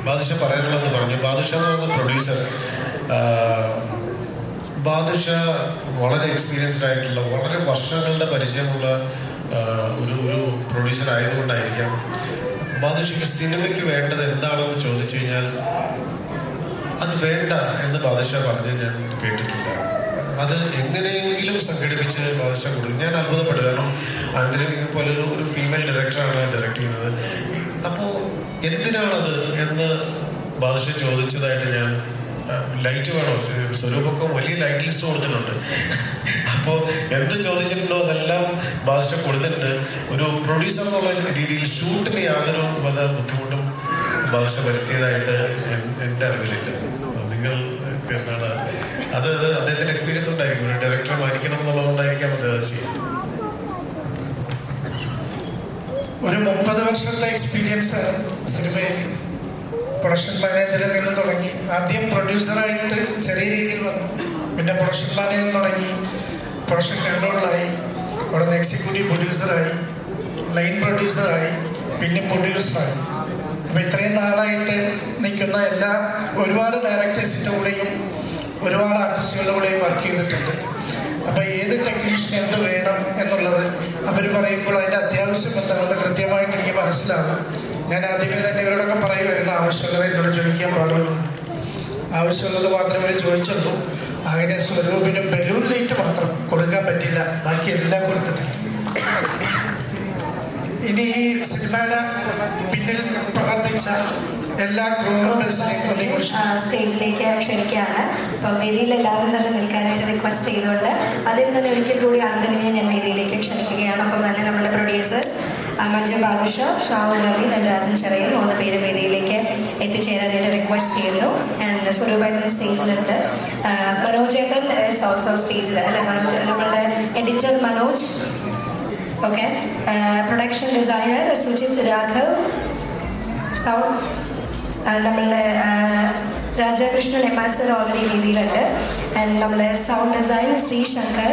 S4: ബാദുഷ പറയാനുള്ളത് പറഞ്ഞു. ബാദുഷ എന്ന് പറയുന്ന പ്രൊഡ്യൂസർ, ബാദുഷ വളരെ എക്സ്പീരിയൻസ്ഡ് ആയിട്ടുള്ള, വളരെ വർഷങ്ങളുടെ പരിചയമുള്ള ഒരു പ്രൊഡ്യൂസർ ആയതുകൊണ്ടായിരിക്കാം ബാദുഷയ്ക്ക് സിനിമയ്ക്ക് വേണ്ടത് എന്താണെന്ന് ചോദിച്ചു കഴിഞ്ഞാൽ അത് വേണ്ട എന്ന് ബാദുഷ പറഞ്ഞ് ഞാൻ കേട്ടിട്ടില്ല. അത് എങ്ങനെയെങ്കിലും സംഘടിപ്പിച്ച് ബാദുഷ കൊടുക്കും. ഞാൻ അത്ഭുതപ്പെട്ടു. കാരണം അതിനെ പോലെ ഒരു ഫീമെയിൽ ഡയറക്ടറാണ് ഡയറക്റ്റ് ചെയ്യുന്നത്. അപ്പോൾ എന്തിനാണത് എന്ന് ബാദുഷ ചോദിച്ചതായിട്ട് ഞാൻ, ലൈറ്റ് വേണോ, സ്വരൂപൊക്കെ വലിയ ലൈറ്റ് ലിസ്റ്റ് കൊടുത്തിട്ടുണ്ട്. അപ്പോൾ എന്ത് ചോദിച്ചിട്ടുണ്ടോ അതെല്ലാം ബാദുഷ കൊടുത്തിട്ടുണ്ട്. ഒരു പ്രൊഡ്യൂസർ എന്നുള്ള രീതിയിൽ ഷൂട്ടിന് യാതൊരു ബുദ്ധിമുട്ടും ബാദുഷ വരുത്തിയതായിട്ട് എൻ്റെ അറിവിലില്ല. നിങ്ങൾ എന്താണ് അത് അദ്ദേഹത്തിന്റെ എക്സ്പീരിയൻസ് ഉണ്ടായിരിക്കും. ഡയറക്ടറെ മാനിക്കണം എന്നുള്ളതുകൊണ്ടായിരിക്കാം അത് ചെയ്യുന്നത്.
S18: ഒരു 30 വർഷത്തെ എക്സ്പീരിയൻസ് സിനിമയിൽ പ്രൊഡക്ഷൻ മാനേജറിൽ നിന്നും തുടങ്ങി. ആദ്യം പ്രൊഡ്യൂസറായിട്ട് ചെറിയ രീതിയിൽ വന്നു, പിന്നെ പ്രൊഡക്ഷൻ മാനേജർ തുടങ്ങി, പ്രൊഡക്ഷൻ കൺട്രോളായി, അവിടെ നിന്ന് എക്സിക്യൂട്ടീവ് പ്രൊഡ്യൂസറായി, ലൈൻ പ്രൊഡ്യൂസറായി, പിന്നെ പ്രൊഡ്യൂസറായി. അപ്പോൾ ഇത്രയും നാളായിട്ട് നിൽക്കുന്ന ഒരുപാട് ഡയറക്ടേഴ്സിൻ്റെ കൂടെയും ഒരുപാട് ആർട്ടിസ്റ്റുകളുടെ കൂടെയും വർക്ക് ചെയ്തിട്ടുണ്ട്. അപ്പോൾ ഏത് ടെക്നീഷ്യൻ എന്ത് വേണം എന്നുള്ളത് അവർ പറയുമ്പോൾ അതിൻ്റെ അത്യാവശ്യം എന്താണെന്ന് കൃത്യമായിട്ട് എനിക്ക് മനസ്സിലാകും. ഞാൻ ആദ്യമേ തന്നെ ഇവരോടൊക്കെ പറയുമായിരുന്നു ആവശ്യമുള്ളത് എന്നോട് ചോദിക്കാൻ പാടുള്ളൂ, ആവശ്യമുള്ളത് മാത്രമേ അവർ ചോദിച്ചുള്ളൂ. അങ്ങനെ സ്വരൂപിനും ബലൂൺ ലൈറ്റ് മാത്രം കൊടുക്കാൻ പറ്റില്ല, ബാക്കി എല്ലാം കൊടുത്തിട്ടില്ല. ഇനി ഈ സിനിമയുടെ പിന്നിൽ പ്രവർത്തിച്ച എല്ലാ ക്രൂ മെമ്പേഴ്സിനെയും
S1: സ്റ്റേജിലേക്ക് ക്ഷണിക്കുകയാണ്. അപ്പം വേദിയിൽ എല്ലാവരും തന്നെ നിൽക്കാനായിട്ട് റിക്വസ്റ്റ് ചെയ്തുകൊണ്ട് അതിൽ തന്നെ ഒരിക്കൽ കൂടി ആനന്ദിനെ ഞാൻ വേദിയിലേക്ക് ക്ഷണിക്കുകയാണ്. അപ്പം തന്നെ നമ്മുടെ പ്രൊഡ്യൂസേഴ്സ് മഞ്ജു ബാദുഷ, ഷാവുൽ റബി, രാജൻ ചെറിയൽ 3 പേര് വേദിയിലേക്ക് എത്തിച്ചേരാനായിട്ട് റിക്വസ്റ്റ് ചെയ്യുന്നു. ആൻഡ് സ്വരൂപേട്ടൻ സ്റ്റേജിലുണ്ട്, മനോജേട്ടൻ ഓൾസോ സ്റ്റേജിൽ അല്ലെ? മനോജ് നമ്മളുടെ editor Manoj, okay, production designer Sujith Raghav, sound നമ്മളുടെ രാജാകൃഷ്ണൻ എം.ആർ. സർ ഓൾറെഡി വേദിയിലുണ്ട്. ആൻഡ് നമ്മുടെ സൗണ്ട് ഡിസൈനർ ശ്രീശങ്കർ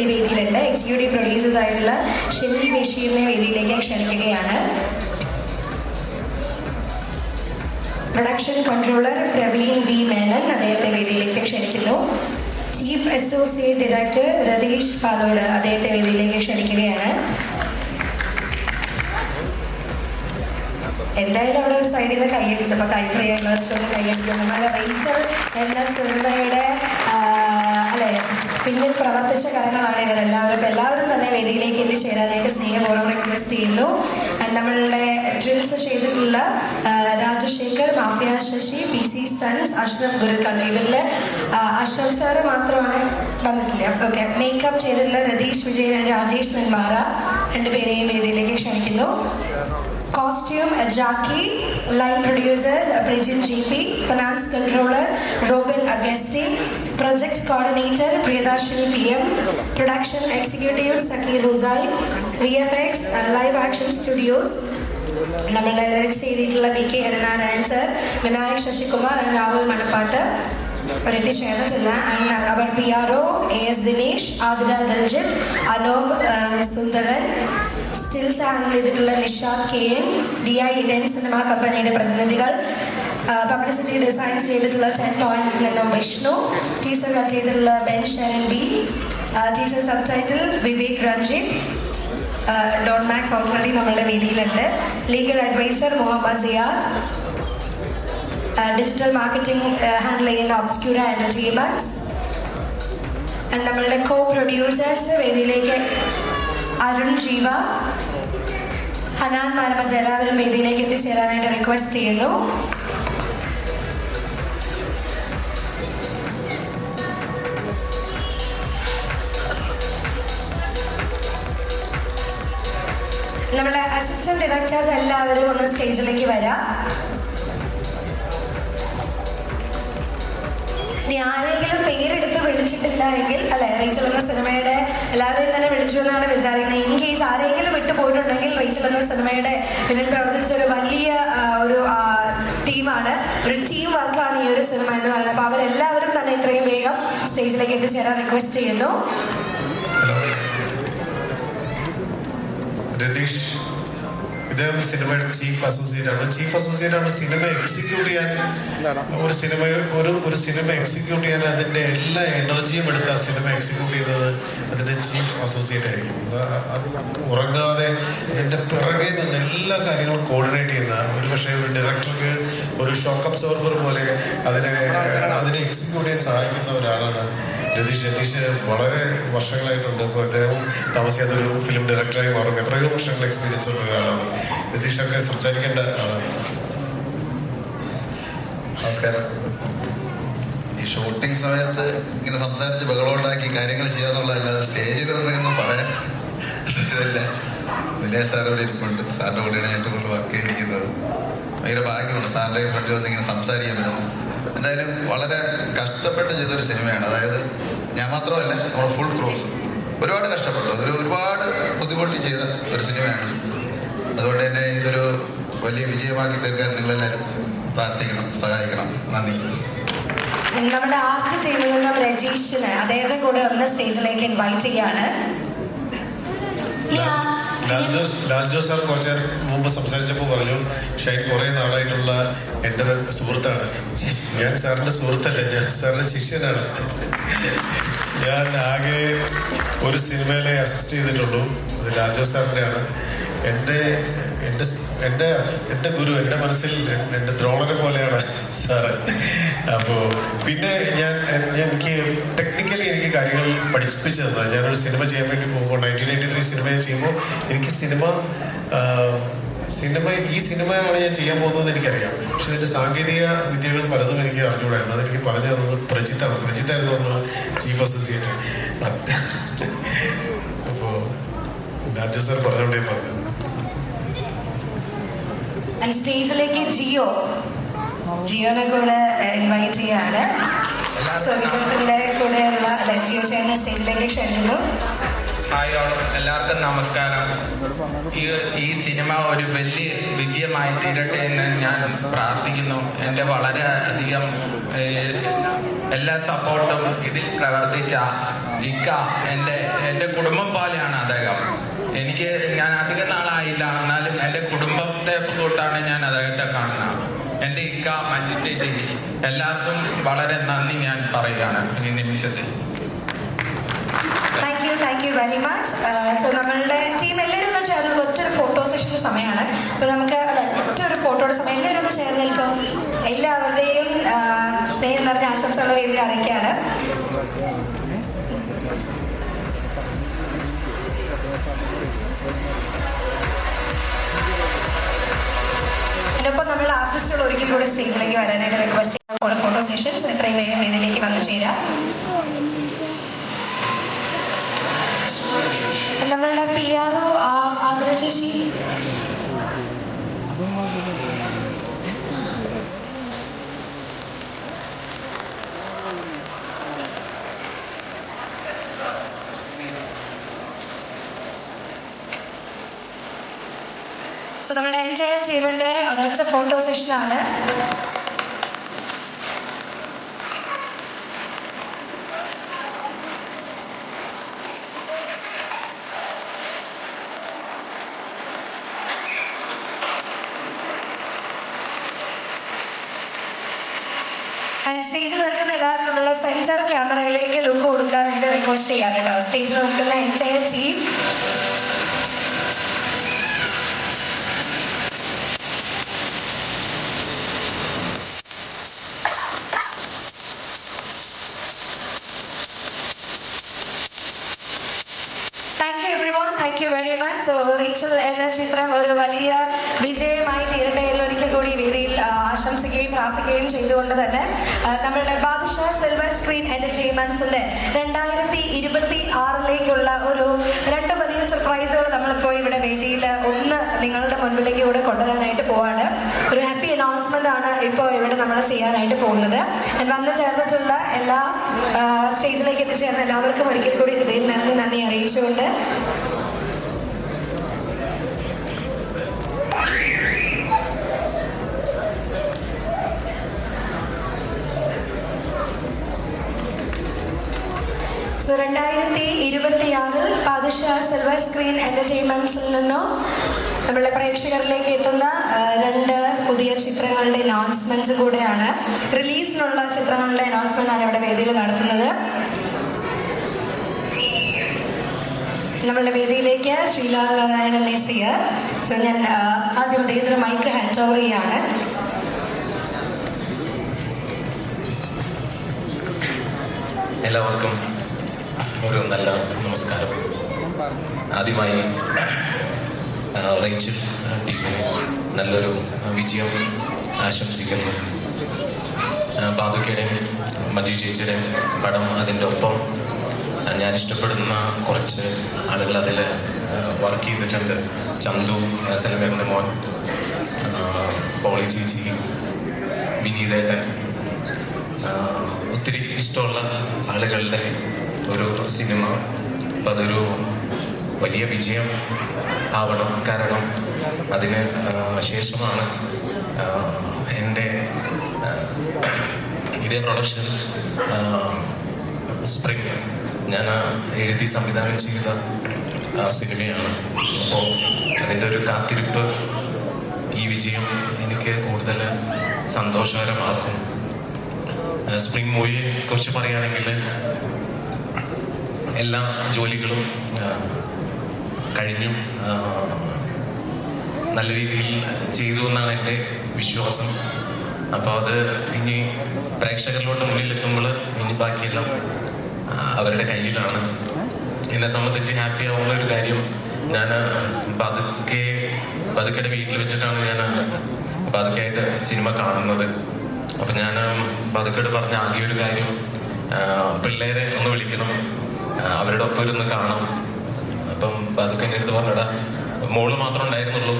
S1: ഈ വേദിയിലുണ്ട്. എക്സിക്യൂട്ടീവ് പ്രൊഡ്യൂസേഴ്സ് ആയിട്ടുള്ള ഷിമിൽ ബഷീറിനെ വേദിയിലേക്ക് ക്ഷണിക്കുകയാണ്. Production controller Praveen B Menon, അദ്ദേഹത്തെ വേദിയിലേക്ക് ക്ഷണിക്കുന്നു. Chief associate director Ratheesh Palode, അദ്ദേഹത്തെ വേദിയിലേക്ക് ക്ഷണിക്കുകയാണ്. എന്തായാലും അവിടെ ഒരു സൈഡിൽ നിന്ന് കൈയടിച്ചപ്പോൾ കൈപ്രിയുള്ളവർക്കൊന്ന് കൈയടിക്കുന്നു. നല്ല റേച്ചൽ എന്ന സിനിമയുടെ അല്ലെ പിന്നിൽ പ്രവർത്തിച്ച കരങ്ങളാണ് ഇവരെല്ലാവരും. എല്ലാവരും തന്നെ വേദിയിലേക്ക് എത്തിച്ചേരാനായിട്ട് സ്നേഹപൂർവ്വം റിക്വസ്റ്റ് ചെയ്യുന്നു. നമ്മളുടെ ഡ്രിൽസ് ചെയ്തിട്ടുള്ള Rajasekhar, Mafia Sasi, PC stunts, Ashraf Gurukkal, ഇവരിൽ അഷ്റഫ് സാറ് മാത്രമാണ് വന്നിട്ടില്ല. ഓക്കെ, മേക്കപ്പ് ചെയ്തിട്ടുള്ള രതീഷ് വിജയൻ, രാജേഷ് നെന്മാറ 2 പേരെയും വേദിയിലേക്ക് ക്ഷണിക്കുന്നു. Costume Jackie, line producers Bridget GP, finance controller Robin Agustin, project coordinator Priyadashini PM, production executive Sakir Huzai, VFX live action studios. നമ്മളുടെ ലിറിക്സ് ചെയ്തിട്ടുള്ള BK Haranarayan sir, Vinayak Sasikumar and Rahul Manappattu, Ritesh Chandra and our PRO AS Dinesh, Adira Daljit, Anop Sundaran, stills handle ചെയ്തിട്ടുള്ള Nishad KN, DI event cinema കമ്പനിയുടെ പ്രതിനിധികൾ, publicity designs ചെയ്തിട്ടുള്ള 10 Point നിന്നും Vishnu, teaser cut ചെയ്തിട്ടുള്ള Ben Sheran B, teaser subtitle Vivek Ranjith, Don Max already നമ്മളുടെ വേദിയിലുണ്ട്, legal advisor Muhammad Siyad, digital marketing handle ചെയ്യുന്ന Obscura entertainments, നമ്മളുടെ കോ പ്രൊഡ്യൂസേഴ്സ് വേദിയിലേക്ക് അരുൺ ജീവ, ഹനാൻ മാരമജ് എല്ലാവരും വേദിയിലേക്ക് എത്തിച്ചേരാനായിട്ട് റിക്വസ്റ്റ് ചെയ്യുന്നു. നമ്മളെ അസിസ്റ്റന്റ് ഡയറക്ടേഴ്സ് എല്ലാവരും ഒന്ന് സ്റ്റേജിലേക്ക് വരാം. ഇനി ആരെങ്കിലും പേരെടുത്ത് വിളിച്ചിട്ടില്ല എങ്കിൽ, അല്ലെ, റേച്ചൽ എന്ന സിനിമയുടെ എല്ലാവരെയും തന്നെ വിളിച്ചു എന്നാണ് വിചാരിക്കുന്നത്. ഇൻ കേസ് ആരെങ്കിലും വിട്ടുപോയിട്ടുണ്ടെങ്കിൽ റേച്ചൽ എന്ന സിനിമയുടെ പിന്നിൽ പ്രവർത്തിച്ച ഒരു വലിയ ഒരു ടീമാണ്, ഒരു ടീം വർക്കാണ് ഈ ഒരു സിനിമ എന്ന് പറയുന്നത്. അപ്പൊ അവരെല്ലാവരും തന്നെ ഇത്രയും വേഗം സ്റ്റേജിലേക്ക് എത്തിച്ചേരാൻ റിക്വസ്റ്റ് ചെയ്യുന്നു.
S4: രതീഷ്, ഇദ്ദേഹം സിനിമയുടെ ചീഫ് അസോസിയേറ്റ് ആണ്. ചീഫ് അസോസിയേറ്റ് ആണ് സിനിമ എക്സിക്യൂട്ട് ചെയ്യാൻ. ഒരു സിനിമ എക്സിക്യൂട്ട് ചെയ്യാൻ അതിന്റെ എല്ലാ എനർജിയും എടുത്ത് ആ സിനിമ എക്സിക്യൂട്ട് ചെയ്യുന്നത് അതിന്റെ ചീഫ് അസോസിയേറ്റ് ആയിരിക്കും. ഉറങ്ങാതെ അതിന്റെ പിറകെ നിന്ന് എല്ലാ കാര്യങ്ങളും കോർഡിനേറ്റ് ചെയ്യുന്ന, ഒരുപക്ഷെ ഒരു ഡയറക്ടർക്ക് ഒരു ഷോക്ക് അബ്സോർബർ പോലെ അതിനെ എക്സിക്യൂട്ട് ചെയ്യാൻ സഹായിക്കുന്ന ഒരാളാണ് രതീഷ്. രതീഷ് വളരെ വർഷങ്ങളായിട്ടുണ്ട്. ഇപ്പോൾ അദ്ദേഹം താമസിയാത്തൊരു ഫിലിം ഡയറക്ടറായി മാറും. എത്രയോ വർഷങ്ങൾ എക്സ്പീരിയൻസ് ഉള്ള ഒരാളാണ്. രതീഷൊക്കെ സംസാരിക്കേണ്ട ആളാണ്.
S19: നമസ്കാരം. ഈ ഷൂട്ടിംഗ് സമയത്ത് ഇങ്ങനെ സംസാരിച്ച് ബഹളമുണ്ടാക്കി കാര്യങ്ങൾ ചെയ്യാന്നുള്ളതല്ലാതെ സ്റ്റേജിൽ ഒന്നും പറയാൻ ഇതല്ല. വിനയ സാർ ഇവിടെ ഇരിപ്പുണ്ട്. സാറിൻ്റെ കൂടെയാണ് ഏറ്റവും കൂടുതൽ വർക്ക് ചെയ്തിരിക്കുന്നത്. ഭയങ്കര ഭാഗ്യമുണ്ട് സാറിൻ്റെ ഫ്രണ്ടിൽ വന്ന് ഇങ്ങനെ സംസാരിക്കാൻ പറ്റുന്നത്. എന്തായാലും വളരെ കഷ്ടപ്പെട്ട് ചെയ്തൊരു സിനിമയാണ്. അതായത് ഞാൻ മാത്രമല്ല, നമ്മുടെ ഫുൾ ക്രൂസ് ഒരുപാട് കഷ്ടപ്പെട്ടു. അതൊരു ഒരുപാട് ബുദ്ധിമുട്ടി ചെയ്ത ഒരു സിനിമയാണ്. അതുകൊണ്ട് തന്നെ ഇതൊരു വലിയ വിജയമാക്കി തീർക്കാൻ നിങ്ങളെല്ലാവരും പ്രാർത്ഥിക്കണം, സഹായിക്കണം. നന്ദി.
S1: നമ്മുടെ ആർട്ട് ടീമിൽ നിന്നും രജീഷിന് അദ്ദേഹത്തെ കൂടെ ഒന്ന് സ്റ്റേജിലേക്ക് ഇൻവൈറ്റ് ചെയ്യാണ്.
S4: ലാൽജോ സാർ കുറച്ച് മുമ്പ് സംസാരിച്ചപ്പോൾ പറഞ്ഞു, ഷൈൻ കുറെ നാളായിട്ടുള്ള എൻ്റെ സുഹൃത്താണ്. ഞാൻ സാറിന്റെ സുഹൃത്തല്ല, ഞാൻ സാറിന്റെ ശിഷ്യനാണ്. ഞാൻ ആകെ ഒരു സിനിമയിലെ അസിസ്റ്റ് ചെയ്തിട്ടുള്ളൂ. അത് ലാൽജോ സാറിൻ്റെ ആണ്. എൻ്റെ ഗുരു, എൻ്റെ മനസ്സിൽ എൻ്റെ ദ്രോണനെ പോലെയാണ് സാറ്. അപ്പോൾ പിന്നെ എനിക്ക് ടെക്നിക്കലി എനിക്ക് കാര്യങ്ങൾ പഠിപ്പിച്ചു തന്നത്. ഞാനൊരു സിനിമ ചെയ്യാൻ വേണ്ടി പോകുമ്പോൾ 1983 സിനിമ ചെയ്യുമ്പോൾ എനിക്ക് ഈ സിനിമയാണ് ഞാൻ ചെയ്യാൻ പോകുന്നത് എനിക്കറിയാം. പക്ഷെ ഇതിൻ്റെ സാങ്കേതിക വിദ്യകൾ പലതും എനിക്ക് അറിഞ്ഞുകൂടായിരുന്നു. അതെനിക്ക് പറഞ്ഞു തന്നത് പ്രജിത്തായിരുന്നു അന്ന് ചീഫ് അസോസിയേറ്റ്. അപ്പോൾ രാജു സാർ പറഞ്ഞോണ്ടേ പറഞ്ഞു.
S1: സ്റ്റേജിലേക്ക് ജിയോനെ കൂടെ ഇൻവൈറ്റ് ചെയ്യാണ്. കൂടെയുള്ള ജിയോ ചേട്ടനെ സ്റ്റേജിലേക്ക് ക്ഷണിക്കുന്നു.
S20: ഹായ് ഓൾ, എല്ലാവർക്കും നമസ്കാരം. ഈ സിനിമ ഒരു വലിയ വിജയമായി തീരട്ടെ എന്ന് ഞാൻ പ്രാർത്ഥിക്കുന്നു. എൻ്റെ വളരെ അധികം എല്ലാ സപ്പോർട്ടും ഇതിൽ പ്രവർത്തിച്ച ഇക്ക, എൻ്റെ കുടുംബം പോലെയാണ് അദ്ദേഹം. ഞാൻ അധികം നാളായില്ല, എന്നാലും എൻ്റെ കുടുംബത്തെ തൊട്ടാണ് ഞാൻ അദ്ദേഹത്തെ കാണുന്നത്. എൻ്റെ ഇക്ക മഞ്ജുചേച്ചി, എല്ലാവർക്കും വളരെ നന്ദി ഞാൻ പറയുകയാണ് ഈ നിമിഷത്തിൽ.
S1: Thank you very much. So നമ്മളുടെ ടീം എല്ലാവരും ഒന്ന് ചേർന്ന് ഒറ്റൊരു ഫോട്ടോ സെഷൻ്റെ സമയമാണ്. അപ്പോൾ നമുക്ക് ഒറ്റൊരു ഫോട്ടോയുടെ സമയം എല്ലാവരും ഒന്ന് ചേർന്ന് നിൽക്കും. എല്ലാവരുടെയും സ്നേഹം നിറഞ്ഞ ആശംസകളുടെ വേദിയിൽ അറിയിക്കുകയാണ്. ഇതിനൊപ്പം നമ്മൾ ആർട്ടിസ്റ്റുകൾ ഒരിക്കൽ കൂടി സ്റ്റേജിലേക്ക് വരാനായിട്ട് റിക്വസ്റ്റ് ചെയ്യാം. ഓരോ ഫോട്ടോ സെഷൻസ് എത്രയും വേഗം വേദിയിലേക്ക് വന്നു ചേരാം. നമ്മളുടെ PRO ആതിര ചേച്ചി സോ നമ്മുടെ എൻജോയ് ടീമിന്റെ ഒരൊറ്റ ഫോട്ടോ സെഷനാണ്. സ്റ്റേജിൽ നിൽക്കുന്ന എല്ലാവരും നമ്മളെ സെൻറ്റർ ക്യാമറയിലേക്ക് ലുക്ക് കൊടുക്കാനായിട്ട് റിക്വസ്റ്റ് ചെയ്യാം കേട്ടോ. സ്റ്റേജിൽ നിൽക്കുന്ന enjoy team thank you very much. So Rachel എന്ന ചിത്രം ഒരു വലിയ വിജയമായി തീരട്ടെ എന്നൊരിക്കൽ കൂടി വേദിയിൽ ആശംസിക്കുകയും പ്രാർത്ഥിക്കുകയും ചെയ്തുകൊണ്ട് തന്നെ നമ്മളുടെ ബാദുഷാ സിൽവർ സ്ക്രീൻ എന്റർടൈൻമെന്റ്സിന്റെ 2026 ഒരു 2 വലിയ സർപ്രൈസുകൾ നമ്മളിപ്പോൾ ഇവിടെ വേദിയിൽ ഒന്ന് നിങ്ങളുടെ മുൻപിലേക്ക് ഇവിടെ കൊണ്ടുവരാനായിട്ട് പോവാണ്. ഒരു ഹാപ്പി അനൗൺസ്മെന്റ് ആണ് ഇപ്പോൾ ഇവിടെ നമ്മൾ ചെയ്യാനായിട്ട് പോകുന്നത്. വന്നു ചേർന്നിട്ടുള്ള എല്ലാ സ്റ്റേജിലേക്ക് എത്തിച്ചേർന്ന എല്ലാവർക്കും ഒരിക്കൽ കൂടി ഹൃദയം നന്ദി അറിയിച്ചുകൊണ്ട് സോ 2026 ബാദുഷാ സിൽവർ സ്ക്രീൻ എന്റർടൈൻമെന്റ്സിൽ നിന്നും നമ്മളുടെ പ്രേക്ഷകരിലേക്ക് എത്തുന്ന 2 പുതിയ ചിത്രങ്ങളുടെ അനൗൺസ്മെന്റ്സ് കൂടെയാണ്. റിലീസിനുള്ള ചിത്രങ്ങളുടെ അനൗൺസ്മെന്റ് ആണ് ഇവിടെ വേദിയിൽ നടത്തുന്നത്. നമ്മളുടെ വേദിയിലേക്ക് ശ്രീലാൽ നാരായണൻ ലേസിയർ. സോ ഞാൻ ആദ്യം അദ്ദേഹത്തിന് മൈക്ക് ഹാൻഡ് ഓവർ ചെയ്യാണ്.
S14: എല്ലാവർക്കും ഒരു നല്ല നമസ്കാരം. ആദ്യമായി റേച്ചൽ ടീമിന് നല്ലൊരു വിജയം ആശംസിക്കുന്നു. ബാദുക്കയുടെയും മഞ്ജു ചേച്ചിയുടെയും പടം, അതിൻ്റെ ഒപ്പം ഞാൻ ഇഷ്ടപ്പെടുന്ന കുറച്ച് ആളുകൾ അതിൽ വർക്ക് ചെയ്തിട്ടുണ്ട്. ചന്തു, സലമേറിൻ്റെ മോൻ, പോളി ചേച്ചി, വിനീതേട്ടൻ, ഒത്തിരി ഇഷ്ടമുള്ള ആളുകളുടെ ഒരു സിനിമ. അപ്പം അതൊരു വലിയ വിജയം ആവണം. കാരണം അതിന് ശേഷമാണ് എൻ്റെ ഇതേ പ്രൊഡക്ഷൻ സ്പ്രിംഗ് ഞാൻ എഴുതി സംവിധാനം ചെയ്ത സിനിമയാണ്. അപ്പോൾ അതിൻ്റെ ഒരു കാത്തിരിപ്പ്, ഈ വിജയം എനിക്ക് കൂടുതൽ സന്തോഷകരമാക്കും. സ്പ്രിംഗ് മൂവിയെ കുറിച്ച് പറയുകയാണെങ്കിൽ എല്ലാ ജോലികളും കഴിഞ്ഞു, നല്ല രീതിയിൽ ചെയ്തു എന്നാണ് എൻ്റെ വിശ്വാസം. അപ്പോൾ അത് ഇനി പ്രേക്ഷകരിലോട്ട് മുന്നിലെത്തുമ്പോൾ ഇനി ബാക്കിയെല്ലാം അവരുടെ കയ്യിലാണ്. എന്നെ സംബന്ധിച്ച് ഹാപ്പി ആവുന്ന ഒരു കാര്യം, ഞാൻ പതുക്കെയുടെ വീട്ടിൽ വെച്ചിട്ടാണ് ഞാൻ പതുക്കെയായിട്ട് സിനിമ കാണുന്നത്. അപ്പം ഞാൻ പതുക്കെയോട് പറഞ്ഞ ആകെ ഒരു കാര്യം, പിള്ളേരെ ഒന്ന് വിളിക്കണം, അവരുടെ ഒപ്പം ഇരുന്ന് കാണാം. അപ്പം പതുക്കെ എൻ്റെ അടുത്ത് പറഞ്ഞടാ, മോള് മാത്രം ഉണ്ടായിരുന്നുള്ളൂ,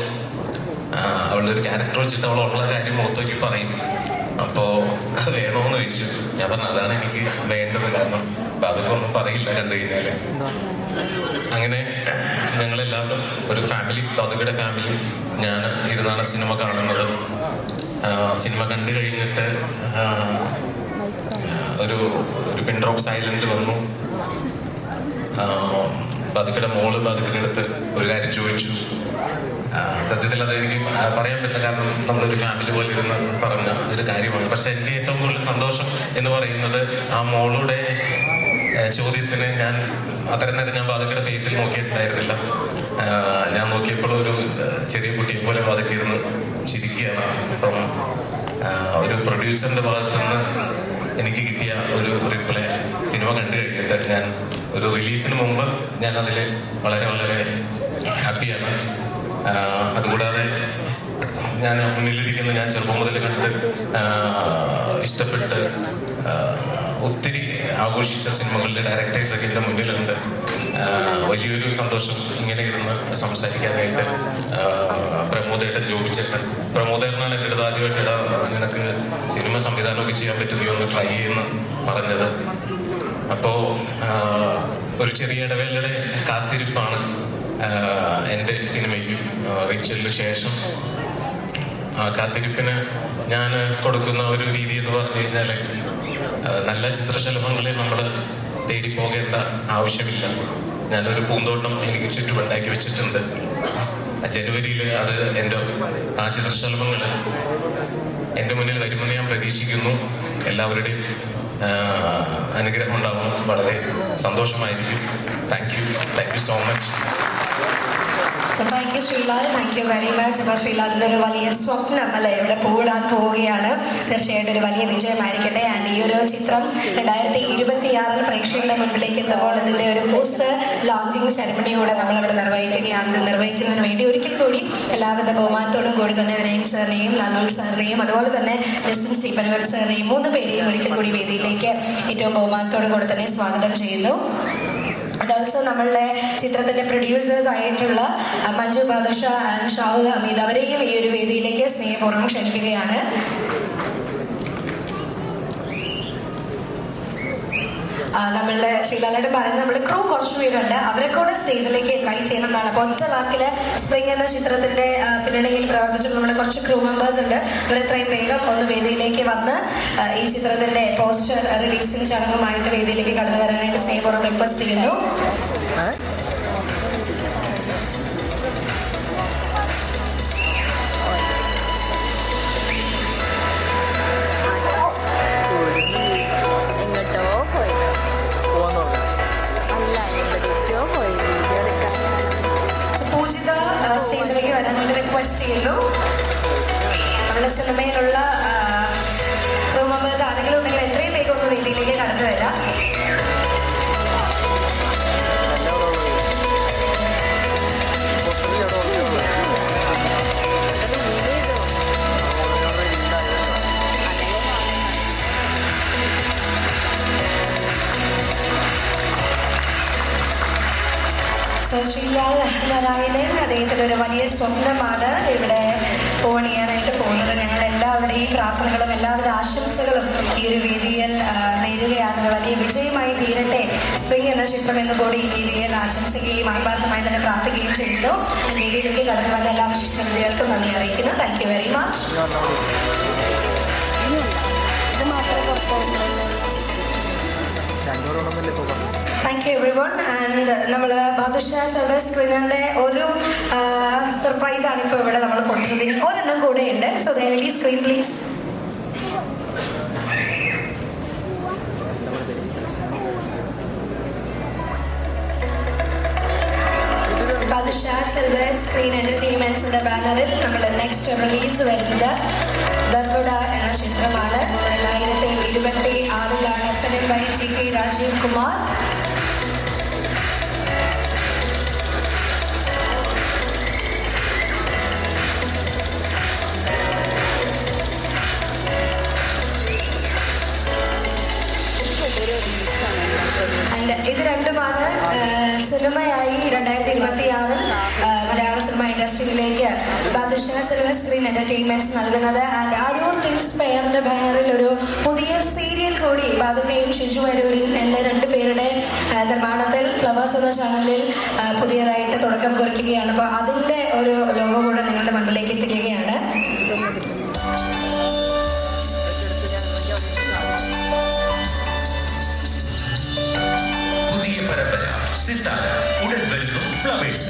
S14: അവളുടെ ഒരു ക്യാരക്ടർ വെച്ചിട്ട് അവളുള്ള കാര്യം മുഖത്തേക്ക് പറയും. അപ്പോൾ അത് വേണമെന്ന് ചോദിച്ചു. ഞാൻ പറഞ്ഞു അതാണ് എനിക്ക് വേണ്ടത്, കാരണം അതൊക്കെ ഒന്നും പറയില്ല കണ്ടു കഴിഞ്ഞാൽ. അങ്ങനെ ഞങ്ങളെല്ലാവരും ഒരു ഫാമിലി, പതുകയുടെ ഫാമിലി, ഞാൻ ഇരുന്നാണ് സിനിമ കാണുന്നത്. സിനിമ കണ്ടു കഴിഞ്ഞിട്ട് ഒരു പിൻ ഡ്രോപ്പ് സൈലന്റ് വന്നു. പതുക്കയുടെ മോള് പതുക്കയുടെ അടുത്ത് ഒരു കാര്യം ചോദിച്ചു. സത്യത്തിൽ അതെനിക്ക് പറയാൻ പറ്റില്ല, കാരണം നമ്മളൊരു ഫാമിലി പോലെ ഇരുന്ന് പറഞ്ഞ ഒരു കാര്യമാണ്. പക്ഷെ എനിക്ക് ഏറ്റവും കൂടുതൽ സന്തോഷം എന്ന് പറയുന്നത് ആ മോളുടെ ചോദ്യത്തിന് ഞാൻ അത്രയും നേരം ഞാൻ പതുക്കയുടെ ഫേസിൽ നോക്കിയിട്ടുണ്ടായിരുന്നില്ല. ഞാൻ നോക്കിയപ്പോൾ ഒരു ചെറിയ കുട്ടിയെ പോലെ പതുക്കിയിരുന്ന് ചിരിക്കുകയാണ്. അപ്പം ഒരു പ്രൊഡ്യൂസറിന്റെ ഭാഗത്തുനിന്ന് എനിക്ക് കിട്ടിയ ഒരു റിപ്ലൈ, സിനിമ കണ്ടു കഴിഞ്ഞിട്ട് ഞാൻ ഒരു റിലീസിന് മുമ്പ് ഞാൻ അതിൽ വളരെ വളരെ ഹാപ്പിയാണ്. അതുകൂടാതെ ഞാൻ മുന്നിലിരിക്കുന്ന, ഞാൻ ചെറുപ്പം മുതൽ കണ്ട് ഇഷ്ടപ്പെട്ട് ഒത്തിരി ആഘോഷിച്ച സിനിമകളുടെ ഡയറക്ടേഴ്സൊക്കെ എൻ്റെ മുന്നിലുണ്ട്. വലിയൊരു സന്തോഷം ഇങ്ങനെ ഇരുന്ന് സംസാരിക്കാനായിട്ട്. പ്രമോദേട്ടൻ, ജോബിച്ചേട്ടൻ, പ്രമോദേട്ടനാണ് എൻ്റെ അടുത്ത് ആദ്യമായിട്ട് നിനക്ക് സിനിമ സംവിധാനമൊക്കെ ചെയ്യാൻ പറ്റും, നീ ഒന്ന് ട്രൈ ചെയ്യുമെന്ന് പറഞ്ഞത്. അപ്പോൾ ഒരു ചെറിയ ഇടവേളയുടെ കാത്തിരിപ്പാണ്
S21: എൻ്റെ സിനിമയ്ക്കും റേച്ചലിന് ശേഷം കാത്തിരിപ്പിന് ഞാൻ കൊടുക്കുന്ന ഒരു രീതി എന്ന് പറഞ്ഞു കഴിഞ്ഞാൽ നല്ല ചിത്രശലഭങ്ങളെ നമ്മൾ തേടി പോകേണ്ട ആവശ്യമില്ല. ഞാനൊരു പൂന്തോട്ടം എനിക്ക് ചുറ്റുമുണ്ടാക്കി വെച്ചിട്ടുണ്ട്. ജനുവരിയിൽ അത് എൻ്റെ ആ ചിത്രശലഭങ്ങൾ എൻ്റെ മുന്നിൽ വരുമെന്ന് ഞാൻ പ്രതീക്ഷിക്കുന്നു. എല്ലാവരുടെയും അനുഗ്രഹം ഉണ്ടാവണം. വളരെ സന്തോഷമായിരിക്കും. Thank you so much.
S1: Thank you Sreelal, thank you very much. അപ്പോൾ ശ്രീലാലിൻ്റെ ഒരു വലിയ സ്വപ്നം അല്ലെ ഇവിടെ പൂവിടാൻ പോവുകയാണ്. തീർച്ചയായിട്ടും ഒരു വലിയ വിജയമായിരിക്കട്ടെ. ആൻഡ് ഈ ഒരു ചിത്രം 2026 പ്രേക്ഷകരുടെ മുൻപിലേക്ക് എത്തുമ്പോൾ ഇതിൻ്റെ ഒരു പോസ്റ്റർ ലോഞ്ചിങ് സെറമണി കൂടെ നമ്മളിവിടെ നിർവഹിക്കുകയാണ്. നിർവഹിക്കുന്നതിന് വേണ്ടി ഒരിക്കൽ കൂടി എല്ലാവിധ ബഹുമാനത്തോടും കൂടി തന്നെ വിനയൻ സാറിനെയും ലാലുൽ സാറിനെയും അതുപോലെ തന്നെ ജസ്റ്റിൻ സ്റ്റീഫൻ സാറിനെയും 3 പേരെയും ഒരിക്കൽ കൂടി വേദിയിലേക്ക് ഏറ്റവും ബഹുമാനത്തോടു കൂടി തന്നെ സ്വാഗതം ചെയ്യുന്നു. ഓൾസോ നമ്മളുടെ ചിത്രത്തിന്റെ പ്രൊഡ്യൂസേഴ്സ് ആയിട്ടുള്ള മഞ്ജു ബാദുഷ ആൻഡ് ഷാഹുൽ ഹമീദ് അവരെയും ഈ ഒരു വേദിയിലേക്ക് സ്നേഹപൂർവ്വം ക്ഷണിക്കുകയാണ്. നമ്മളുടെ ശ്രീലാലയുടെ പറയുന്നത് നമ്മുടെ ക്രൂ കുറച്ച് പേരുണ്ട്, അവരെ കൂടെ സ്റ്റേജിലേക്ക് ഇൻവൈറ്റ് ചെയ്യണമെന്നാണ്. അപ്പോൾ ഒറ്റ വാക്കില് സ്പ്രിംഗ് എന്ന ചിത്രത്തിന്റെ പിന്നണിയിൽ പ്രവർത്തിച്ചിട്ട് നമ്മുടെ കുറച്ച് ക്രൂ മെമ്പേഴ്സ് ഉണ്ട്. ഇവരെത്രയും വേഗം ഒന്ന് വേദിയിലേക്ക് വന്ന് ഈ ചിത്രത്തിന്റെ പോസ്റ്റർ റിലീസിംഗ് ചടങ്ങുമായിട്ട് വേദിയിലേക്ക് കടന്നു വരാനായിട്ട് സ്നേഹപൂർവ്വം റിക്വസ്റ്റ് ചെയ്യുന്നു. പൂജിത സ്റ്റേജിലേക്ക് വരാനായിട്ട് റിക്വസ്റ്റ് ചെയ്യുന്നു. നമ്മുടെ സിനിമയിലുള്ള ക്രൂ മെമ്പേഴ്സ് ആരെങ്കിലും ഉണ്ടെങ്കിൽ എത്രയും വേഗം ഒന്ന് വേദിയിലേക്ക് കടന്നു വരാം. ശ്രീലാൽ നാരായണൻ അദ്ദേഹത്തിൻ്റെ ഒരു വലിയ സ്വപ്നമാണ് ഇവിടെ പോണിയാനായിട്ട് പോകുന്നത്. ഞങ്ങളുടെ എല്ലാവരുടെയും പ്രാർത്ഥനകളും എല്ലാവിധ ആശംസകളും ഈ ഒരു വേദിയിൽ നേരുകയാണ്. വലിയ വിജയമായി തീരട്ടെ സ്പ്രിംഗ് എന്ന ചിത്രം എന്ന് കൂടി ഈ വേദിയിൽ ആശംസിക്കുകയും ആത്മാർത്ഥമായി തന്നെ പ്രാർത്ഥിക്കുകയും ചെയ്യുന്നു. വേദിയിലേക്ക് കടന്നു വന്ന എല്ലാ വിശിഷ്ടവിദ്യകൾക്കും നന്ദി അറിയിക്കുന്നു. Thank you very much. Thank you every one. And നമ്മൾ ബാദുഷ സിൽവർ സ്ക്രീനിൻ്റെ ഒരു സർപ്രൈസ് ആണ് ഇപ്പോൾ ഇവിടെ നമ്മൾ പൊട്ടിച്ചത്. ഒരെണ്ണം കൂടെ ഉണ്ട്. സോ ദയവായി screen please. Badusha silver screen എന്റർടൈൻമെന്റ്സിന്റെ ബാനറിൽ നമ്മുടെ നെക്സ്റ്റ് റിലീസ് വരുന്നത് ബർബുഡ എന്ന ചിത്രമാണ്. 2026 film by TK Rajeev Kumar. ഇത് രണ്ടുമാണ് സിനിമയായി 2026 മലയാള സിനിമ ഇൻഡസ്ട്രിയിലേക്ക് ബാദുഷ സിൽവർ സ്ക്രീൻ എന്റർടൈൻമെന്റ്സ് നൽകുന്നത്. ആൻഡ് ആരൂർ ടിൻസ് പെയറിന്റെ ബാനറിൽ ഒരു പുതിയ സീരിയൽ കൂടി ബാദുക്കയും ഷിജു അരൂരിൻ എന്ന 2 പേരുടെ നിർമ്മാണത്തിൽ ഫ്ലവേഴ്സ് എന്ന ചാനലിൽ പുതിയതായിട്ട് തുടക്കം കുറിക്കുകയാണ്. അപ്പോൾ അതിന്റെ ഒരു ലോഗോ കൂടെ നിങ്ങളുടെ മുന്നിലേക്ക് എത്തിക്കുകയാണ്.
S13: പരമ്പര സിത്താര ഉടൻ വരുന്നു ഫ്ലവേഴ്സ്.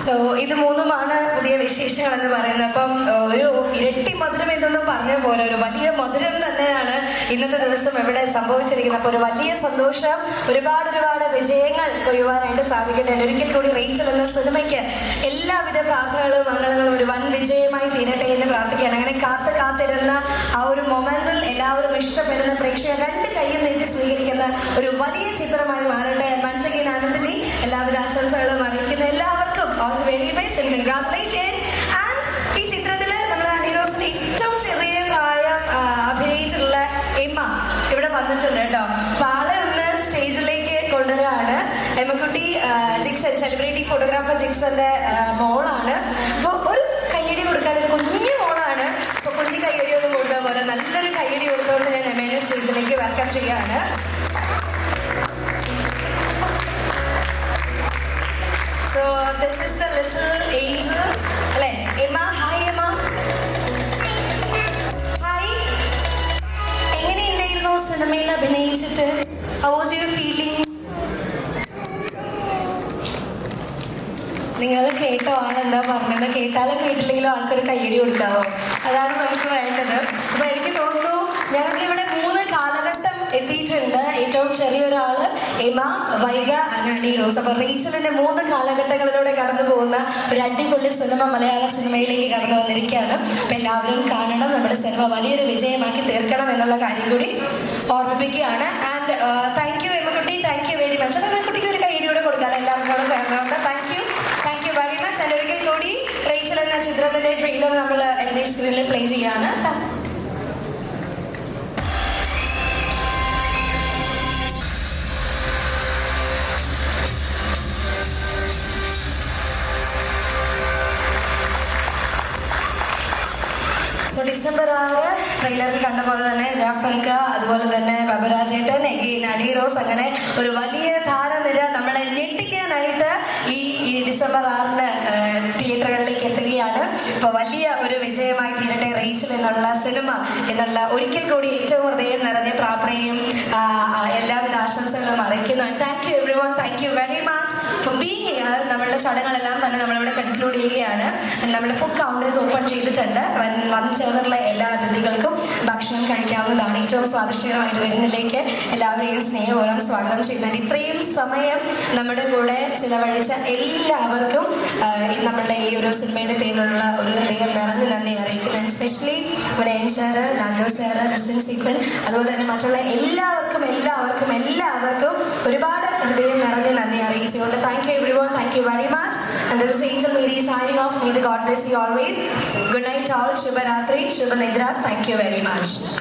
S1: സോ ഇത് 3മാണ് പുതിയ വിശേഷങ്ങൾ എന്ന് പറയുന്നത്. അപ്പം ഒരു ഇരട്ടി മധുരം എന്നൊന്നും പറഞ്ഞ പോലെ ഒരു വലിയ മധുരം തന്നെയാണ് ഇന്നത്തെ ദിവസം ഇവിടെ സംഭവിച്ചിരിക്കുന്നത്. അപ്പോൾ ഒരു വലിയ സന്തോഷം, ഒരുപാട് വിജയങ്ങൾ കൊയ്യുവാനായിട്ട് സാധിക്കട്ടെ. ഒരിക്കൽ കൂടി റേച്ചൽ എന്ന സിനിമയ്ക്ക് എല്ലാവിധ പ്രാർത്ഥനകളും മംഗളങ്ങളും ഒരു വൻ വിജയമായി തീരട്ടെ എന്ന് പ്രാർത്ഥിക്കുകയാണ്. അങ്ങനെ കാത്തിരുന്ന ആ ഒരു മൊമെന്റിൽ എല്ലാവരും ഇഷ്ടപ്പെടുന്ന പ്രേക്ഷകർ 2 കൈയും നീട്ടി സ്വീകരിക്കുന്ന ഒരു വലിയ ചിത്രമായി മാറട്ടെ. മനസ്സിലേക്ക് ആനന്ദിനി എല്ലാവിധ ആശംസകളും അറിയിക്കുന്ന എല്ലാവർക്കും all the very best and congratulations. And ഈ ചിത്രത്തിൽ നമ്മുടെ ഹീറോസിന്റെ ഏറ്റവും ചെറിയ പ്രായം അഭിനയിച്ചിട്ടുള്ള എമ്മ ഇവിടെ വന്നിട്ടുണ്ട് കേട്ടോ. അപ്പൊ ആളെ ഒന്ന് സ്റ്റേജിലേക്ക് കൊണ്ടുവരാണ്. എമ്മക്കുട്ടി ജിക്സൺ, സെലിബ്രിറ്റി ഫോട്ടോഗ്രാഫർ ജിക്സന്റെ മോളാണ്. അപ്പോൾ ഒരു കയ്യടി കൊടുക്കാൻ, കുഞ്ഞു മോളാണ്. അപ്പൊ കുഞ്ഞു കയ്യടി ഒന്നും കൊടുക്കാൻ പോലെ നല്ലൊരു കയ്യടി കൊടുത്തുകൊണ്ട് ഞാൻ എമ്മേനെ സ്റ്റേജിലേക്ക് വെൽക്കം ചെയ്യാണ്. How was your feeling? നിങ്ങൾ കേട്ടോ ആളെന്താ പറഞ്ഞത്? കേട്ടാലും കേട്ടില്ലെങ്കിലും ആൾക്കൊരു കയ്യടി കൊടുക്കാവോ? അതാണ് നമുക്ക് വേണ്ടത്. അപ്പൊ എനിക്ക് തോന്നുന്നു ഞങ്ങൾക്ക് ഇവിടെ 3 കാലഘട്ടം എത്തിയിട്ടുണ്ട്. ഏറ്റവും ചെറിയൊരാള് എമ, വൈഗ, അനാനി റോസ്. അപ്പൊ റീച്ചലിന്റെ 3 കാലഘട്ടങ്ങളിലൂടെ കടന്നു പോകുന്ന ഒരു അടിപൊളി സിനിമ മലയാള സിനിമയിലേക്ക് കടന്നു വന്നിരിക്കുകയാണ്. അപ്പൊ എല്ലാവരും കാണണം, നമ്മുടെ സിനിമ വലിയൊരു വിജയമാക്കി തീർക്കണം എന്നുള്ള കാര്യം കൂടി ഓർമ്മിപ്പിക്കുകയാണ്. ആൻഡ് താങ്ക് യു എമ്മക്കുട്ടി, താങ്ക് യു വെരി മച്ച്. എമ്മക്കുട്ടിക്ക് ഒരു കൈയടിയോടെ കൊടുക്കാം എല്ലാവർക്കും കൂടെ ചേർന്നുകൊണ്ട്. Thank you very much. And ഒരിക്കൽ കൂടി റീച്ചൽ എന്ന ചിത്രത്തിന്റെ ട്രെയിലർ നമ്മൾ എന്റെ സ്ക്രീനിൽ പ്ലേ ചെയ്യാണ്. ഡിസംബർ 6 ട്രെയിലറിൽ കണ്ട പോലെ തന്നെ ജാഫർക്ക, അതുപോലെ തന്നെ ബബരാജേട്ടൻ, എഗെയിൻ അനി റോസ്, അങ്ങനെ ഒരു വലിയ താരനിര നമ്മളെ ഞെട്ടിക്കാനായിട്ട് ഈ ഡിസംബർ 6 തിയേറ്ററുകളിലേക്ക് എത്തുകയാണ്. ഇപ്പൊ വലിയ ഒരു വിജയമായി തീരട്ടെ റീച്ചൽ എന്നുള്ള സിനിമ എന്നുള്ള ഒരിക്കൽ കൂടി ഏറ്റവും ഹൃദയം നിറഞ്ഞ പ്രാർത്ഥനയും എല്ലാവിധ ആശംസകളും അറിയിക്കുന്നു. Thank you every one, thank you very much for being here. നമ്മളുടെ ചടങ്ങുകളെല്ലാം തന്നെ നമ്മളിവിടെ കൺക്ലൂഡ് ചെയ്യുകയാണ്. നമ്മുടെ ഫുഡ് കൗണ്ടേഴ്സ് ഓപ്പൺ ചെയ്തിട്ടുണ്ട്. വന്നു ചേർന്നുള്ള എല്ലാ അതിഥികൾക്കും ഭക്ഷണം കഴിക്കാവുന്നതാണ്. ഏറ്റവും സ്വാദിഷ്ടകരമായിട്ട് വരുന്നതിലേക്ക് എല്ലാവരെയും സ്നേഹപൂർവ്വം സ്വാഗതം ചെയ്യുന്നുണ്ട്. ഇത്രയും സമയം നമ്മുടെ കൂടെ ചിലവഴിച്ച എല്ലാവർക്കും നമ്മളുടെ ഈ ഒരു സിനിമയുടെ പേരിലുള്ള ഒരു ഹൃദയം നിറഞ്ഞു നന്ദി അറിയിക്കുന്നു. എസ്പെഷ്യലി വിനയൻ സാറ്, നാജോ സാറ്, ലിസിൻ സീഫൻ, അതുപോലെ തന്നെ മറ്റുള്ള എല്ലാവർക്കും ഒരുപാട് ഹൃദയം നിറഞ്ഞ് നന്ദി അറിയിച്ചുകൊണ്ട് thank you every one, thank you very much. And this is Angel Mary signing off. May the God bless you always. Good night all. Shubha Ratri, Shubha Nidra. Thank you very much.